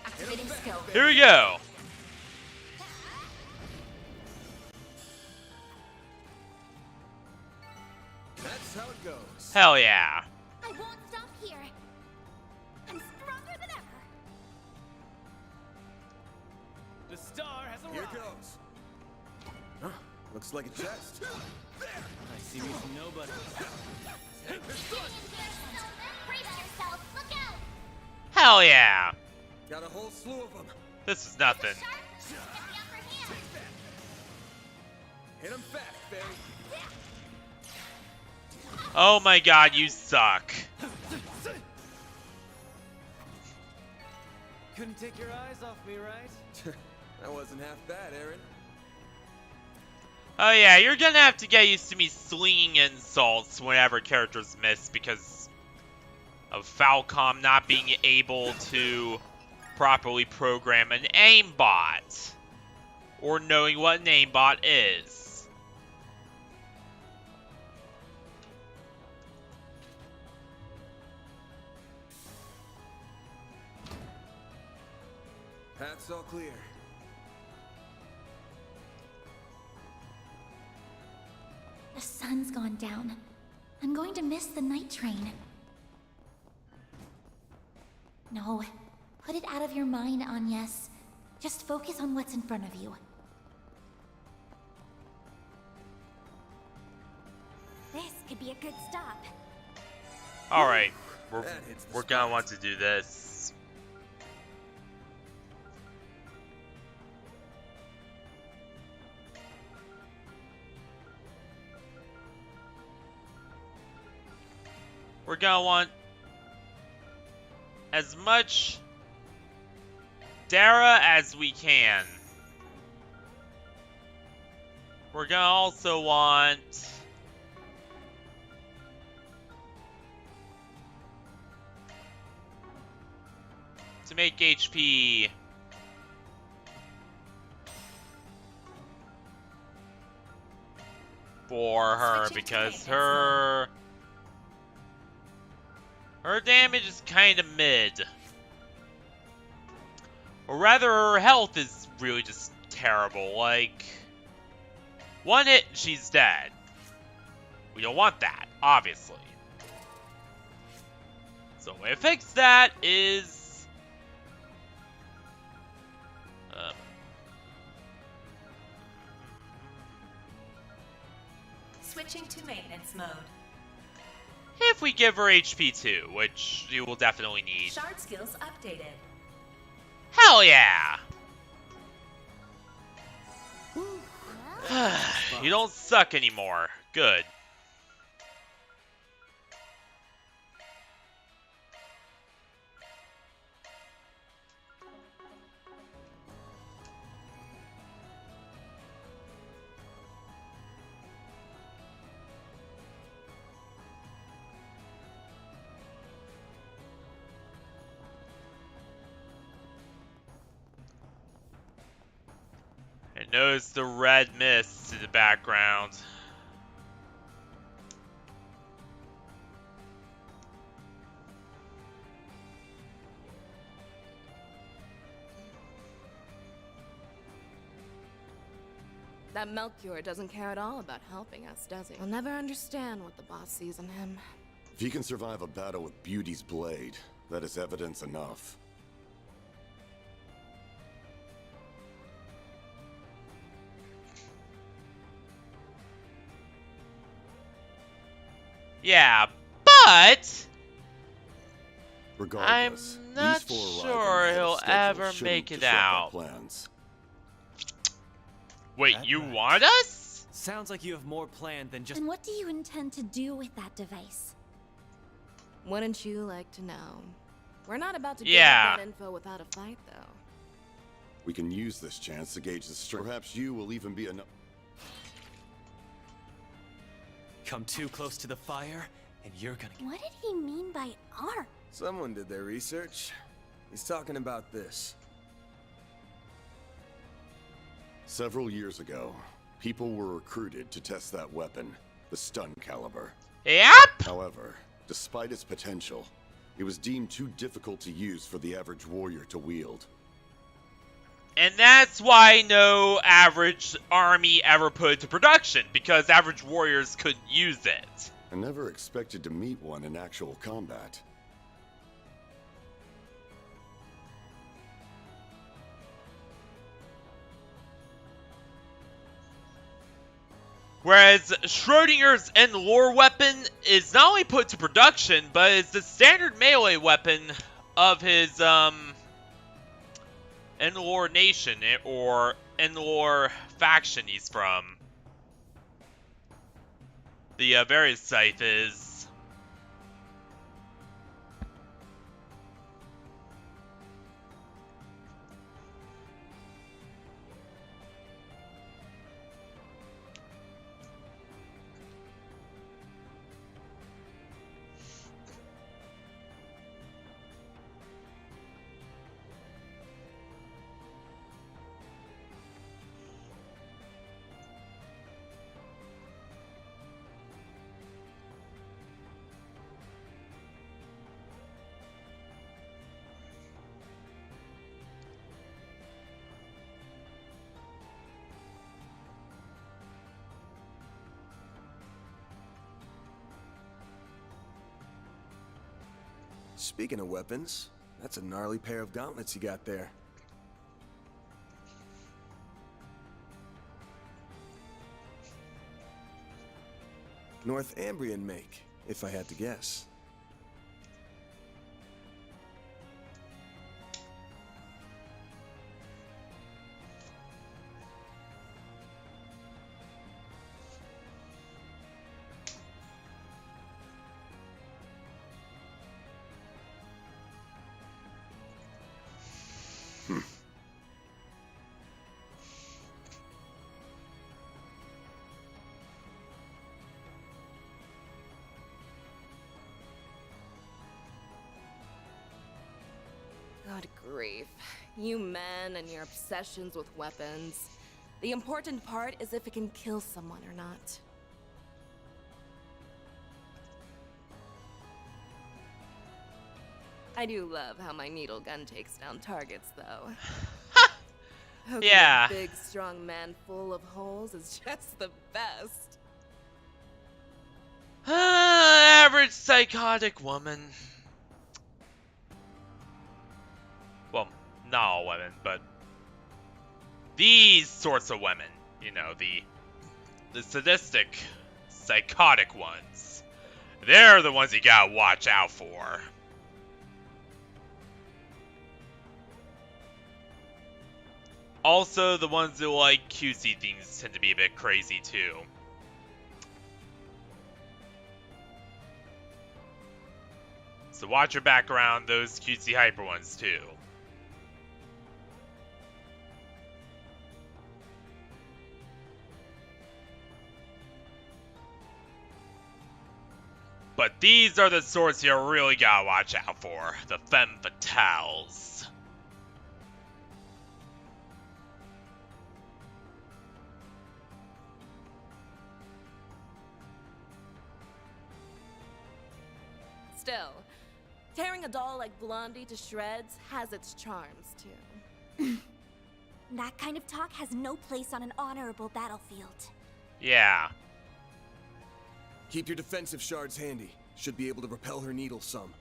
Activating skill. Here we go. That's how it goes. Hell yeah. I won't stop here. I'm stronger than ever. The star has Here arrived. goes. Huh, looks like a chest. I see these nobody. Brace yourself. Look out. Hell yeah. Got a whole slew of them. This is nothing. Sharp, get the upper hand. Hit them fast, Fairy. Oh my god, you suck. Couldn't take your eyes off me, right? That wasn't half bad, Aaron. Oh yeah, you're gonna have to get used to me slinging insults whenever characters miss because of Falcom not being able to properly program an aimbot. Or knowing what an aimbot is. Path's all clear. The sun's gone down. I'm going to miss the night train. No. Put it out of your mind, Agnes. Just focus on what's in front of you. This could be a good stop. Alright, That hits the we're gonna spot. want to do this. We're gonna want as much Dara as we can. We're gonna also want to make HP for her Switching to because maintenance her damage is kind of mid. Or rather, her health is really just terrible. Like, one hit and she's dead. We don't want that, obviously. So the way to fix that is... Switching to maintenance mode. if we give her HP too, which you will definitely need. Shard skills updated. Hell yeah! You don't suck anymore. Good. And notice the red mist in the background. That Melchior doesn't care at all about helping us, does he? We'll never understand what the boss sees in him. If he can survive a battle with Beauty's blade, that is evidence enough. Yeah, but Regardless, I'm not these four sure arriving ahead he'll of schedule ever shouldn't make it disrupt our out. plans. Wait, That you right. want us? Sounds like you have more planned than just. And what do you intend to do with that device? Wouldn't you like to know? We're not about to Yeah. give up that info without a fight, though. We can use this chance to gauge the strength. Perhaps you will even be enough. Come too close to the fire, and you're gonna get. What did he mean by art? Someone did their research. He's talking about this. Several years ago, people were recruited to test that weapon, the stun caliber. Yep. However, despite its potential, It was deemed too difficult to use for the average warrior to wield. And that's why no average army ever put it to production, because average warriors couldn't use it. I never expected to meet one in actual combat. Whereas Schrodinger's Endlore weapon is not only put to production, but is the standard melee weapon of his Endlore nation, or Endlore faction he's from. The various scythe is... Speaking of weapons, that's a gnarly pair of gauntlets you got there. Northumbrian make, if I had to guess. God grief. You men and your obsessions with weapons. The important part is if it can kill someone or not. I do love how my needle gun takes down targets, though. Okay, Yeah. A big, strong man full of holes is just the best. Average psychotic woman. Well, not all women, but these sorts of women. You know, the sadistic, psychotic ones. They're the ones you gotta watch out for. Also, the ones that like cutesy things tend to be a bit crazy too. So watch your back around those cutesy hyper ones too. But these are the sorts you really gotta watch out for. The femme fatales. Still, tearing a doll like Blondie to shreds has its charms, too. That kind of talk has no place on an honorable battlefield. Yeah. Keep your defensive shards handy. Should be able to repel her needle some.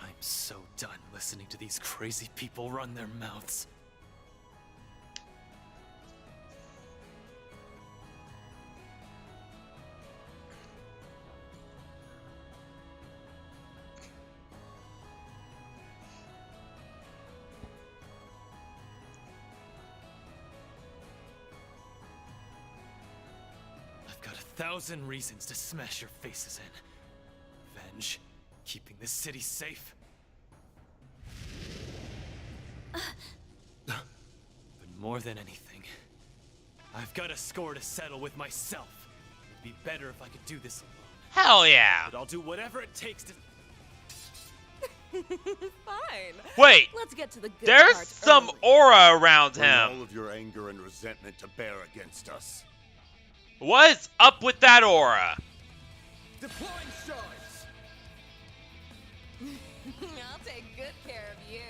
I'm so done listening to these crazy people run their mouths. I've got 1,000 reasons to smash your faces in. Revenge, keeping this city safe. But more than anything, I've got a score to settle with myself. It'd be better if I could do this alone. Hell yeah. But I'll do whatever it takes to... Fine. Wait, Let's get to the good there's part some early. aura around Bring him. all of your anger and resentment to bear against us. What is up with that aura? Deploying shards. I'll take good care of you.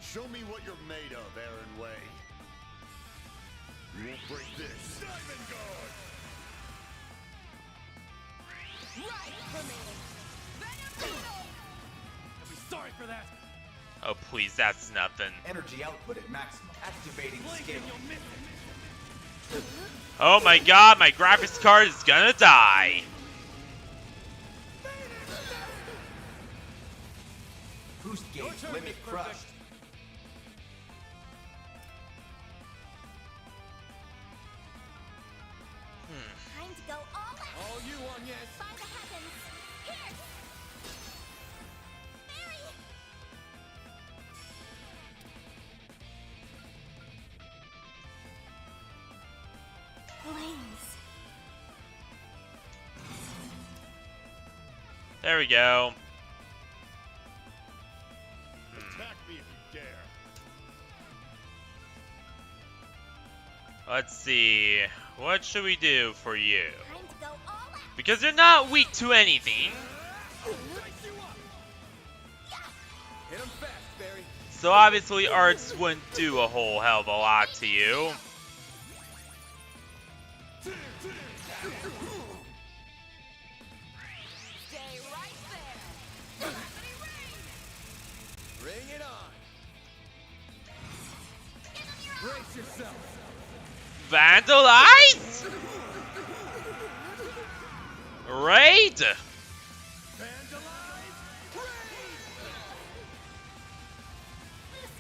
Show me what you're made of, Aaron Way. You won't break this. Diamond Guard! Right for me. I'll be sorry for that. Oh, please, that's nothing. Energy output at maximum. Activating skill. Oh my god, my graphics card is gonna die. Boost gauge limit crushed. Time to go all out. All you on, yes. By the heavens. Here. Barry. Blaze. There we go. Attack me if you dare. Let's see. What should we do for you? Time to go all out. Because you're not weak to anything. Hit him fast, Barry. So obviously arts wouldn't do a whole hell of a lot to you. Stay right there. Bring it on. Brace yourself. Vandalize? Raid? Vandalize.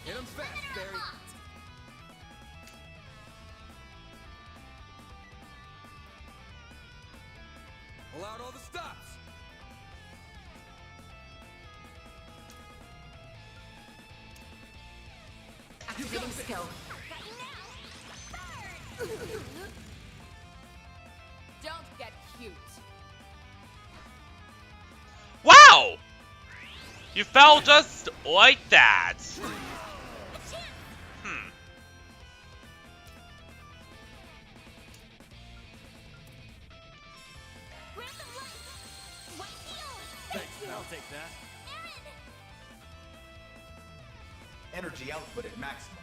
Hit him fast, Barry. Pull out all the stops. Activating skill. Don't get cute. Wow! You fell just like that. Hmm. Thanks, I'll take that. Energy output at maximum.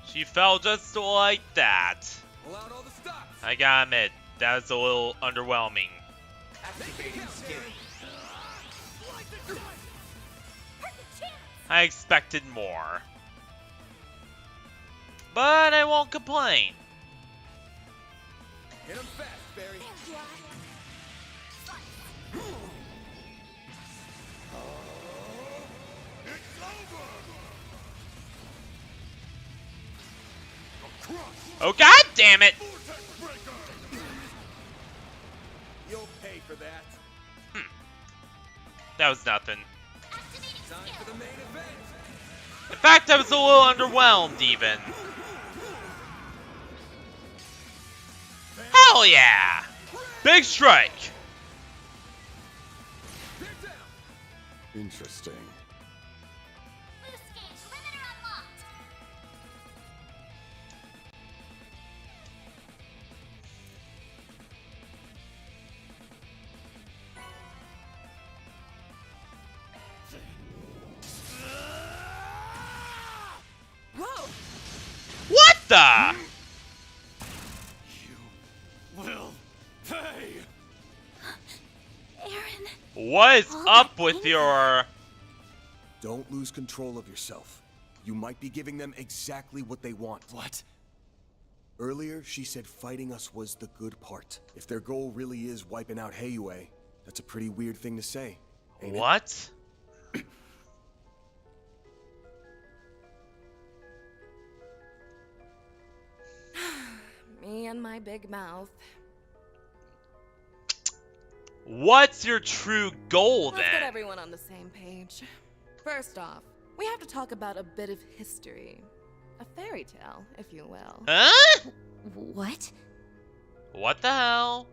She fell just like that. Pull out all the stops. I gotta admit, that was a little underwhelming. Activating skill. I expected more. But I won't complain. Hit him fast, Barry. Oh god damn it! You'll pay for that. That was nothing. Time for the main event. In fact, I was a little underwhelmed even. Hell yeah! Big strike! Interesting. Boost gauge limiter unlocked. Whoa! What the? Will pay. Aaron. What is up with your... Don't lose control of yourself. You might be giving them exactly what they want. What? Earlier, she said fighting us was the good part. If their goal really is wiping out Heiyue, that's a pretty weird thing to say, ain't it? What? Me and my big mouth. What's your true goal Let's get then? everyone on the same page. First off, we have to talk about a bit of history. A fairy tale, if you will. Huh? What? What the hell?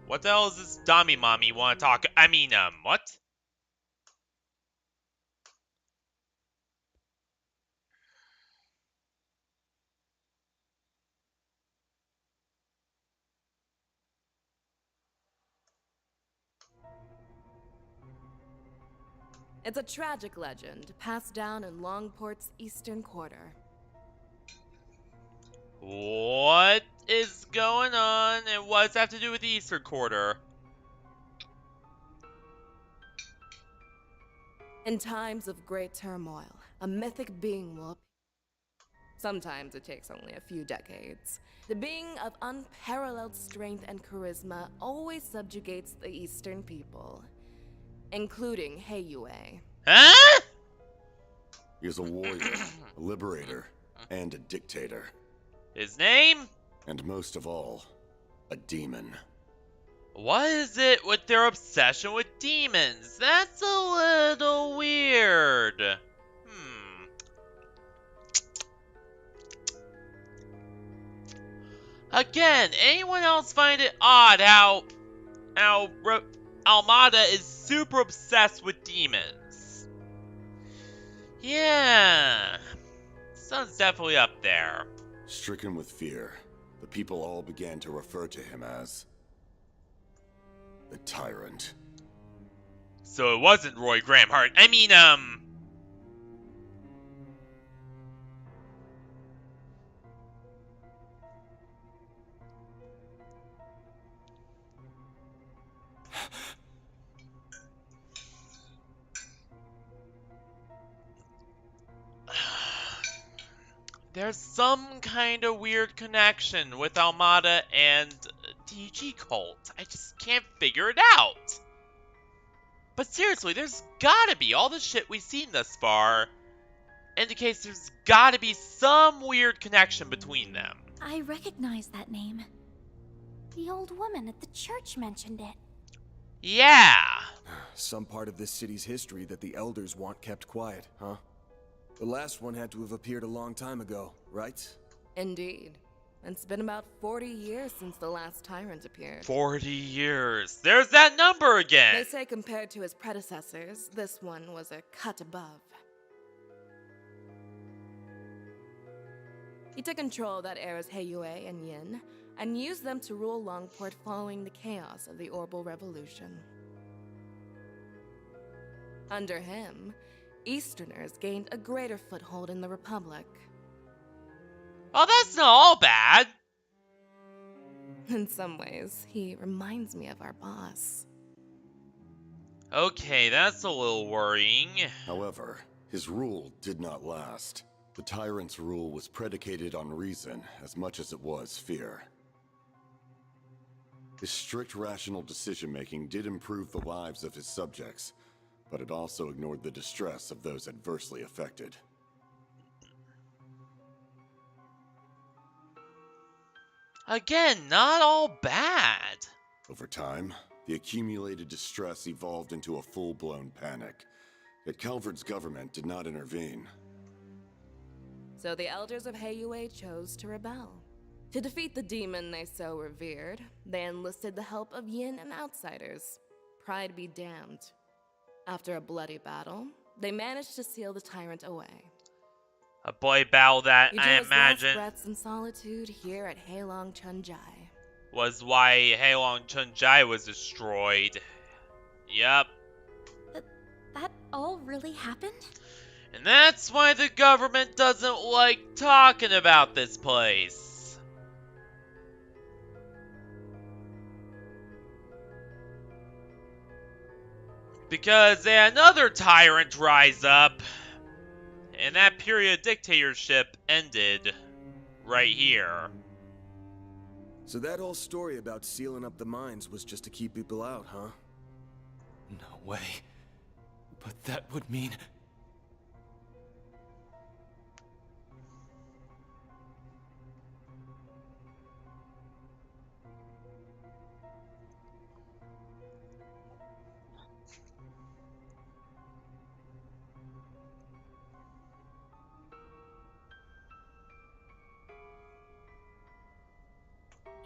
What the hell is this dummy mommy want to talk? I mean, what? It's a tragic legend passed down in Langport's eastern quarter. What is going on, and what does that have to do with the Eastern Quarter? In times of great turmoil, a mythic being will appear. Sometimes it takes only a few decades. The being of unparalleled strength and charisma always subjugates the Eastern people, including Heiyue. Huh? He is a warrior, a liberator, and a dictator. His name? And most of all, a demon. What is it with their obsession with demons? That's a little weird. Again, anyone else find it odd how Almata is super obsessed with demons? Yeah, sun's definitely up there. Stricken with fear, the people all began to refer to him as the Tyrant. So it wasn't Roy Gramhart. I mean, there's some kind of weird connection with Almata and DG Cult. I just can't figure it out. But seriously, there's gotta be. All the shit we've seen thus far indicates there's gotta be some weird connection between them. I recognize that name. The old woman at the church mentioned it. Yeah. Some part of this city's history that the elders want kept quiet, huh? The last one had to have appeared a long time ago, right? Indeed. It's been about 40 years since the last Tyrant appeared. 40 years. There's that number again. They say compared to his predecessors, this one was a cut above. He took control of that era's Heiyue and Yin, and used them to rule Langport following the chaos of the Orbal Revolution. Under him, Easterners gained a greater foothold in the Republic. Oh, that's not all bad. In some ways, he reminds me of our boss. Okay, that's a little worrying. However, his rule did not last. The Tyrant's rule was predicated on reason as much as it was fear. His strict rational decision-making did improve the lives of his subjects, but it also ignored the distress of those adversely affected. Again, not all bad. Over time, the accumulated distress evolved into a full-blown panic. Yet Calvard's government did not intervene. So the elders of Heiyue chose to rebel. To defeat the demon they so revered, they enlisted the help of Yin and outsiders. Pride be damned. After a bloody battle, they managed to seal the Tyrant away. A bloody battle that, He I drew his last imagine, breaths in solitude here at Heilong Chunjai. was why Heilong Chunjai was destroyed. Yep. That all really happened? And that's why the government doesn't like talking about this place. Because they had another tyrant rise up, and that period of dictatorship ended right here. So that whole story about sealing up the mines was just to keep people out, huh? No way. But that would mean...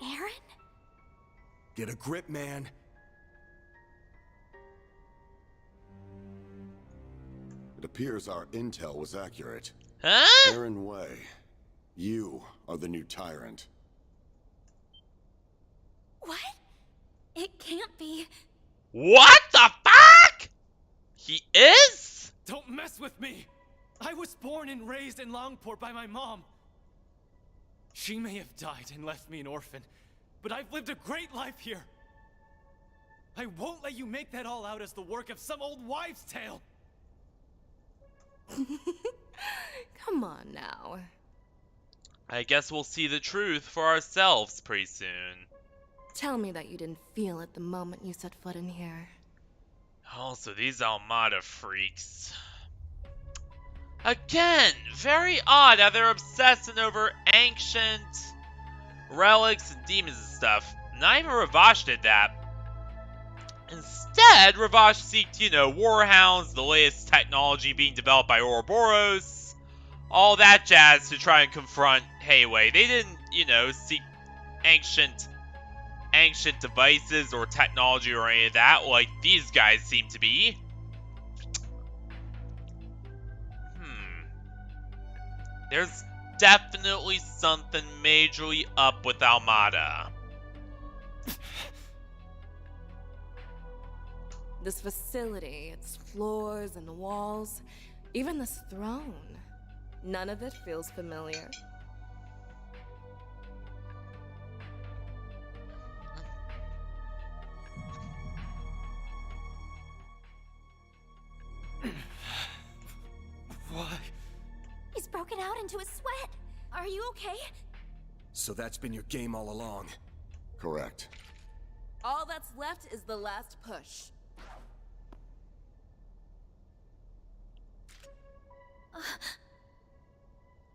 Aaron? Get a grip, man. It appears our intel was accurate. Huh? Aaron Way, you are the new Tyrant. What? It can't be. What the fuck? He is? Don't mess with me! I was born and raised in Langport by my mom. She may have died and left me an orphan, but I've lived a great life here. I won't let you make that all out as the work of some old wives' tale. Come on now. I guess we'll see the truth for ourselves pretty soon. Tell me that you didn't feel it the moment you set foot in here. Also, these Almata freaks. Again, very odd how they're obsessing over ancient relics and demons and stuff. Not even Ravash did that. Instead, Ravash seeked, warhounds, the latest technology being developed by Ouroboros, all that jazz to try and confront Hayway. They didn't, seek ancient devices or technology or any of that like these guys seem to be. There's definitely something majorly up with Almata. This facility, its floors and walls, even this throne, none of it feels familiar. Why? He's broken out into a sweat. Are you okay? So that's been your game all along. Correct. All that's left is the last push.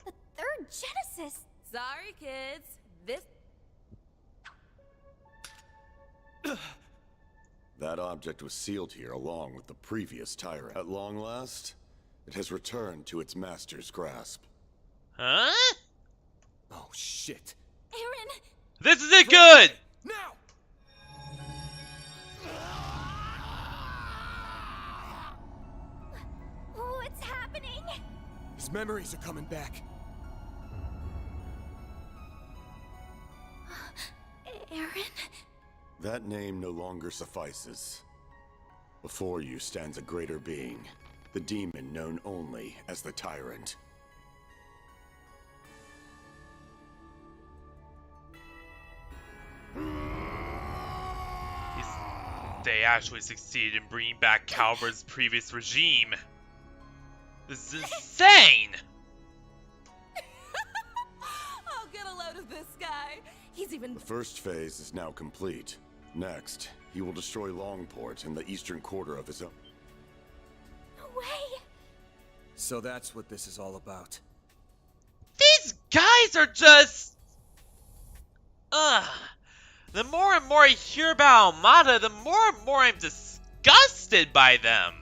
The third Genesis. Sorry, kids. This... That object was sealed here along with the previous Tyrant. At long last, it has returned to its master's grasp. Huh? Oh, shit. Aaron! This isn't good! Now! What's happening? His memories are coming back. Aaron? That name no longer suffices. Before you stands a greater being, the demon known only as the Tyrant. They actually succeeded in bringing back Calvert's previous regime. This is insane! I'll get a load of this guy. He's even... The first phase is now complete. Next, he will destroy Langport and the eastern quarter of his own. No way! So that's what this is all about. These guys are just... The more and more I hear about Almata, the more and more I'm disgusted by them.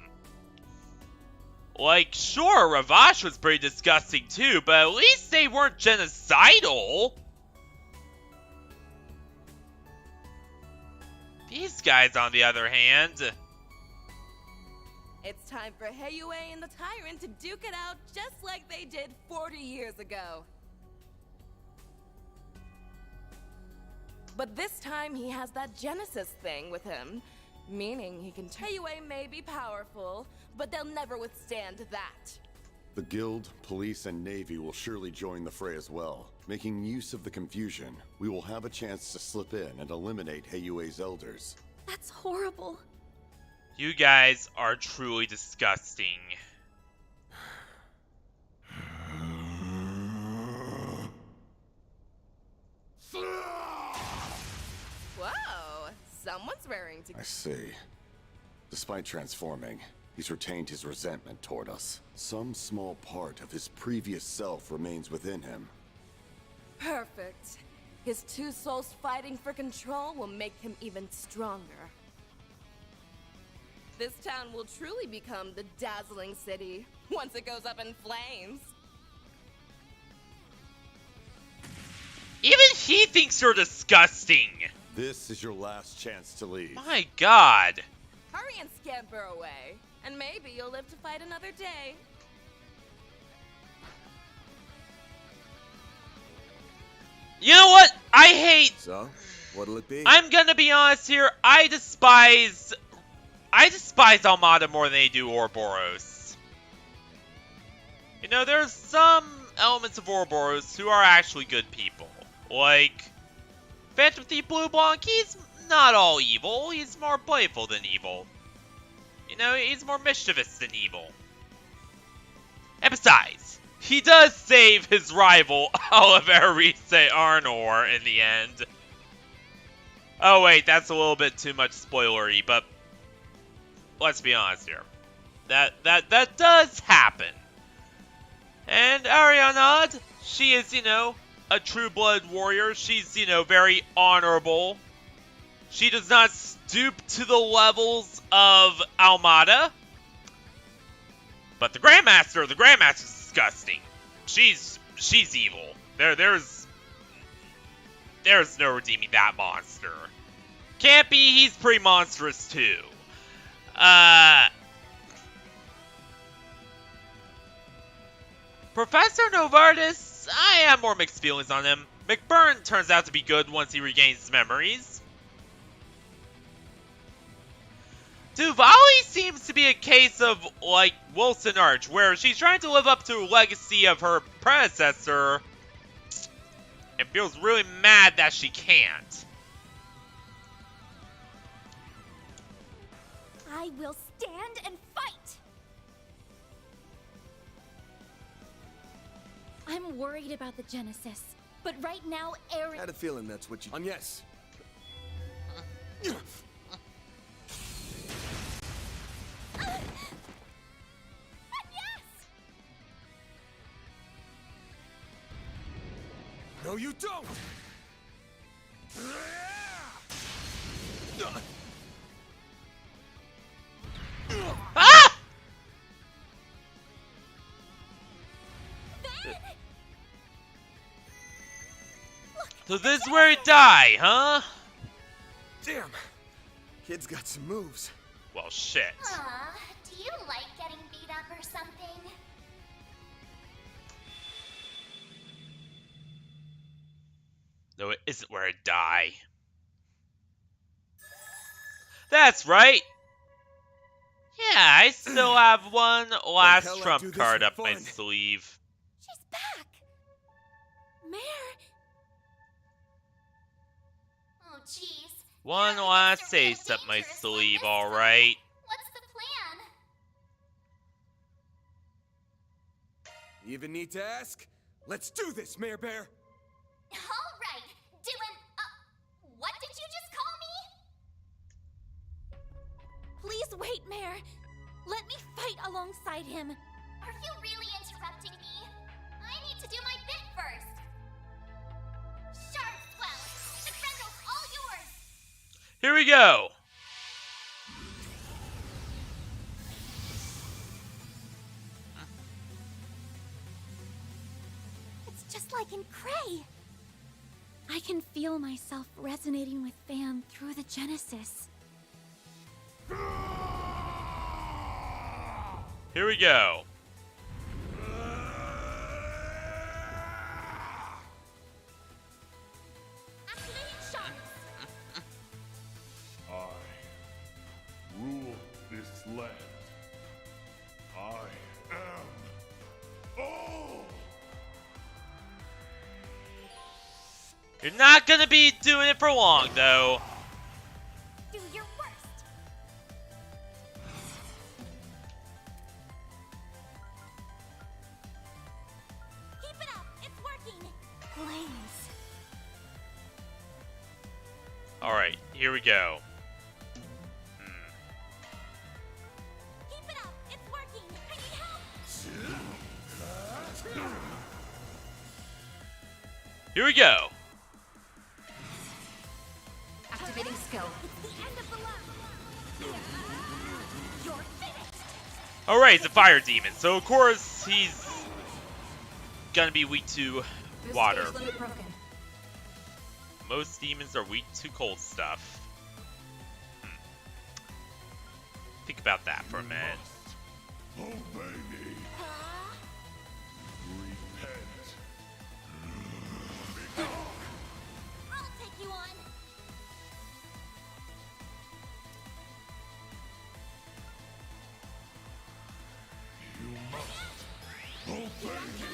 Like, sure, Ravash was pretty disgusting too, but at least they weren't genocidal. These guys, on the other hand... It's time for Hayway and the Tyrant to duke it out just like they did 40 years ago. But this time he has that Genesis thing with him, meaning he can Hayway may be powerful, but they'll never withstand that. The Guild, Police, and Navy will surely join the fray as well. Making use of the confusion, we will have a chance to slip in and eliminate Hayway's elders. That's horrible. You guys are truly disgusting. Whoa, someone's raring to... I see. Despite transforming, he's retained his resentment toward us. Some small part of his previous self remains within him. Perfect. His two souls fighting for control will make him even stronger. This town will truly become the dazzling city once it goes up in flames. Even he thinks you're disgusting. This is your last chance to leave. My God. Hurry and scamper away, and maybe you'll live to fight another day. You know what? I hate... So, what'll it be? I'm gonna be honest here. I despise Almata more than they do Ouroboros. You know, there's some elements of Ouroboros who are actually good people. Like, Phantom Thief Blue Blanc, he's not all evil. He's more playful than evil. You know, he's more mischievous than evil. And besides, he does save his rival, Oliver Arnor, in the end. Oh wait, that's a little bit too much spoilery, but let's be honest here. That does happen. And Arianad, she is, you know, a true-blood warrior. She's, you know, very honorable. She does not stoop to the levels of Almata. But the Grandmaster's disgusting. She's evil. There's no redeeming that monster. Campy, he's pretty monstrous too. Professor Novartis, I have more mixed feelings on him. McBurn turns out to be good once he regains his memories. Duvali seems to be a case of, like, Wilson Arch, where she's trying to live up to the legacy of her predecessor and feels really mad that she can't. I will stand and fight! I'm worried about the Genesis, but right now, Aaron... I had a feeling that's what you... yes. No, you don't! Ah! So this is where he die, huh? Damn! Kid's got some moves. Well, shit. Aw, do you like getting beat up or something? No, it isn't where I die. That's right. Yeah, I still have one last trump card up my sleeve. She's back! Mare! Oh, jeez. One last ace up my sleeve, alright. What's the plan? You even need to ask? Let's do this, Mare Bear! Alright, what did you just call me? Please wait, Mare. Let me fight alongside him. Are you really interrupting me? I need to do my bit first. Sharp swell! The Grendel's all yours! Here we go. It's just like in Cray. I can feel myself resonating with Van through the Genesis. Here we go. Activating shots. I rule this land. I am all. You're not gonna be doing it for long, though. Do your worst. Keep it up. It's working. Flames. Alright, here we go. Keep it up. It's working. I need help. Here we go. Activating skill. It's the end of the line. You're finished. Alright, he's a fire demon, so of course he's gonna be weak to water. Limit broken. Most demons are weak to cold stuff. Think about that for a minute. Obey me. Repent. I'll take you on. You must obey me.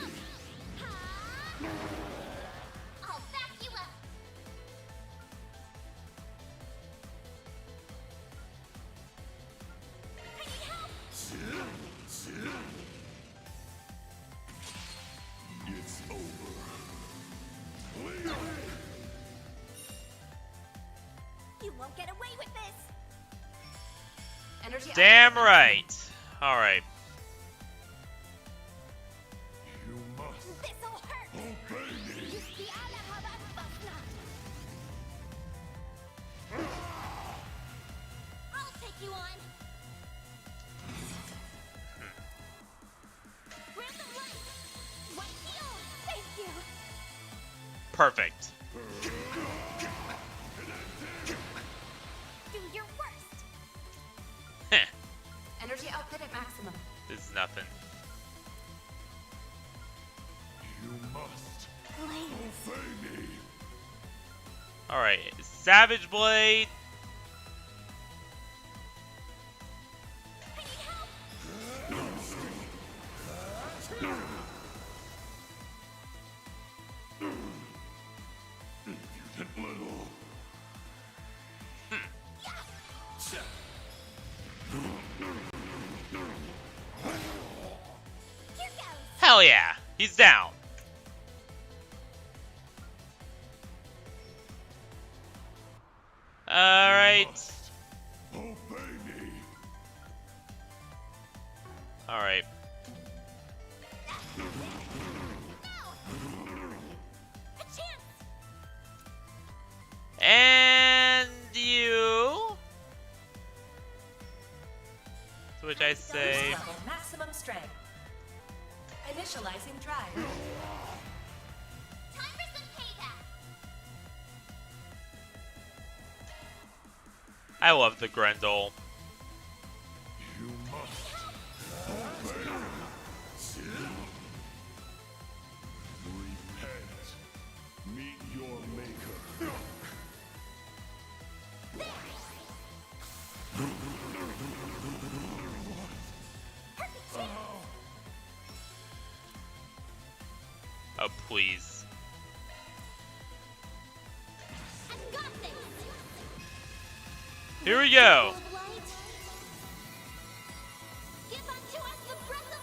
I'll back you up. I need help. It's over. Leave me. You won't get away with this. Energy Damn right. All right. You must This'll hurt. obey me. I'll take you on. Random light. White heal. Thank you. Perfect. Do your worst. Heh. Energy output at maximum. This is nothing. You must obey me. All right. Savage Blade. Impudent little. Here goes. Hell yeah. He's down. All right. Obey me. All right. A chance. And you. To which I say, Level maximum strength. Initializing drive. Time for some payback. I love the Grendel. You must obey me. Repent. Meet your maker. Oh, please. I've got this. Here we go. Full of light. Give unto us the breath of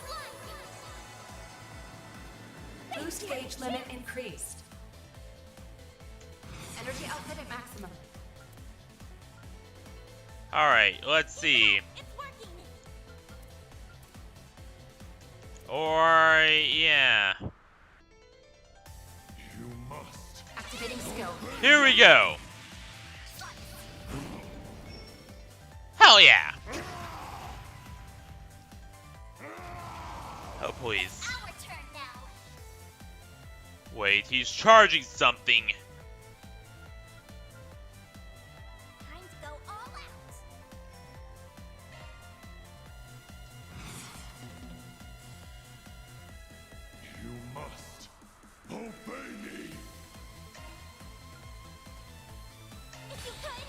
life. Boost gauge limit increased. Energy output at maximum. All right, let's see. It's working. Or, yeah. You must. Activating skill. Here we go. Hell yeah. Oh, please. Our turn now. Wait, he's charging something. Time to go all out. You must obey me. If you could.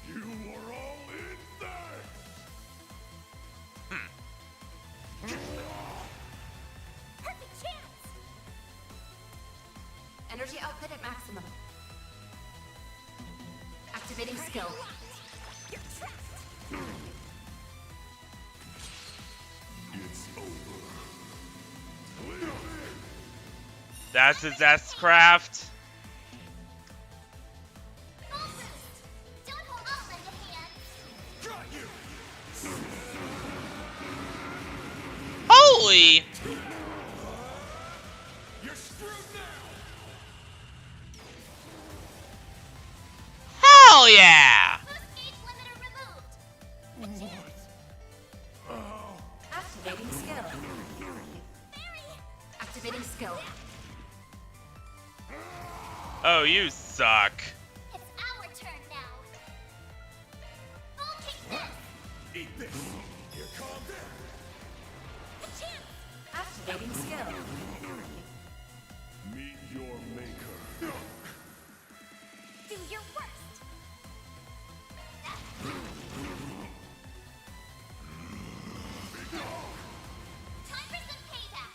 You are all in there. Perfect chance. Energy output at maximum. Activating skill. You're trapped. It's over. Leave me. That's his S-Craft. Full boost. Don't hold all in your hands. Got you. Holy! You're screwed now. Hell yeah! Boost gauge limiter removed. What? Oh. Activating skill. Activating skill. Oh, you suck. It's our turn now. I'll take this. Eat this. Here comes it. A chance. Activating skill. Meet your maker. Do your worst. Time for some payback.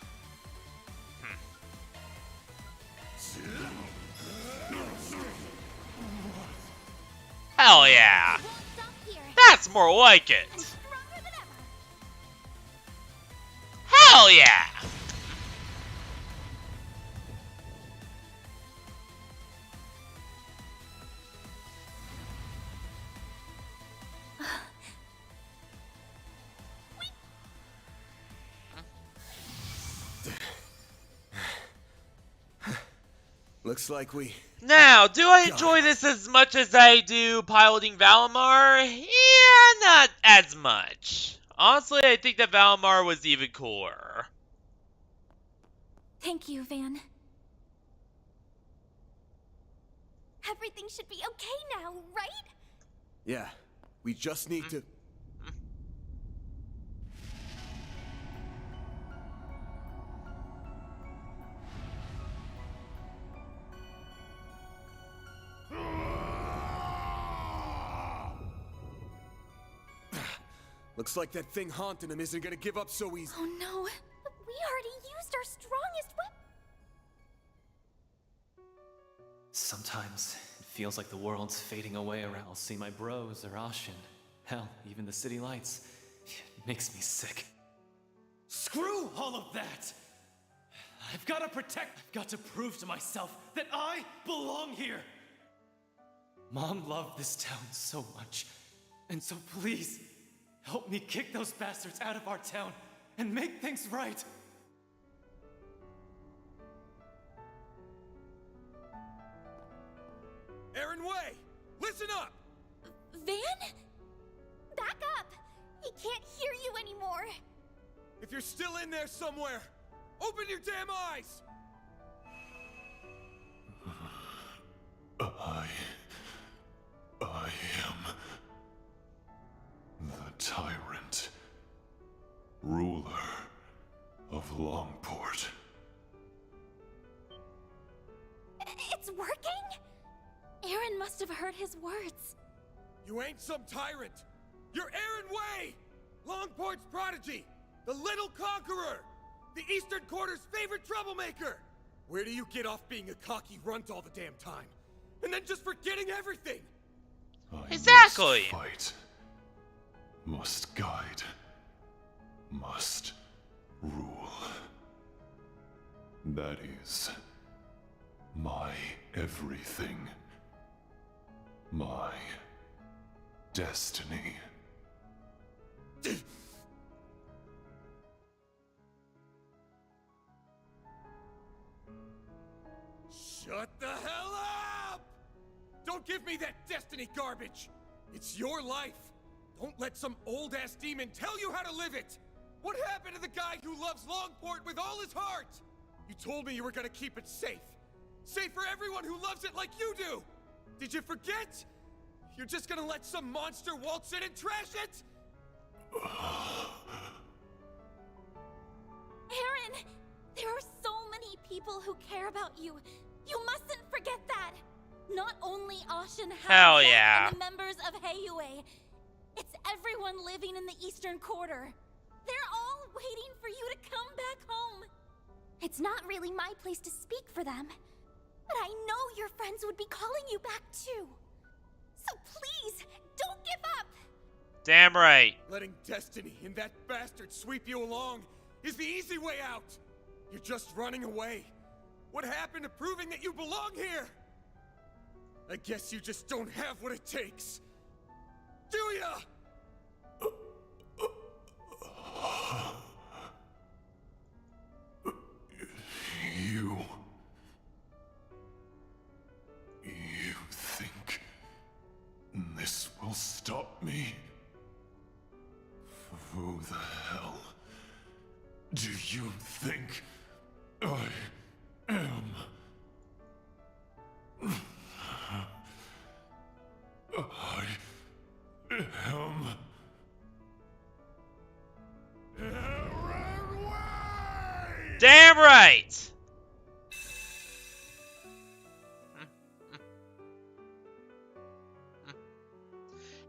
Hell yeah. Won't stop here. That's more like it. I'm stronger than ever. Hell yeah. Looks like we... Now, do I enjoy this as much as I do piloting Valimar? Yeah, not as much. Honestly, I think that Valimar was even cooler. Thank you, Van. Everything should be okay now, right? Yeah, we just need to... Looks like that thing haunting him isn't gonna give up so easy. Oh no, we already used our strongest weapon. Sometimes it feels like the world's fading away around. I'll see my bros or Ashin. Hell, even the city lights. It makes me sick. Screw all of that! I've got to protect. I've got to prove to myself that I belong here. Mom loved this town so much. And so please, help me kick those bastards out of our town and make things right. Aaron Way, listen up! Van? Back up! He can't hear you anymore. If you're still in there somewhere, open your damn eyes! I am the Tyrant, ruler of Langport. It's working? Aaron must have heard his words. You ain't some tyrant! You're Aaron Way! Longport's prodigy! The little conqueror! The Eastern Quarter's favorite troublemaker! Where do you get off being a cocky runt all the damn time? And then just forgetting everything? Exactly! Must fight. Must guide. Must rule. That is my everything. My destiny. Shut the hell up! Don't give me that destiny garbage! It's your life! Don't let some old-ass demon tell you how to live it! What happened to the guy who loves Langport with all his heart? You told me you were gonna keep it safe. Safe for everyone who loves it like you do! Did you forget? You're just gonna let some monster waltz in and trash it? Aaron! There are so many people who care about you. You mustn't forget that! Not only Ashin Hell yeah. and the members of Heiyue. It's everyone living in the Eastern Quarter. They're all waiting for you to come back home. It's not really my place to speak for them, but I know your friends would be calling you back too. So please, don't give up! Damn right. Letting destiny and that bastard sweep you along is the easy way out. You're just running away. What happened to proving that you belong here? I guess you just don't have what it takes. Do ya? You think this will stop me? Who the hell Do you think I am? I am. Damn right!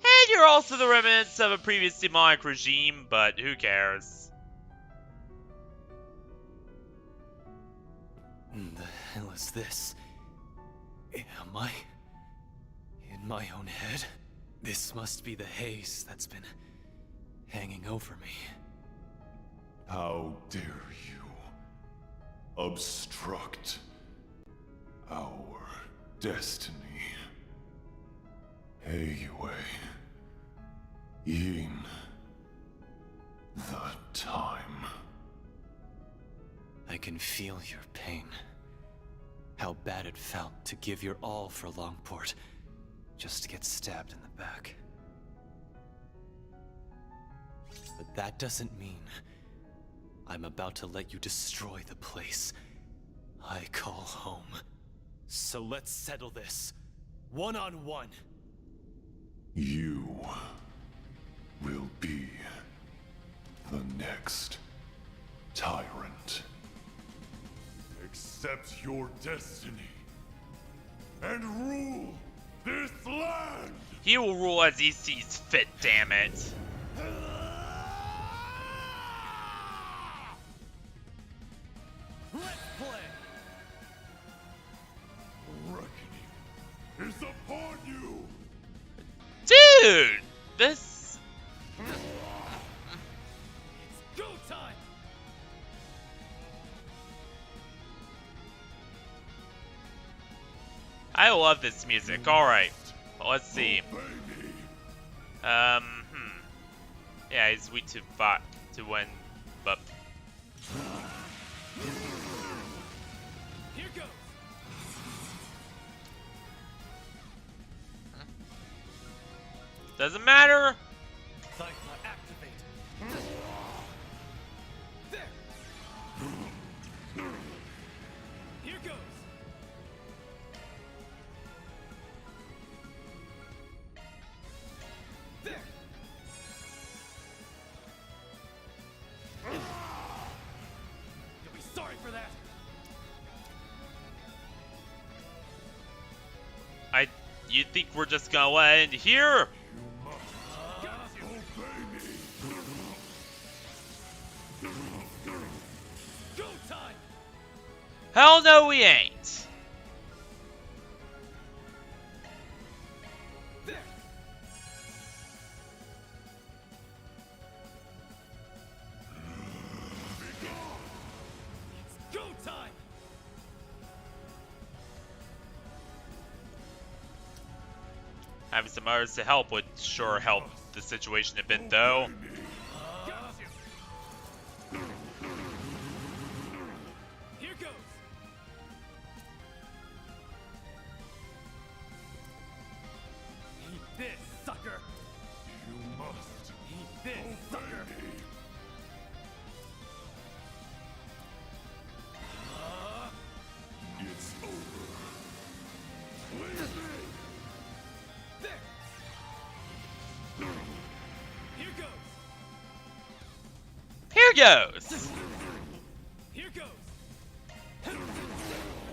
And you're also the remnants of a previous demonic regime, but who cares? What the hell is this? Am I in my own head? This must be the haze that's been hanging over me. How dare you obstruct our destiny? Heiyue, in the time. I can feel your pain. How bad it felt to give your all for Langport, just to get stabbed in the back. But that doesn't mean I'm about to let you destroy the place I call home. So let's settle this, one-on-one. You will be the next Tyrant. Accept your destiny and rule this land! He will rule as he sees fit, damn it. Let's play! Reckoning is upon you! Dude! This... Go time! I love this music. Alright. Well, let's see. Yeah, he's weak to fight to win, but... Here goes! Doesn't matter! Cycler activate! There! Here goes! There! You'll be sorry for that! You think we're just gonna let it in here? Go time! Hell no we ain't! There! It's go time! Having some others to help would sure help the situation a bit, though. Here goes! Eat this, sucker! You must Eat this, sucker! It's over. Leave me! There! Here goes! Here goes! Here goes!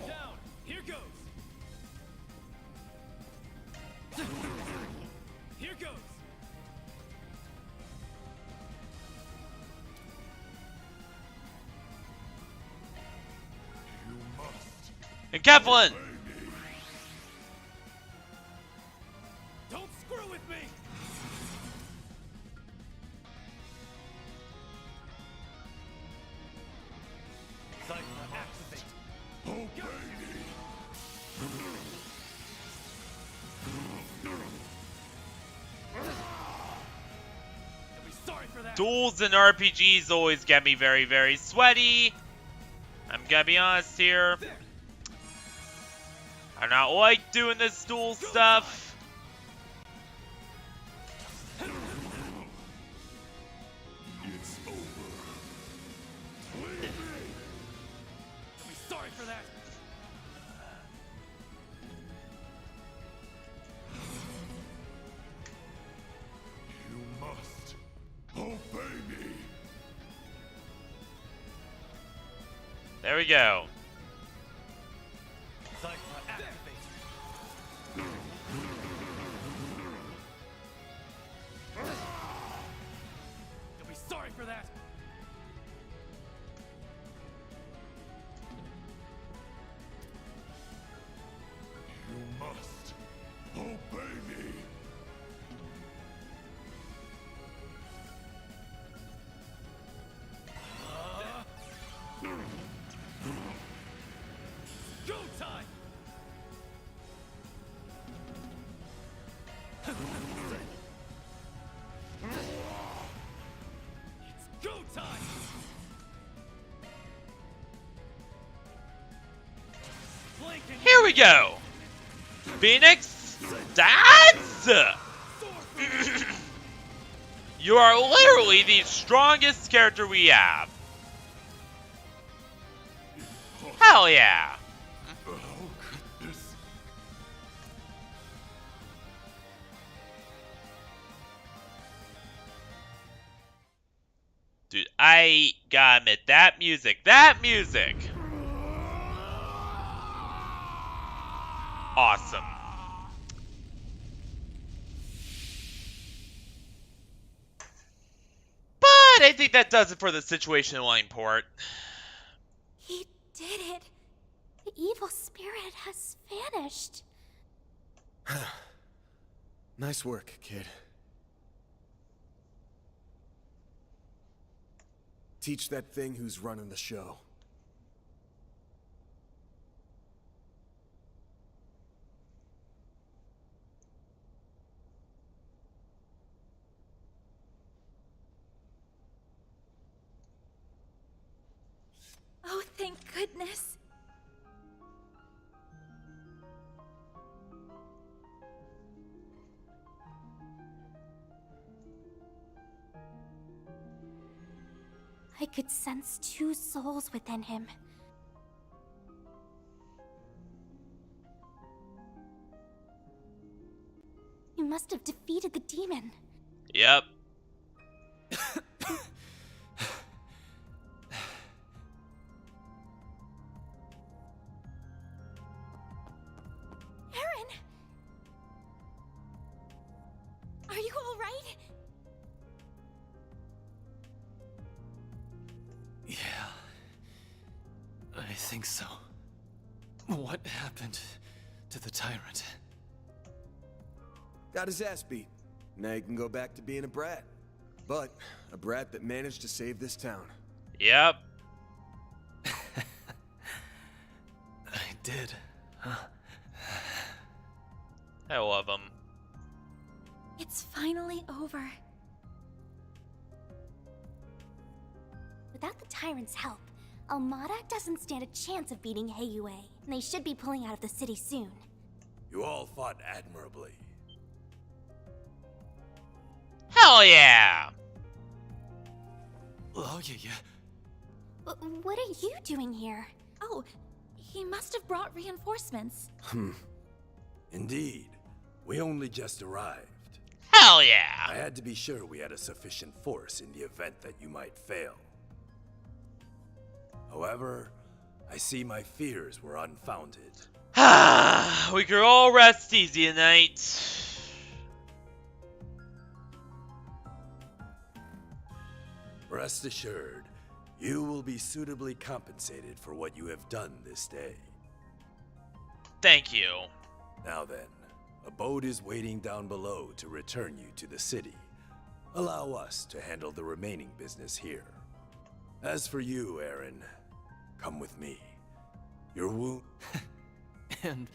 Down! Here goes! Here goes! You must And Kevlin! Don't screw with me! Cycler activate! obey me! You'll be sorry for that! Duels and RPGs always get me very, very sweaty. I'm gonna be honest here. I not like doing this duel stuff. It's over. for that. You must obey me. There we go. Cypher, activate. You'll be sorry for that. You must obey me. Go time! It's go time! Here we go. Phoenix, dance! You are literally the strongest character we have. Hell yeah. Oh, goodness. Dude, I gotta admit, that music. Awesome. But I think that does it for the situation in Langport. He did it. The evil spirit has vanished. Nice work, kid. Teach that thing who's running the show. Oh, thank goodness. I could sense two souls within him. You must have defeated the demon. Yep. Aaron! Are you all right? Yeah. I think so. What happened to the Tyrant? Got his ass beat. Now you can go back to being a brat. But a brat that managed to save this town. Yep. I did, huh? I love him. It's finally over. Without the Tyrant's help, Almata doesn't stand a chance of beating Heiyue, and they should be pulling out of the city soon. You all fought admirably. Hell yeah! Oh, yeah. What are you doing here? Oh, he must have brought reinforcements. Indeed. We only just arrived. Hell yeah! I had to be sure we had a sufficient force in the event that you might fail. However, I see my fears were unfounded. We could all rest easy tonight. Rest assured, you will be suitably compensated for what you have done this day. Thank you. Now then, a boat is waiting down below to return you to the city. Allow us to handle the remaining business here. As for you, Aaron, come with me. Your wound... And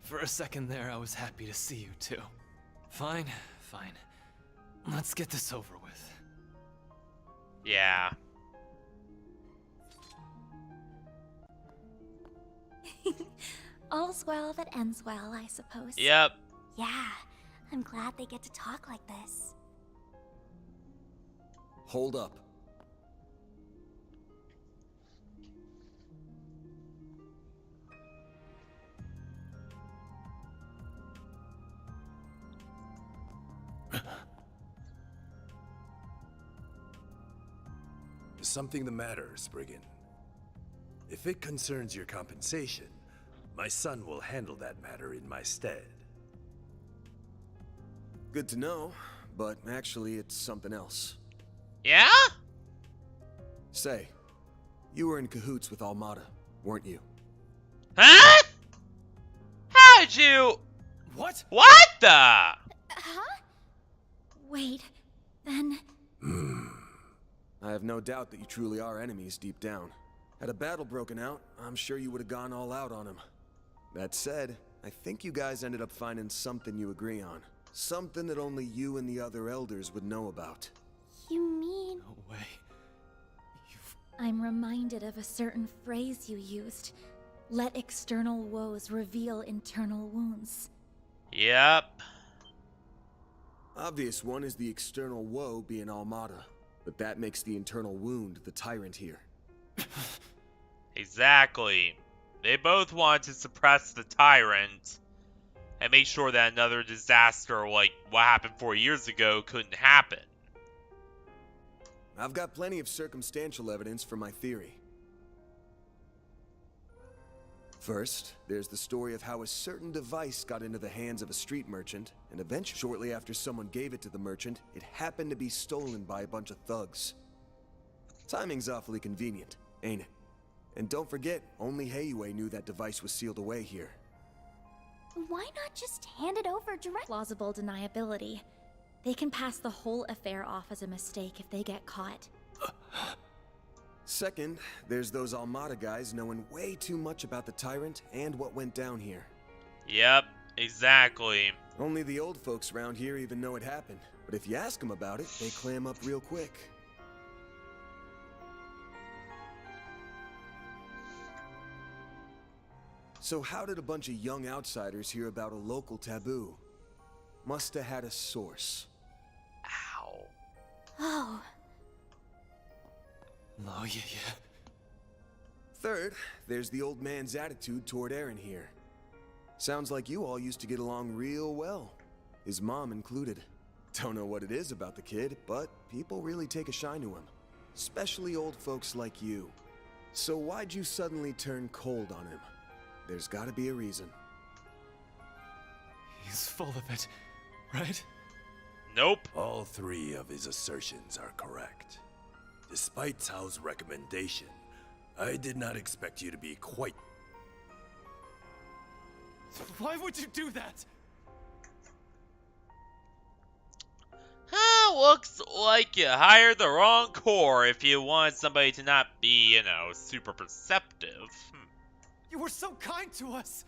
for a second there, I was happy to see you too. Fine. Let's get this over with. Yeah. All's well that ends well, I suppose. Yep. Yeah, I'm glad they get to talk like this. Hold up. something the matter, Spriggan? If it concerns your compensation, my son will handle that matter in my stead. Good to know, but actually it's something else. Yeah? Say, you were in cahoots with Almata, weren't you? Huh? How'd you... What? What the? Huh? Wait, then... I have no doubt that you truly are enemies deep down. Had a battle broken out, I'm sure you would have gone all out on him. That said, I think you guys ended up finding something you agree on. Something that only you and the other elders would know about. You mean... No way. I'm reminded of a certain phrase you used. Let external woes reveal internal wounds. Yep. Obvious one is the external woe being Almata, but that makes the internal wound the Tyrant here. Exactly. They both want to suppress the Tyrant and make sure that another disaster like what happened 4 years ago couldn't happen. I've got plenty of circumstantial evidence for my theory. First, there's the story of how a certain device got into the hands of a street merchant, and eventually, shortly after someone gave it to the merchant, it happened to be stolen by a bunch of thugs. Timing's awfully convenient, ain't it? And don't forget, only Heiyue knew that device was sealed away here. Why not just hand it over direct? Plausible deniability. They can pass the whole affair off as a mistake if they get caught. Second, there's those Almata guys knowing way too much about the Tyrant and what went down here. Yep, exactly. Only the old folks around here even know it happened, but if you ask them about it, they clam up real quick. So how did a bunch of young outsiders hear about a local taboo? Must have had a source. Ow. Oh. Oh, yeah. Third, there's the old man's attitude toward Aaron here. Sounds like you all used to get along real well. His mom included. Don't know what it is about the kid, but people really take a shine to him. Especially old folks like you. So why'd you suddenly turn cold on him? There's gotta be a reason. He's full of it, right? Nope. All three of his assertions are correct. Despite Cao's recommendation, I did not expect you to be quite... Why would you do that? Looks like you hired the wrong corps if you want somebody to not be, super perceptive. You were so kind to us!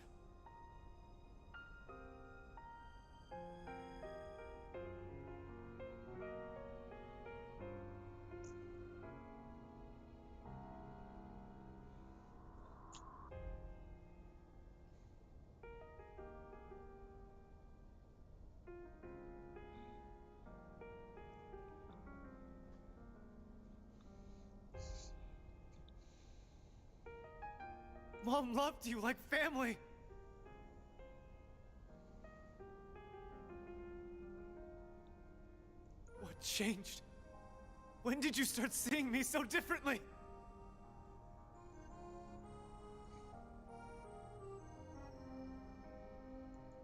Mom loved you like family! What changed? When did you start seeing me so differently?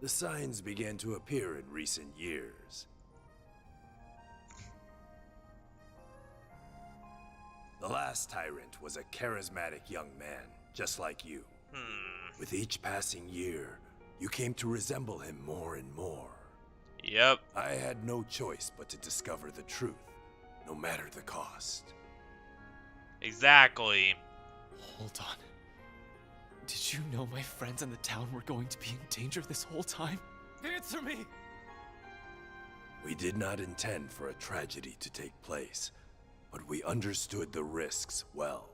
The signs began to appear in recent years. The last Tyrant was a charismatic young man, just like you. With each passing year, you came to resemble him more and more. Yep. I had no choice but to discover the truth, no matter the cost. Exactly. Hold on. Did you know my friends in the town were going to be in danger this whole time? Answer me! We did not intend for a tragedy to take place, but we understood the risks well.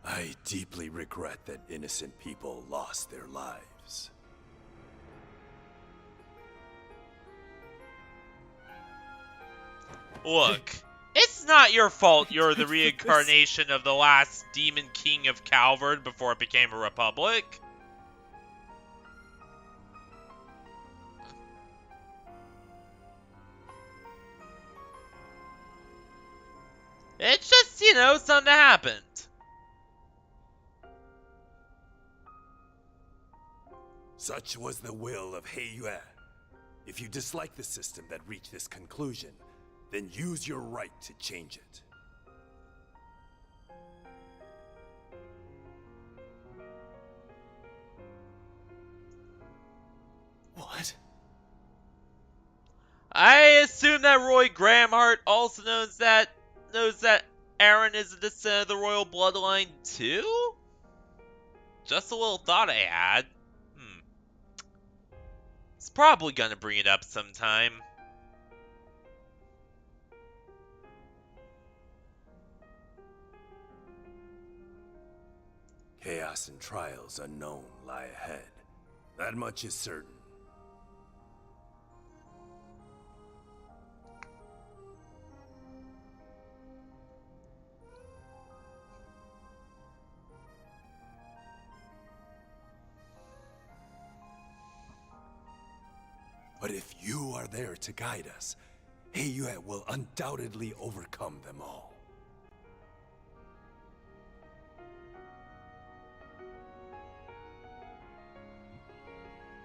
I deeply regret that innocent people lost their lives. Look, It's not your fault you're the reincarnation of the last demon king of Calvard before it became a republic. It's just, you know, something happened. Such was the will of He Yue. If you dislike the system that reached this conclusion, then use your right to change it. What? I assume that Roy Gramhart also knows that Aaron is a descendant of the royal bloodline too? Just a little thought I had. It's probably gonna bring it up sometime. Chaos and trials unknown lie ahead. That much is certain. But if you are there to guide us, He Yue will undoubtedly overcome them all.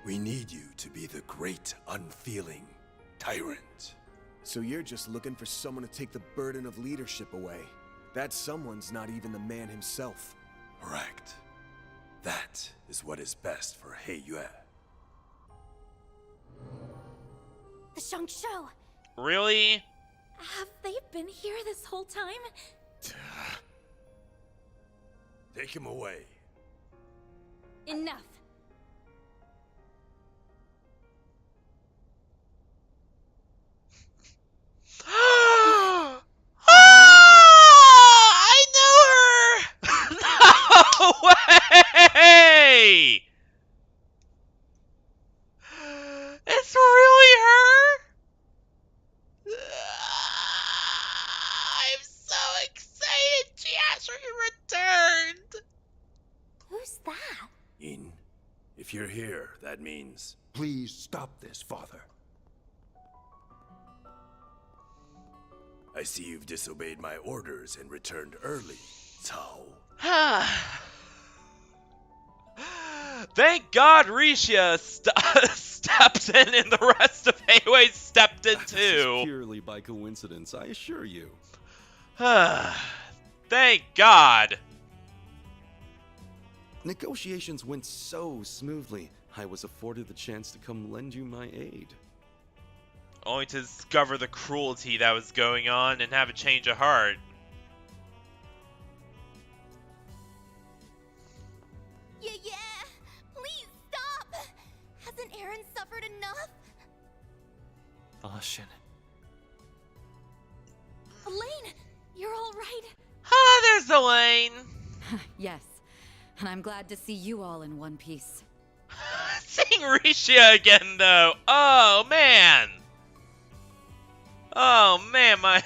We need you to be the great, unfeeling Tyrant. So you're just looking for someone to take the burden of leadership away. That someone's not even the man himself. Correct. That is what is best for He Yue. The Shangshou. Really? Have they been here this whole time? Take him away. Enough. I know her! No way! It's really her? I'm so excited she actually returned! Who's that? In, if you're here, that means... Please stop this, Father. I see you've disobeyed my orders and returned early, Cao. Thank God Risha stepped in and the rest of Heiwei stepped in too. This is purely by coincidence, I assure you. Thank God. Negotiations went so smoothly, I was afforded the chance to come lend you my aid. Only to discover the cruelty that was going on and have a change of heart. Yeah, please stop! Hasn't Aaron suffered enough? Ashin. Elaine, you're all right? There's Elaine. Yes, and I'm glad to see you all in one piece. Seeing Risha again, though. Oh, man. Oh, man, my...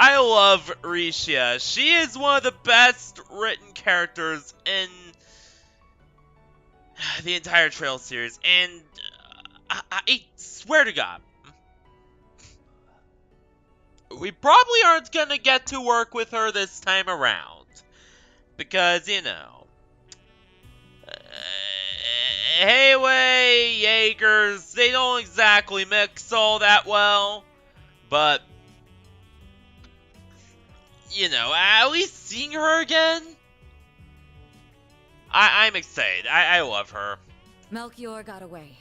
I love Risha. She is one of the best written characters in the entire Trail series, and I swear to God, we probably aren't gonna get to work with her this time around, because, you know, Heiwei, Jaegers, they don't exactly mix all that well, but, you know, at least seeing her again, I'm excited. I love her. Melchior got away,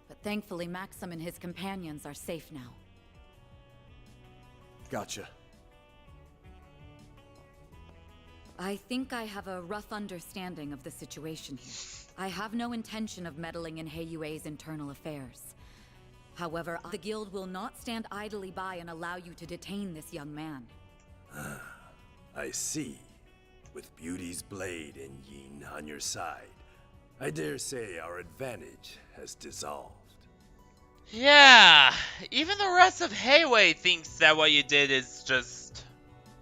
but thankfully Maxim and his companions are safe now. Gotcha. I think I have a rough understanding of the situation here. I have no intention of meddling in Heiyue's internal affairs. However, the guild will not stand idly by and allow you to detain this young man. I see. With Beauty's blade and Yin on your side, I dare say our advantage has dissolved. Yeah, even the rest of Hayway thinks that what you did is just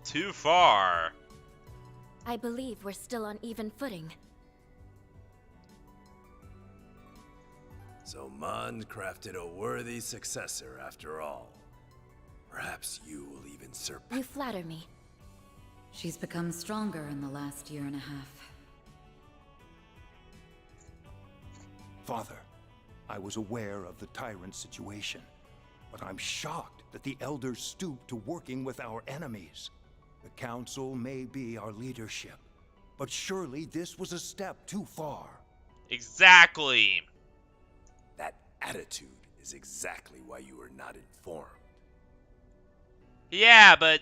too far. I believe we're still on even footing. So Mund crafted a worthy successor after all. Perhaps you will even surpass. You flatter me. She's become stronger in the last year and a half. Father, I was aware of the Tyrant situation, but I'm shocked that the Elders stooped to working with our enemies. The Council may be our leadership, but surely this was a step too far. Exactly. That attitude is exactly why you were not informed. Yeah, but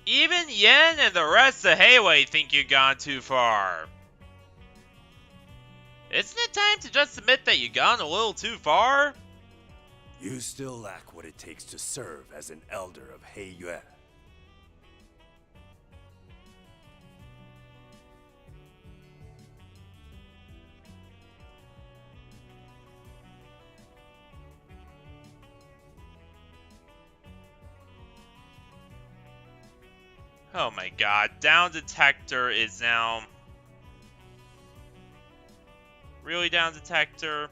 even Yen and the rest of Hayway think you've gone too far. Isn't it time to just admit that you've gone a little too far? You still lack what it takes to serve as an elder of Heiyue. Oh my god, down detector is now... Really, down detector?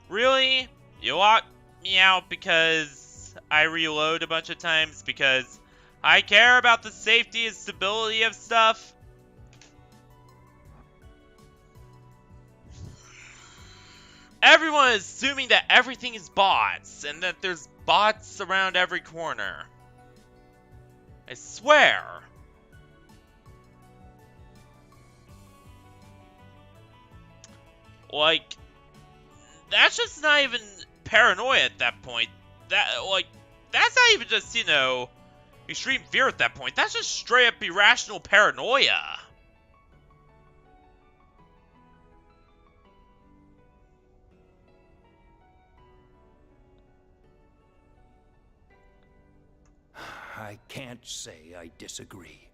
Really? You locked me out because I reload a bunch of times because I care about the safety and stability of stuff? Everyone is assuming that everything is bots and that there's bots around every corner. I swear. Like, that's just not even paranoia at that point. That's not even just, you know, extreme fear at that point. That's just straight up irrational paranoia. I can't say I disagree.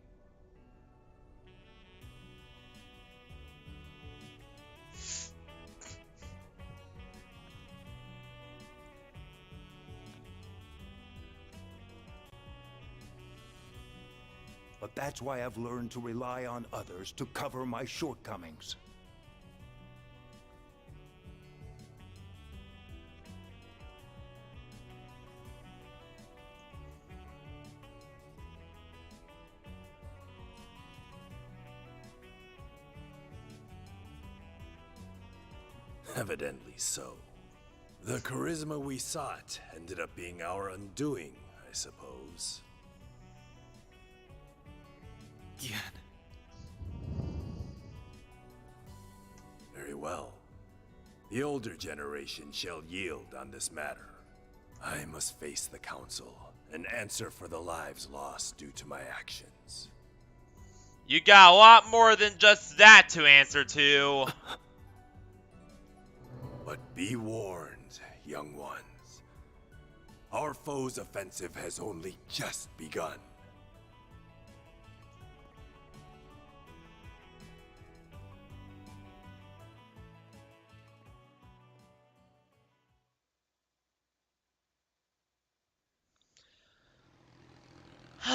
But that's why I've learned to rely on others to cover my shortcomings. Evidently so. The charisma we sought ended up being our undoing, I suppose. Yen. Very well. The older generation shall yield on this matter. I must face the Council and answer for the lives lost due to my actions. You got a lot more than just that to answer to. But be warned, young ones. Our foe's offensive has only just begun. So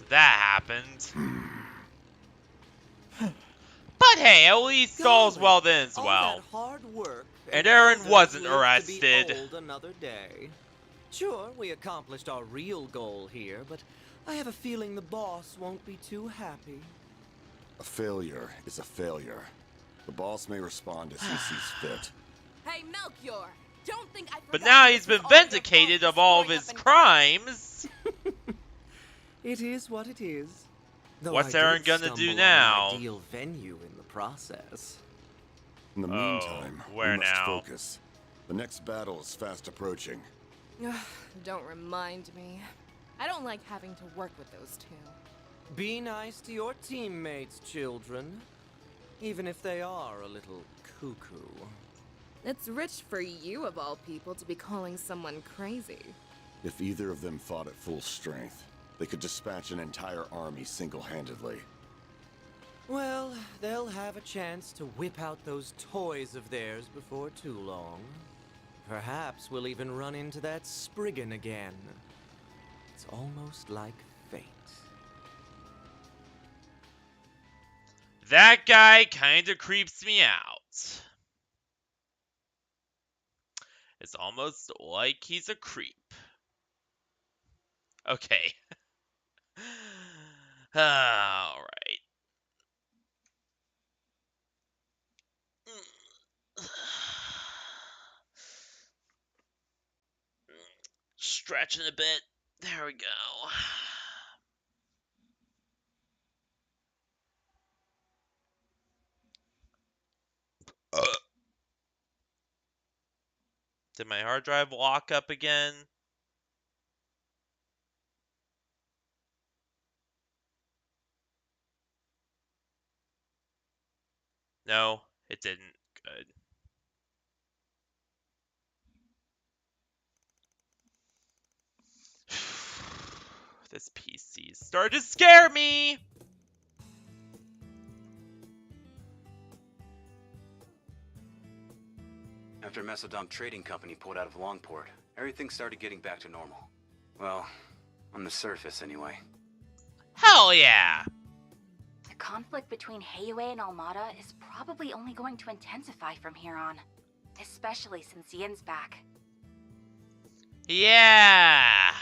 that happened. But hey, at least all's well then as well. That hard work And Aaron wasn't arrested. To be old another day. Sure, we accomplished our real goal here, but I have a feeling the boss won't be too happy. A failure is a failure. The boss may respond as he sees fit. Hey, Melchior! Don't think I But now he's been vindicated of all of his crimes. It is what it is. Though What's I Aaron did gonna stumble do on now? an ideal venue in the process. In the meantime, where we must now? focus. The next battle is fast approaching. Don't remind me. I don't like having to work with those two. Be nice to your teammates, children. Even if they are a little cuckoo. It's rich for you, of all people, to be calling someone crazy. If either of them fought at full strength, they could dispatch an entire army single-handedly. Well, they'll have a chance to whip out those toys of theirs before too long. Perhaps we'll even run into that Spriggan again. It's almost like fate. That guy kinda creeps me out. It's almost like he's a creep. Okay. Alright. Stretching a bit. There we go. Did my hard drive lock up again? No, it didn't. Good. This PC started to scare me! After Mesodom Trading Company pulled out of Langport, everything started getting back to normal. Well, on the surface anyway. Hell yeah! The conflict between Heiyue and Almata is probably only going to intensify from here on. Especially since Yin's back. Yeah!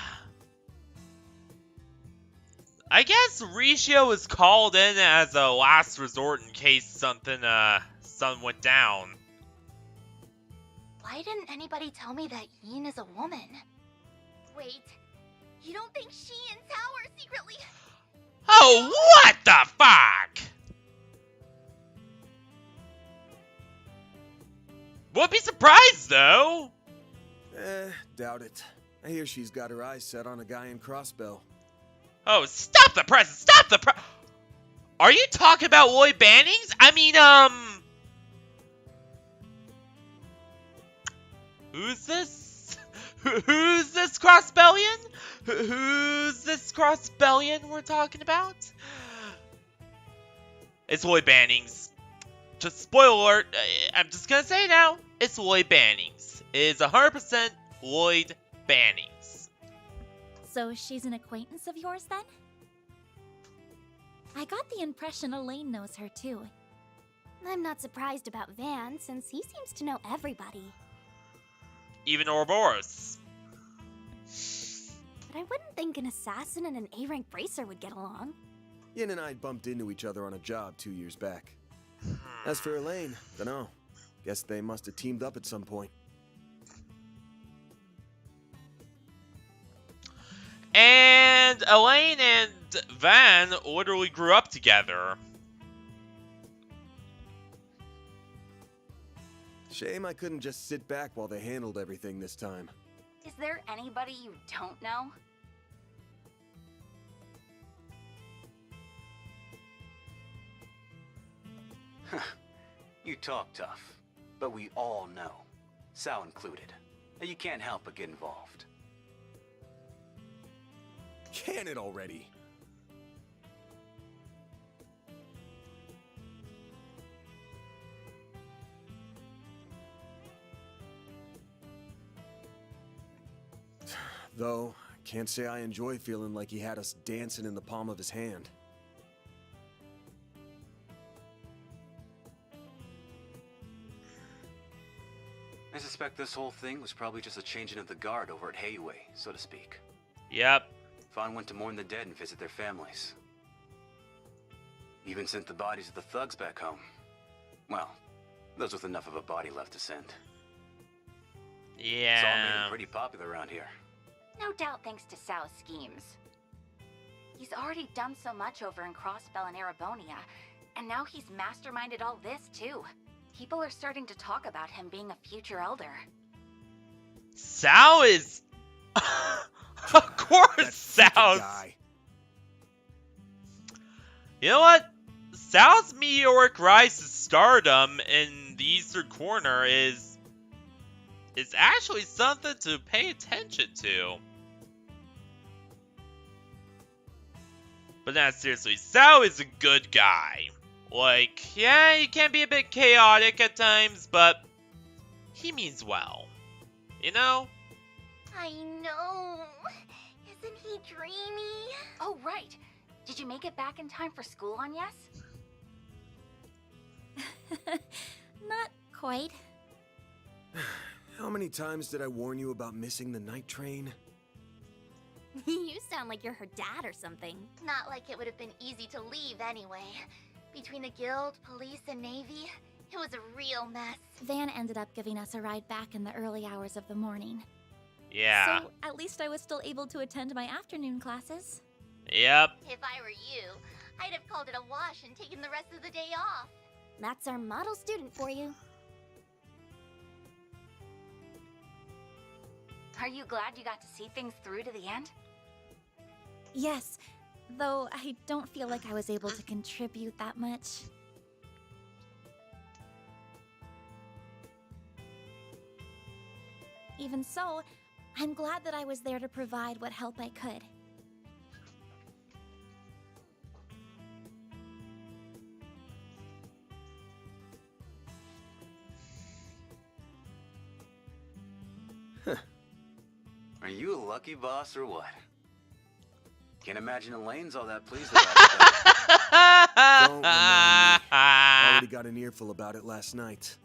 I guess Rishio was called in as a last resort in case something went down. Why didn't anybody tell me that Yin is a woman? Wait, you don't think she and Tao are secretly... Oh, what the fuck? Wouldn't be surprised, though. Doubt it. I hear she's got her eyes set on a guy in Crossbell. Oh, stop the press! Stop the press! Are you talking about Lloyd Bannings? I mean, who's this? Who's this Crossbellion? Who's this Crossbellion we're talking about? It's Lloyd Bannings. Just spoiler alert, I'm just gonna say now, it's Lloyd Bannings. It is 100% Lloyd Bannings. So she's an acquaintance of yours then? I got the impression Elaine knows her too. I'm not surprised about Van, since he seems to know everybody. Even Ouroboros. But I wouldn't think an assassin and an A-rank bracer would get along. Yin and I bumped into each other on a job 2 years back. As for Elaine, dunno. Guess they must have teamed up at some point. And Elaine and Van literally grew up together. Shame I couldn't just sit back while they handled everything this time. Is there anybody you don't know? You talk tough, but we all know, Sal included, that you can't help but get involved. Can it already? Though, can't say I enjoy feeling like he had us dancing in the palm of his hand. I suspect this whole thing was probably just a changing of the guard over at Heiyue, so to speak. Yep. Fawn went to mourn the dead and visit their families. Even sent the bodies of the thugs back home. Well, those with enough of a body left to send. Yeah. It's all made him pretty popular around here. No doubt thanks to Sal's schemes. He's already done so much over in Crossbell and Arabonia, and now he's masterminded all this too. People are starting to talk about him being a future elder. Sal is... Of course Sal's... You know what? Sal's meteoric rise to stardom in the Eastern Corner is actually something to pay attention to. But not seriously, Sao is a good guy. Like, yeah, he can be a bit chaotic at times, but he means well. You know? I know. Isn't he dreamy? Oh, right. Did you make it back in time for school on Yes? Not quite. How many times did I warn you about missing the night train? You sound like you're her dad or something. Not like it would have been easy to leave anyway. Between the guild, police, and navy, it was a real mess. Van ended up giving us a ride back in the early hours of the morning. Yeah. So at least I was still able to attend my afternoon classes. Yep. If I were you, I'd have called it a wash and taken the rest of the day off. That's our model student for you. Are you glad you got to see things through to the end? Yes, though I don't feel like I was able to contribute that much. Even so, I'm glad that I was there to provide what help I could. Are you a lucky boss or what? Can't imagine Elaine's all that pleased about it. Don't remind me. I already got an earful about it last night.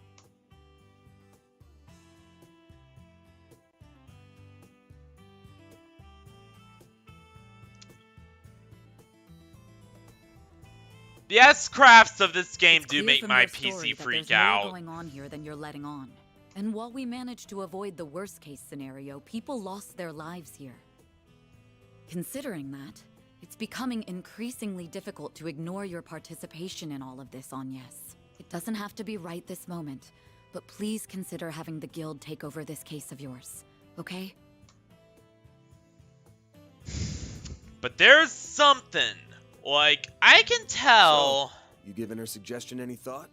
The S-crafts of this game do Clear make from my your story PC that freak there's out. more going on here than you're letting on. And while we managed to avoid the worst-case scenario, people lost their lives here. Considering that, it's becoming increasingly difficult to ignore your participation in all of this on Yes. It doesn't have to be right this moment, but please consider having the guild take over this case of yours, okay? But there's something. Like, I can tell... So, you giving her suggestion any thought?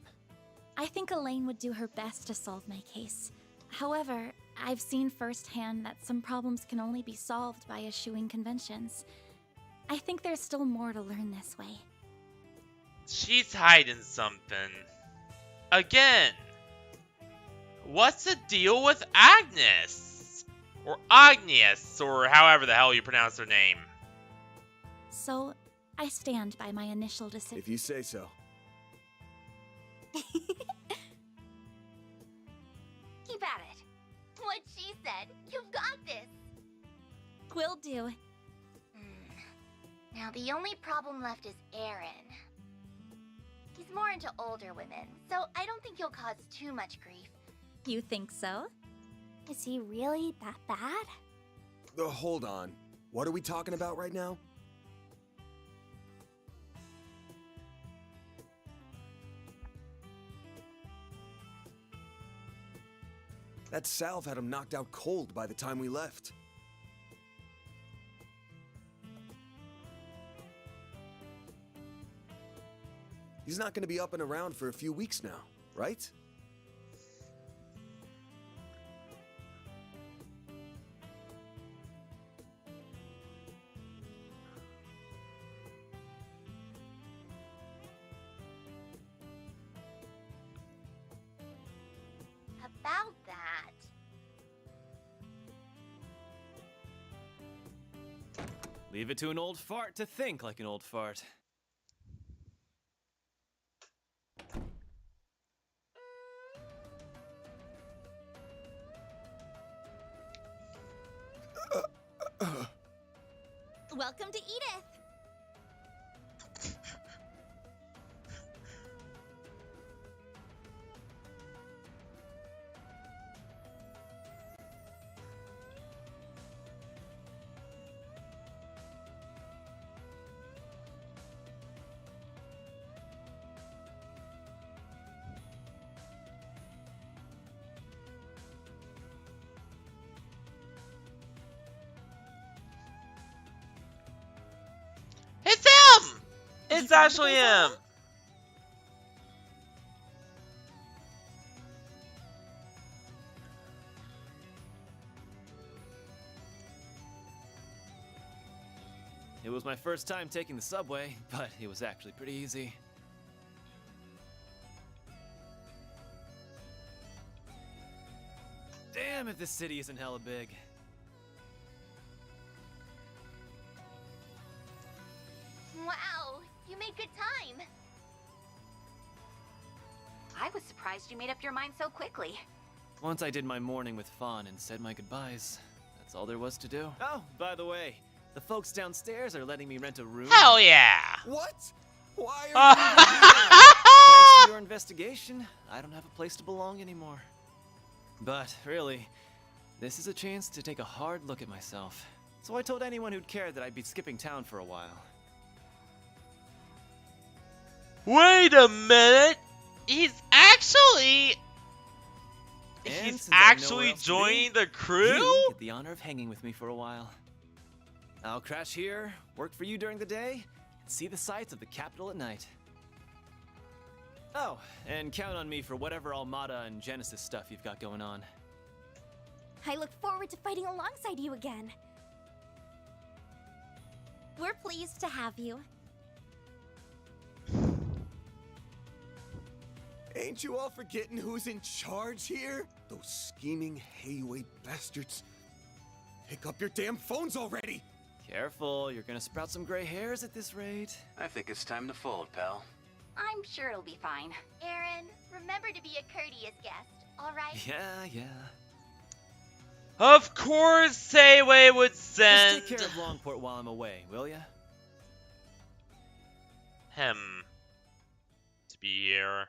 I think Elaine would do her best to solve my case. However, I've seen firsthand that some problems can only be solved by eschewing conventions. I think there's still more to learn this way. She's hiding something. Again. What's the deal with Agnes? Or Agnes, or however the hell you pronounce her name. So, I stand by my initial decision. If you say so. Keep at it. What she said. You've got this. Will do. Now the only problem left is Aaron. He's more into older women, so I don't think he'll cause too much grief. You think so? Is he really that bad? Hold on. What are we talking about right now? That salve had him knocked out cold by the time we left. He's not going to be up and around for a few weeks now, right? About that. Leave it to an old fart to think like an old fart. Welcome to Edith. It's him! It's actually him! It was my first time taking the subway, but it was actually pretty easy. Damn if this city isn't hella big. Wow, you made good time. I was surprised you made up your mind so quickly. Once I did my morning with Fawn and said my goodbyes, that's all there was to do. Oh, by the way, the folks downstairs are letting me rent a room. Hell yeah! What? Why are you Thanks to your investigation, I don't have a place to belong anymore. But really, this is a chance to take a hard look at myself. So I told anyone who'd care that I'd be skipping town for a while. Wait a minute! He's actually joining the crew? You get the honor of hanging with me for a while. I'll crash here, work for you during the day, and see the sights of the capital at night. Oh, and count on me for whatever Almata and Genesis stuff you've got going on. I look forward to fighting alongside you again. We're pleased to have you. Ain't you all forgetting who's in charge here? Those scheming Hayway bastards. Pick up your damn phones already! Careful, you're gonna sprout some gray hairs at this rate. I think it's time to fold, pal. I'm sure it'll be fine. Aaron, remember to be a courteous guest, alright? Yeah. Of course, Hayway would send. Just take care of Langport while I'm away, will ya? Him to be here.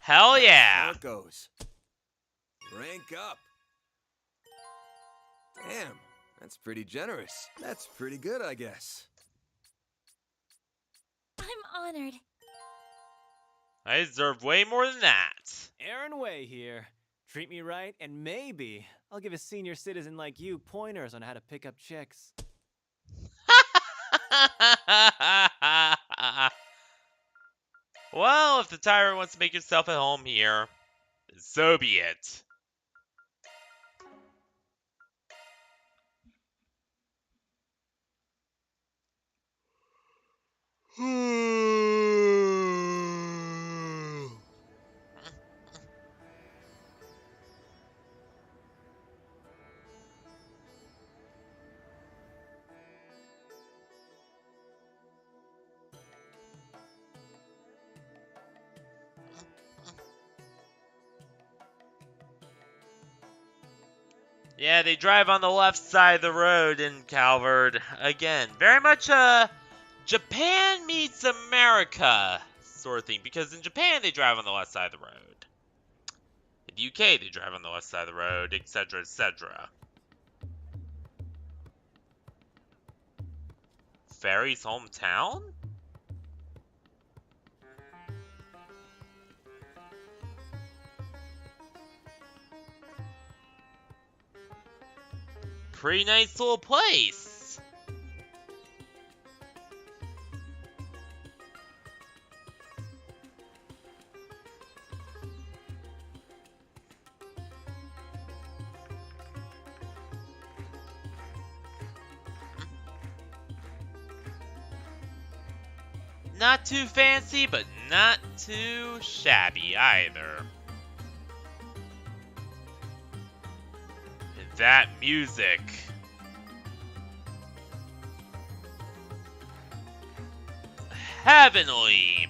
Hell yeah! How it goes. Rank up. Damn, that's pretty generous. That's pretty good, I guess. I'm honored. I deserve way more than that. Aaron Way here. Treat me right, and maybe I'll give a senior citizen like you pointers on how to pick up chicks. Well, if the Tyrant wants to make himself at home here, so be it. Yeah, they drive on the left side of the road in Calvard. Again, very much Japan meets America sort of thing. Because in Japan, they drive on the left side of the road. In the UK, they drive on the left side of the road, etc., etc. Ferry's hometown? Pretty nice little place. Not too fancy, but not too shabby either. That music. Heavenly.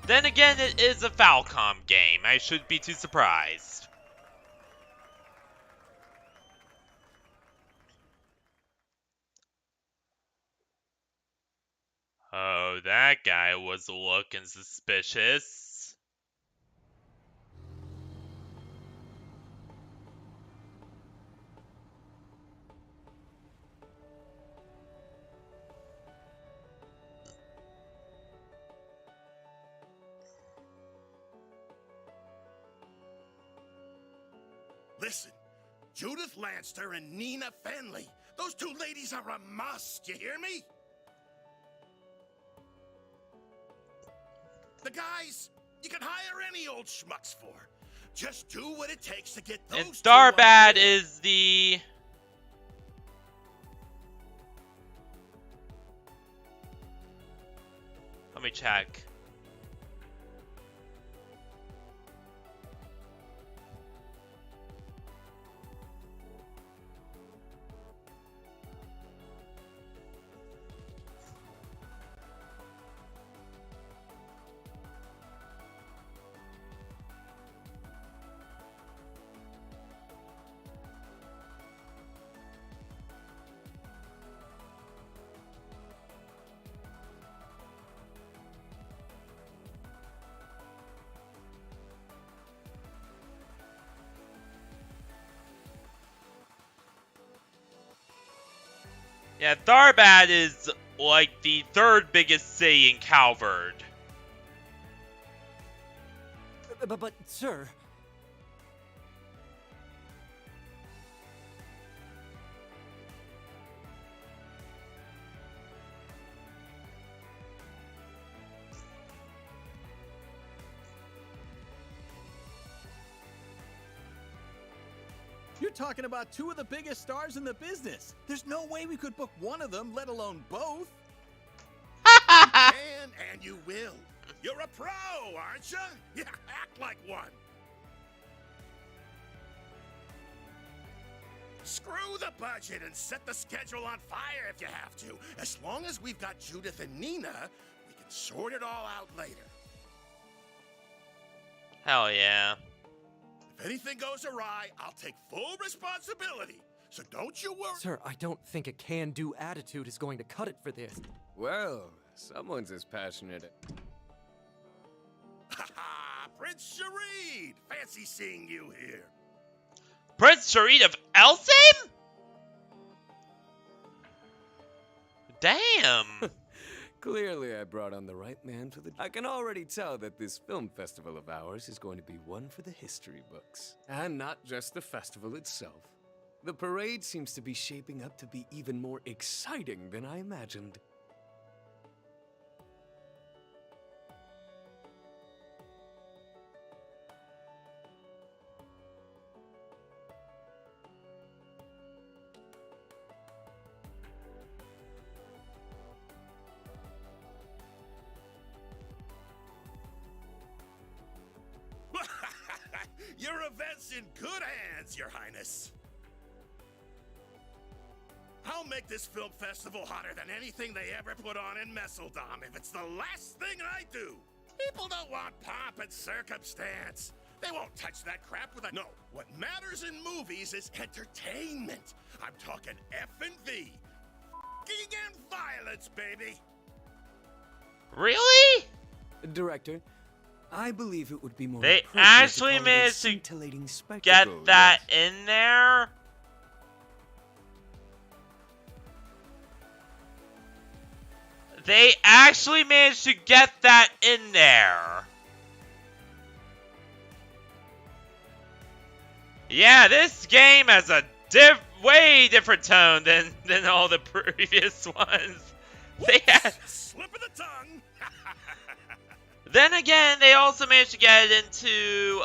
Then again, it is a Falcom game. I shouldn't be too surprised. Oh, that guy was looking suspicious. Listen, Judith Lanster and Nina Fenley. Those two ladies are a must, you hear me? The guys, you can hire any old schmucks for. Just do what it takes to get those And two on Starbad board. is the... Let me check. Yeah, Tharbad is like the third biggest city in Calvard. But sir... You're talking about two of the biggest stars in the business. There's no way we could book one of them, let alone both. You can and you will. You're a pro, aren't you? Yeah, act like one. Screw the budget and set the schedule on fire if you have to. As long as we've got Judith and Nina, we can sort it all out later. Hell yeah. If anything goes awry, I'll take full responsibility. So don't you worry. Sir, I don't think a can-do attitude is going to cut it for this. Well, someone's as passionate. Ha! Prince Shareed! Fancy seeing you here. Prince Shareed of Elsim? Damn. Clearly, I brought on the right man for the... I can already tell that this film festival of ours is going to be one for the history books. And not just the festival itself. The parade seems to be shaping up to be even more exciting than I imagined. Your event's in good hands, Your Highness. I'll make this film festival hotter than anything they ever put on in Messeldom if it's the last thing I do. People don't want pomp and circumstance. They won't touch that crap with a... No, what matters in movies is entertainment. I'm talking F&V. F***ing and violence, baby. Really? Director, I believe it would be more They appropriate actually call it a managed to scintillating spectacle, get that in there? They actually managed to get that in there. Yeah, this game has a way different tone than all the previous ones. They had... Slip of the tongue. Then again, they also managed to get it into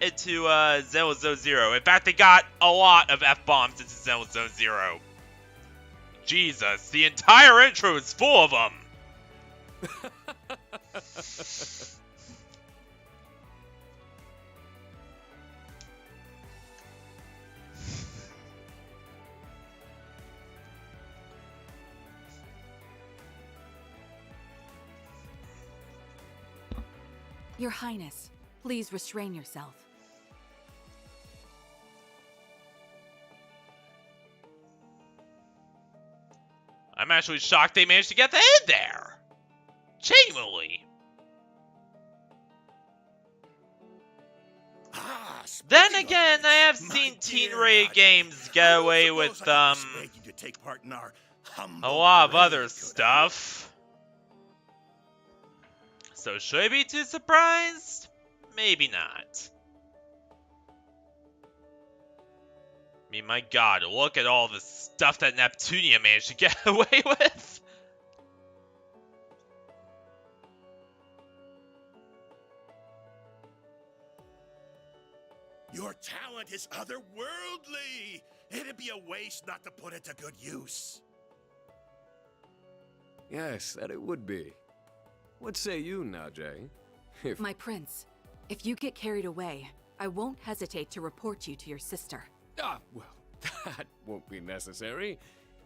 Xeno Zone Zero. In fact, they got a lot of F-bombs into Xeno Zone Zero. Jesus, the entire intro is full of them. Your Highness, please restrain yourself. I'm actually shocked they managed to get that in there. Genuinely. Then again, I have seen Teen Ray games get away with a lot of other stuff. So should I be too surprised? Maybe not. mean, my god, look at all the stuff that Neptunia managed to get away with. Your talent is otherworldly. It'd be a waste not to put it to good use. Yes, that it would be. What say you now, Jay? My prince, if you get carried away, I won't hesitate to report you to your sister. Ah, well, that won't be necessary.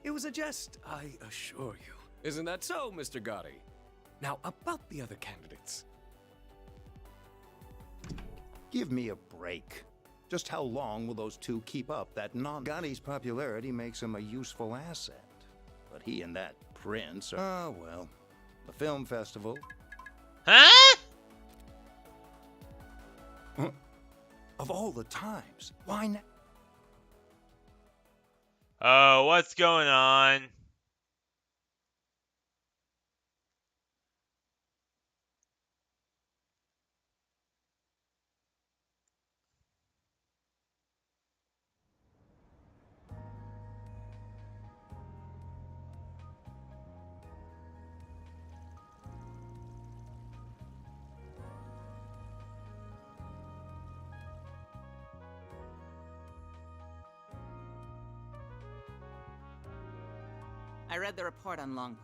It was a jest, I assure you. Isn't that so, Mr. Gotti? Now, about the other candidates. Give me a break. Just how long will those two keep up that Gotti's popularity makes him a useful asset. But he and that prince are, well, the film festival. Huh? Of all the times, why not? Oh, what's going on? I read the report on Langport.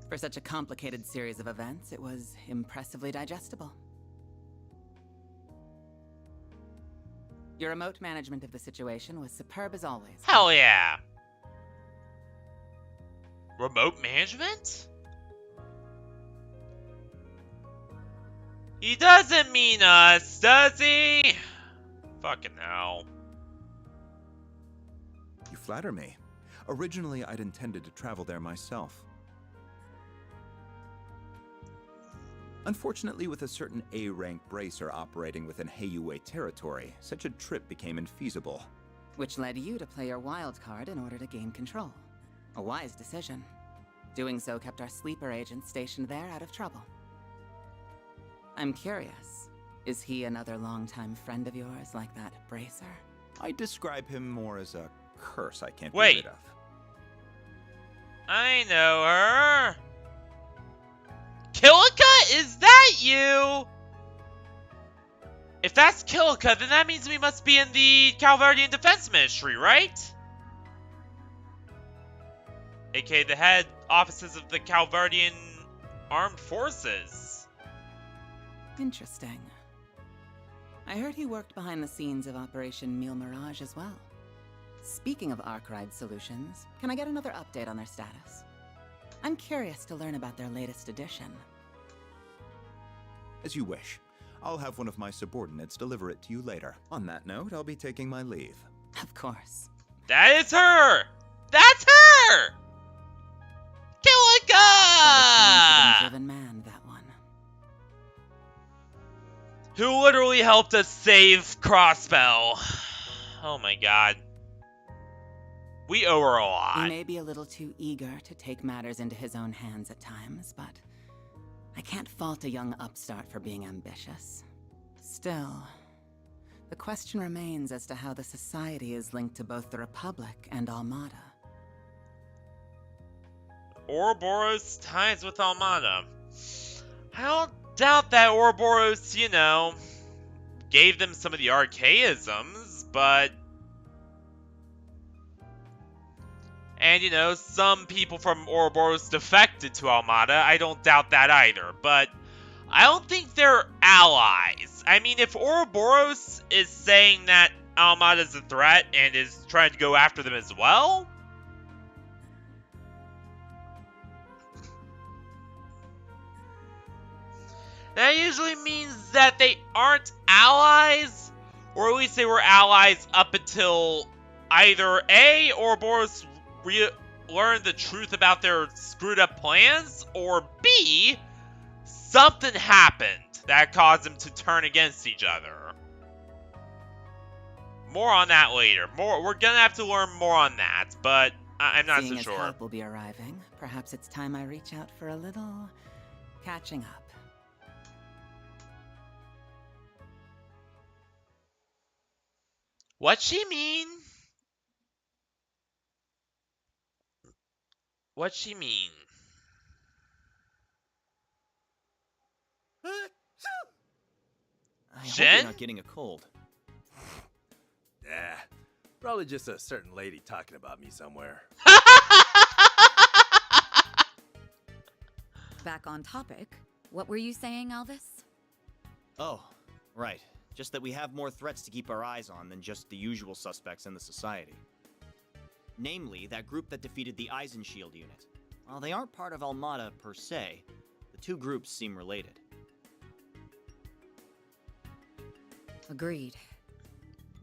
For such a complicated series of events, it was impressively digestible. Your remote management of the situation was superb as always. Hell yeah! Remote management? He doesn't mean us, does he? Fucking hell. You flatter me. Originally, I'd intended to travel there myself. Unfortunately, with a certain A-rank bracer operating within Heiyue territory, such a trip became infeasible. Which led you to play your wild card in order to gain control. A wise decision. Doing so kept our sleeper agent stationed there out of trouble. I'm curious, is he another longtime friend of yours like that bracer? I describe him more as a curse I can't Wait. get rid of. I know her. Kilika, is that you? If that's Kilika, then that means we must be in the Calvardian Defense Ministry, right? AKA the head offices of the Calvardian Armed Forces. Interesting. I heard he worked behind the scenes of Operation Mille Mirage as well. Speaking of Arkwright Solutions, can I get another update on their status? I'm curious to learn about their latest addition. As you wish. I'll have one of my subordinates deliver it to you later. On that note, I'll be taking my leave. Of course. That is her! That's her! Kilika! Driven man, that one. Who literally helped us save Crossbell. Oh my god. We owe her a lot. He may be a little too eager to take matters into his own hands at times, but I can't fault a young upstart for being ambitious. Still, the question remains as to how the Society is linked to both the Republic and Almata. Ouroboros ties with Almata. I don't doubt that Ouroboros, you know, gave them some of the archaisms, but... And, you know, some people from Ouroboros defected to Almata. I don't doubt that either, but I don't think they're allies. I mean, if Ouroboros is saying that Almata is a threat and is trying to go after them as well, that usually means that they aren't allies, or at least they were allies up until either A, Ouroboros learned the truth about their screwed up plans, or B, something happened that caused them to turn against each other. More on that later. We're gonna have to learn more on that, but I'm not Seeing so as sure. help will be arriving, perhaps it's time I reach out for a little catching up. What she mean? What she mean? I hope Jen? you're not getting a cold. Yeah, probably just a certain lady talking about me somewhere. Back on topic, what were you saying, Alvis? Oh, right. Just that we have more threats to keep our eyes on than just the usual suspects in the society. Namely, that group that defeated the Eisenshield unit. While they aren't part of Almata per se, the two groups seem related. Agreed.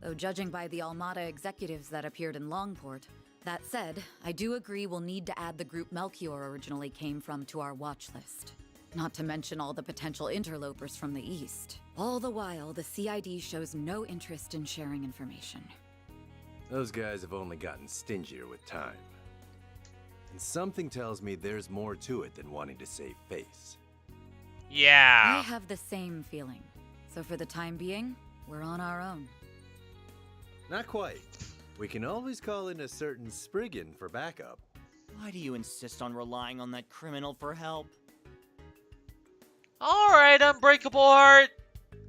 Though judging by the Almata executives that appeared in Langport, that said, I do agree we'll need to add the group Melchior originally came from to our watch list. Not to mention all the potential interlopers from the east. All the while, the CID shows no interest in sharing information. Those guys have only gotten stingier with time. And something tells me there's more to it than wanting to save face. Yeah. I have the same feeling. So for the time being, we're on our own. Not quite. We can always call in a certain Spriggan for backup. Why do you insist on relying on that criminal for help? Alright, Unbreakable Heart.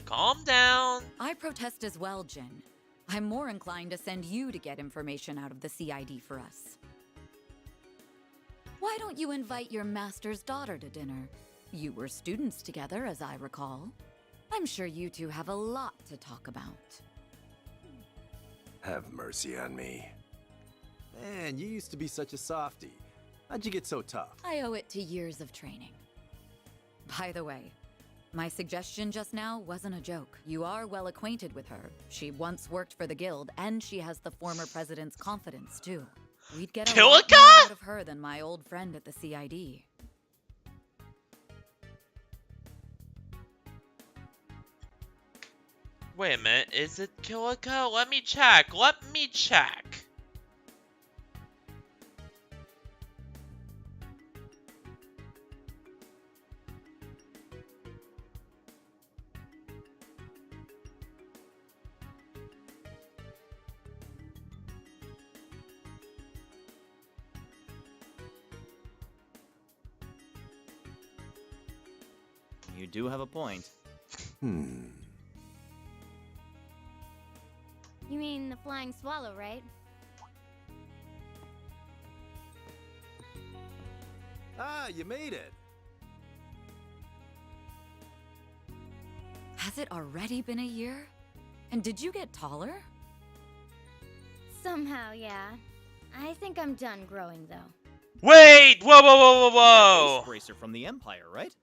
Calm down. I protest as well, Jin. I'm more inclined to send you to get information out of the CID for us. Why don't you invite your master's daughter to dinner? You were students together, as I recall. I'm sure you two have a lot to talk about. Have mercy on me. Man, you used to be such a softie. How'd you get so tough? I owe it to years of training. By the way, my suggestion just now wasn't a joke. You are well acquainted with her. She once worked for the guild, and she has the former president's confidence, too. We'd get a lot more out of her than my old friend at the CID. Wait a minute, is it Kilika? Let me check. You do have a point. You mean the flying swallow, right? Ah, you made it. Has it already been a year? And did you get taller? Somehow, yeah. I think I'm done growing, though. Wait! Whoa! Ace Bracer from the Empire, right?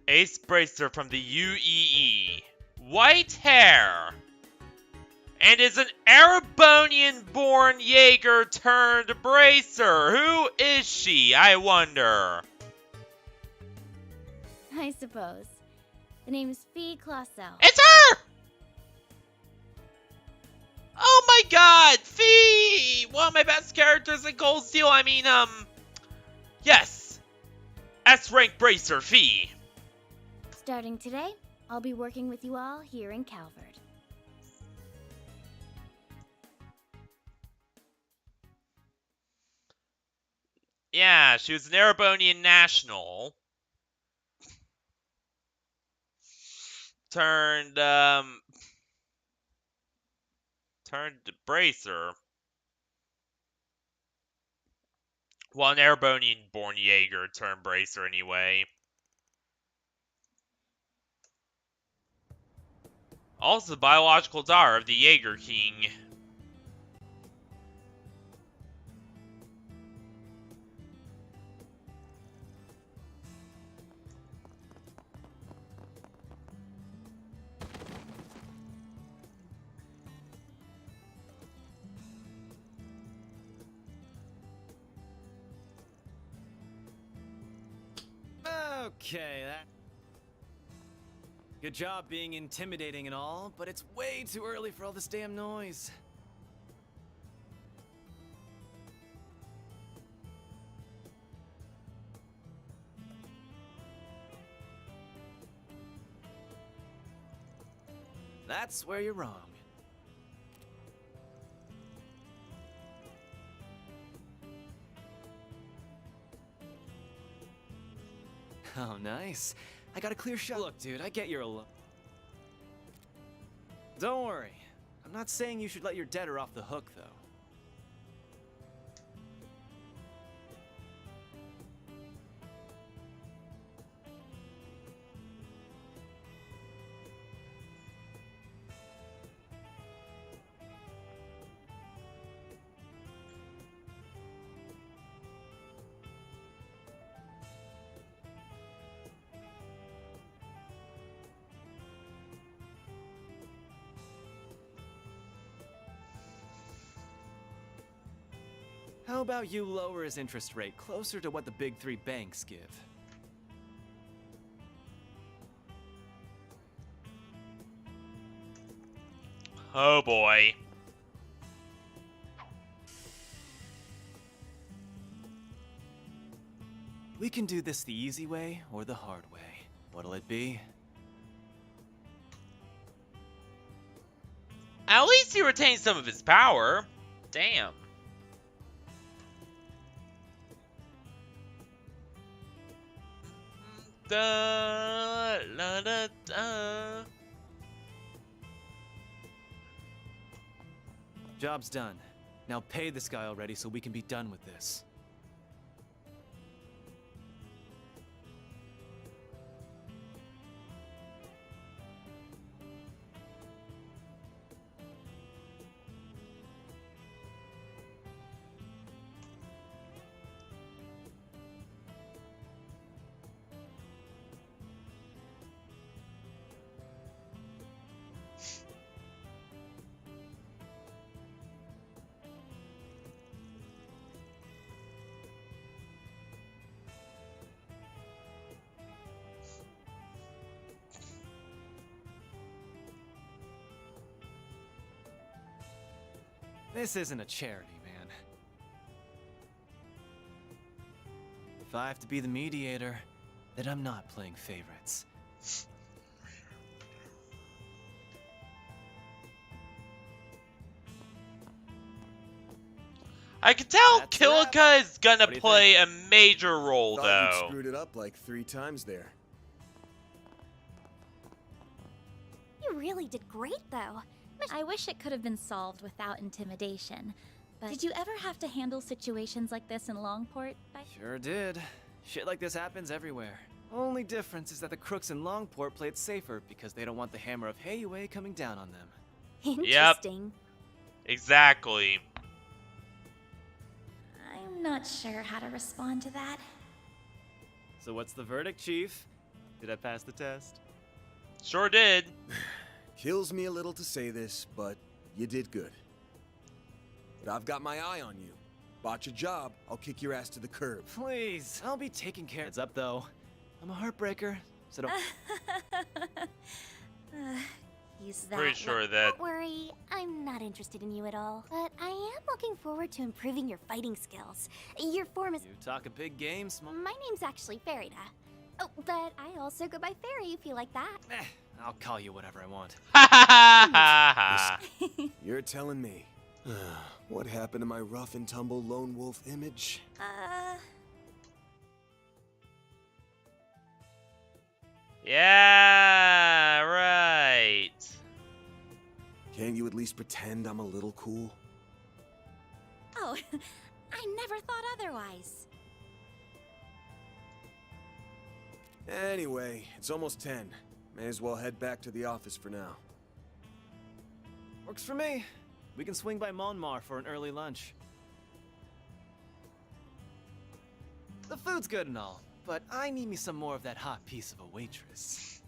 Ace Bracer from the UEE. White hair. And is an Erebonian-born Jaeger turned Bracer. Who is she, I wonder? I suppose. The name's Fee Clausel. It's her! Oh my god, Fee! One of my best characters in Cold Steel. Yes. S-rank Bracer, Fee. Starting today, I'll be working with you all here in Calvert. Yeah, she was an Erebonian national. Turned Bracer. Well, an Erebonian-born Jaeger turned Bracer anyway. Also the biological daughter of the Jaeger King. Okay, good job being intimidating and all, but it's way too early for all this damn noise. That's where you're wrong. Oh, nice. I got a clear shot. Look, dude, I get you're alone. Don't worry. I'm not saying you should let your debtor off the hook, though. How about you lower his interest rate closer to what the big three banks give? Oh boy. We can do this the easy way or the hard way. What'll it be? At least he retains some of his power. Damn. Da, la, da, da. Job's done. Now pay this guy already so we can be done with this. This isn't a charity, man. If I have to be the mediator, then I'm not playing favorites. I can tell That's Kilika is gonna What do you play think? a major role, Thought though. you screwed it up like 3 times there. You really did great, though. I wish it could have been solved without intimidation. But did you ever have to handle situations like this in Langport? Sure did. Shit like this happens everywhere. Only difference is that the crooks in Langport play it safer because they don't want the hammer of Heiyue coming down on them. Interesting. Exactly. I'm not sure how to respond to that. So what's the verdict, Chief? Did I pass the test? Sure did. Kills me a little to say this, but you did good. But I've got my eye on you. Botch a job, I'll kick your ass to the curb. Please, I'll be taking care. Heads up, though. I'm a heartbreaker, so don't. He's that. Pretty sure that. Don't worry, I'm not interested in you at all. But I am looking forward to improving your fighting skills. Your form is. You talk a big game, small. My name's actually Farida. Oh, but I also go by Fairy if you like that. I'll call you whatever I want. You're telling me. What happened to my rough and tumble lone wolf image? Yeah, right. Can't you at least pretend I'm a little cool? Oh, I never thought otherwise. Anyway, it's almost 10. May as well head back to the office for now. Works for me. We can swing by Monmar for an early lunch. The food's good and all, but I need me some more of that hot piece of a waitress.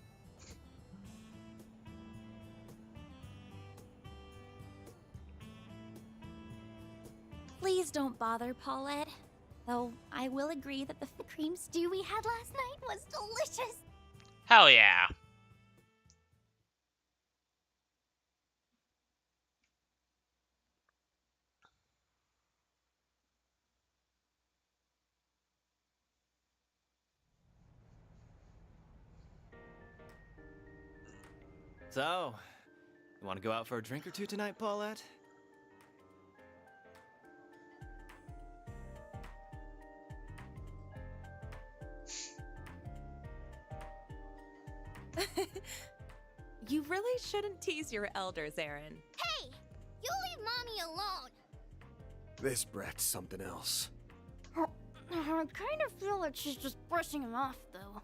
Please don't bother, Paulette. Though I will agree that the cream stew we had last night was delicious. Hell yeah. So, You want to go out for a drink or two tonight, Paulette? You really shouldn't tease your elders, Aaron. Hey! You leave Mommy alone! This brat's something else. I kind of feel like she's just brushing him off, though.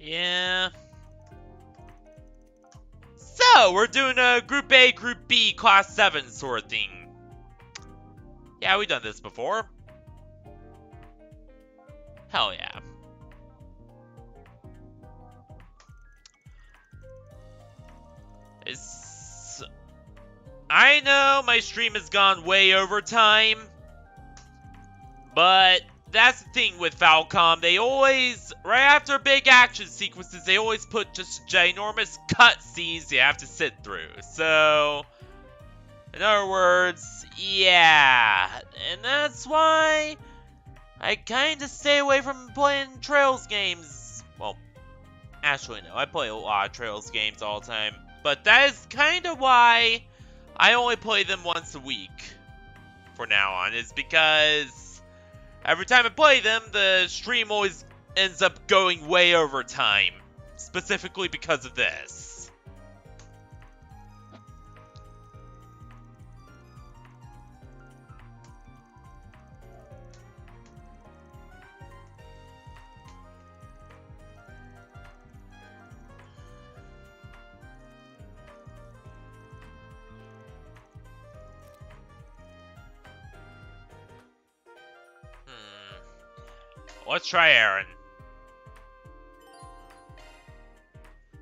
Yeah. So, we're doing a Group A, Group B, Class 7 sort of thing. Yeah, we've done this before. Hell yeah. I know my stream has gone way over time, but that's the thing with Falcom. They always, right after big action sequences, they always put just ginormous cutscenes you have to sit through. So, in other words, yeah. And that's why I kind of stay away from playing Trails games. Well, actually, no. I play a lot of Trails games all the time. But that is kind of why I only play them once a week for now on. Is because every time I play them, the stream always ends up going way over time. Specifically because of this. Let's try Aaron.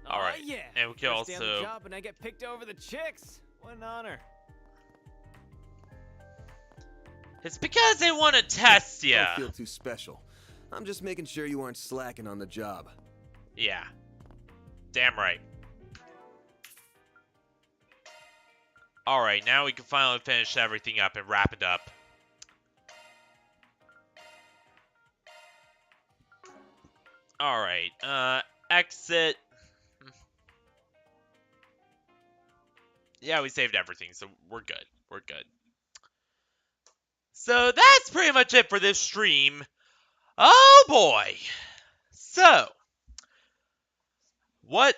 Alright. Yeah. And we can First day on the also... job and I get picked over the chicks. What an honor. It's because they want to test ya. Don't feel too special. I'm just making sure you aren't slacking on the job. Yeah. Damn right. Alright, now we can finally finish everything up and wrap it up. Alright, exit. Yeah, we saved everything, so we're good. We're good. So that's pretty much it for this stream. Oh boy. So, what?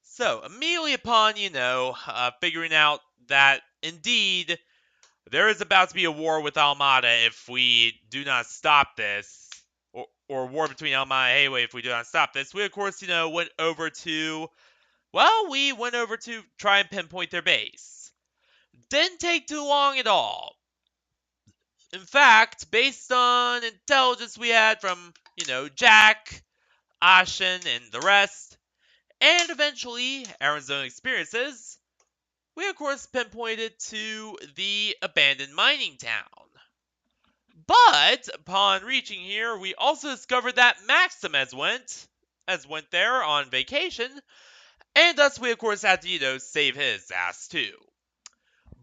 So, immediately upon, figuring out that indeed there is about to be a war with Almata if we do not stop this, or war between Almata and Hayway if we do not stop this, we of course, went over to try and pinpoint their base. Didn't take too long at all. In fact, based on intelligence we had from, Jack, Ashen, and the rest, and eventually Aaron's own experiences, we of course pinpointed to the abandoned mining town. But upon reaching here, we also discovered that Maxim has went there on vacation, and thus we of course had to, save his ass too.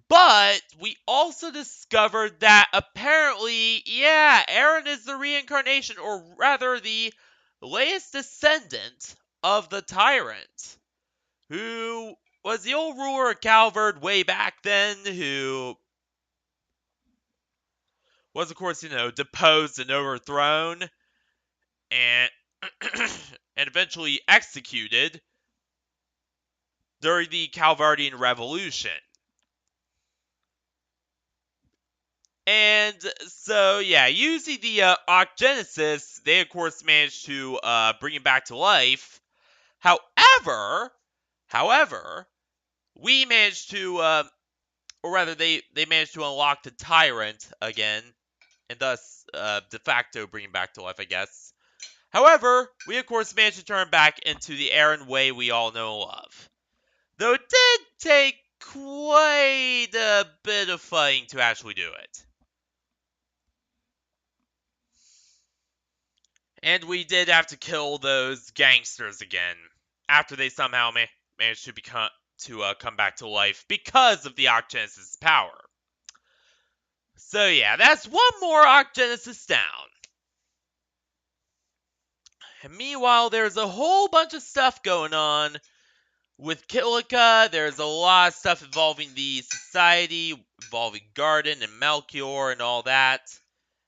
But we also discovered that apparently, yeah, Aaron is the reincarnation, or rather the latest descendant of the Tyrant, who was the old ruler of Calvard way back then, who was, of course, deposed and overthrown, and and eventually executed during the Calvardian Revolution. And so, yeah, using the Genesis, they of course managed to bring him back to life. However, we managed to, or rather, they managed to unlock the Tyrant again, and thus de facto bring him back to life, I guess. However, we of course managed to turn back into the Aaron way we all know and love. Though it did take quite a bit of fighting to actually do it. And we did have to kill those gangsters again, after they somehow managed to come back to life because of the Genesis' power. So yeah, that's one more Arc Genesis down. And meanwhile, there's a whole bunch of stuff going on with Kilika. There's a lot of stuff involving the society, involving Garden and Melchior and all that.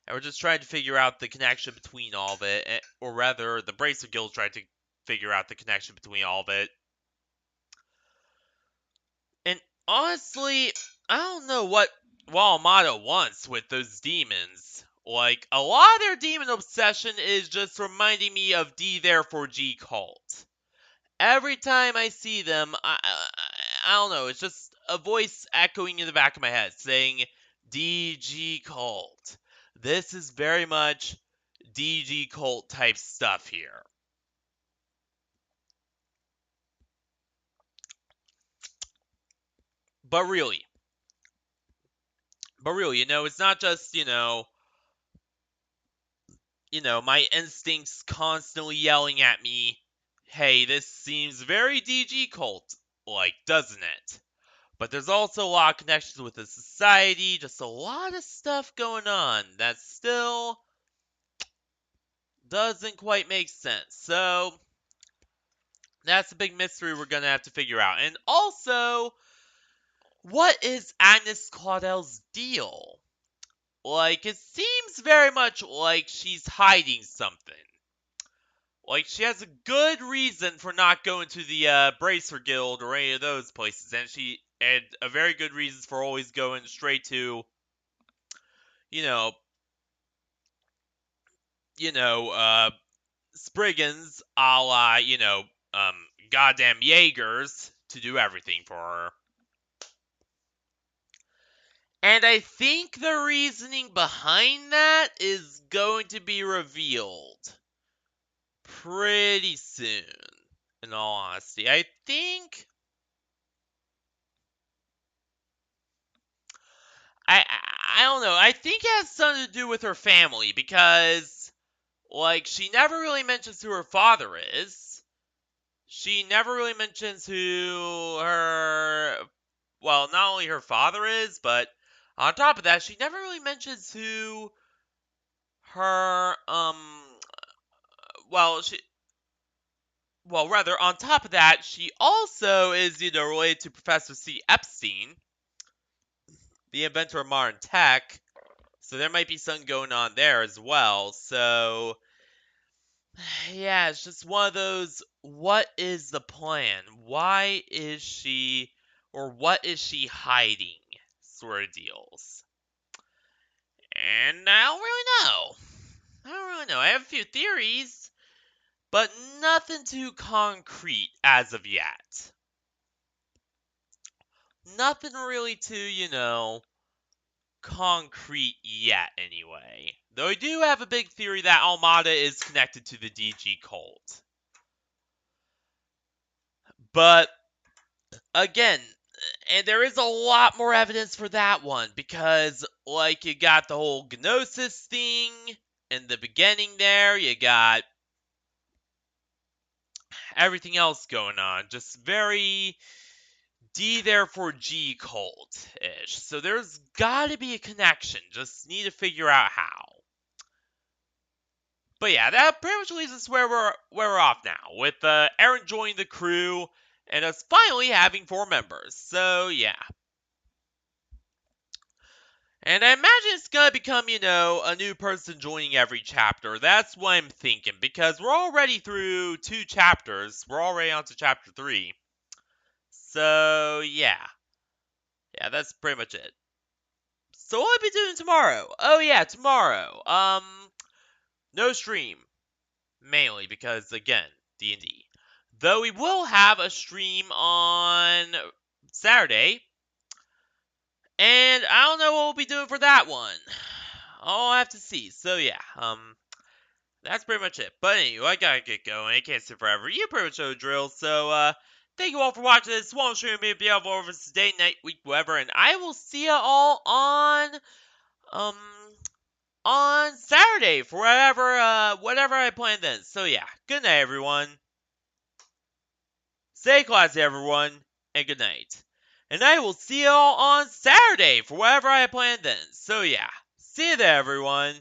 And we're just trying to figure out the connection between all of it. Or rather, the Bracer Guild's trying to figure out the connection between all of it. And honestly, I don't know what Almata wants with those demons. Like, a lot of their demon obsession is just reminding me of D Therefore G Cult. Every time I see them, I don't know, it's just a voice echoing in the back of my head saying, DG Cult. This is very much DG Cult type stuff here. But really, it's not just, my instincts constantly yelling at me, hey, this seems very DG Cult-like, doesn't it? But there's also a lot of connections with the society, just a lot of stuff going on that still doesn't quite make sense. So, that's a big mystery we're gonna have to figure out. And also, what is Agnes Claudel's deal? Like, it seems very much like she's hiding something. Like, she has a good reason for not going to the Bracer Guild or any of those places, and she had a very good reason for always going straight to, Spriggans, a la, goddamn Jaegers, to do everything for her. And I think the reasoning behind that is going to be revealed pretty soon, in all honesty. I think I don't know. I think it has something to do with her family because, like, she never really mentions who her father is. She never really mentions who her, well, not only her father is, but on top of that, she never really mentions who her, rather, on top of that, she also is, related to Professor C. Epstein, the inventor of modern tech. So there might be something going on there as well. So, yeah, it's just one of those, what is the plan? Why is she, or what is she hiding sort of deals? And I don't really know. I have a few theories, but nothing too concrete as of yet. Nothing really too, concrete yet, anyway. Though I do have a big theory that Almata is connected to the DG cult. But, again, and there is a lot more evidence for that one, because, like, you got the whole Gnosis thing in the beginning there, you got everything else going on, just very D therefore G cult-ish. So there's gotta be a connection, just need to figure out how. But yeah, that pretty much leaves us where we're off now, with Aaron joining the crew, and us finally having 4 members. So yeah. And I imagine it's gonna become, a new person joining every chapter. That's what I'm thinking, because we're already through 2 chapters. We're already on to chapter 3. So, yeah. Yeah, that's pretty much it. So what will I be doing tomorrow? Oh yeah, tomorrow. No stream. Mainly because, again, D&D. Though we will have a stream on Saturday. And I don't know what we'll be doing for that one. I'll have to see. So yeah, that's pretty much it. But anyway, I gotta get going. I can't sit forever. You pretty much know the drill. So, thank you all for watching this one stream. Maybe I'll over this day, night, week, whatever. And I will see you all on Saturday for whatever I plan then. So yeah, good night, everyone. Stay classy, everyone, and good night. And I will see you all on Saturday for whatever I have planned then. So yeah, see you there everyone.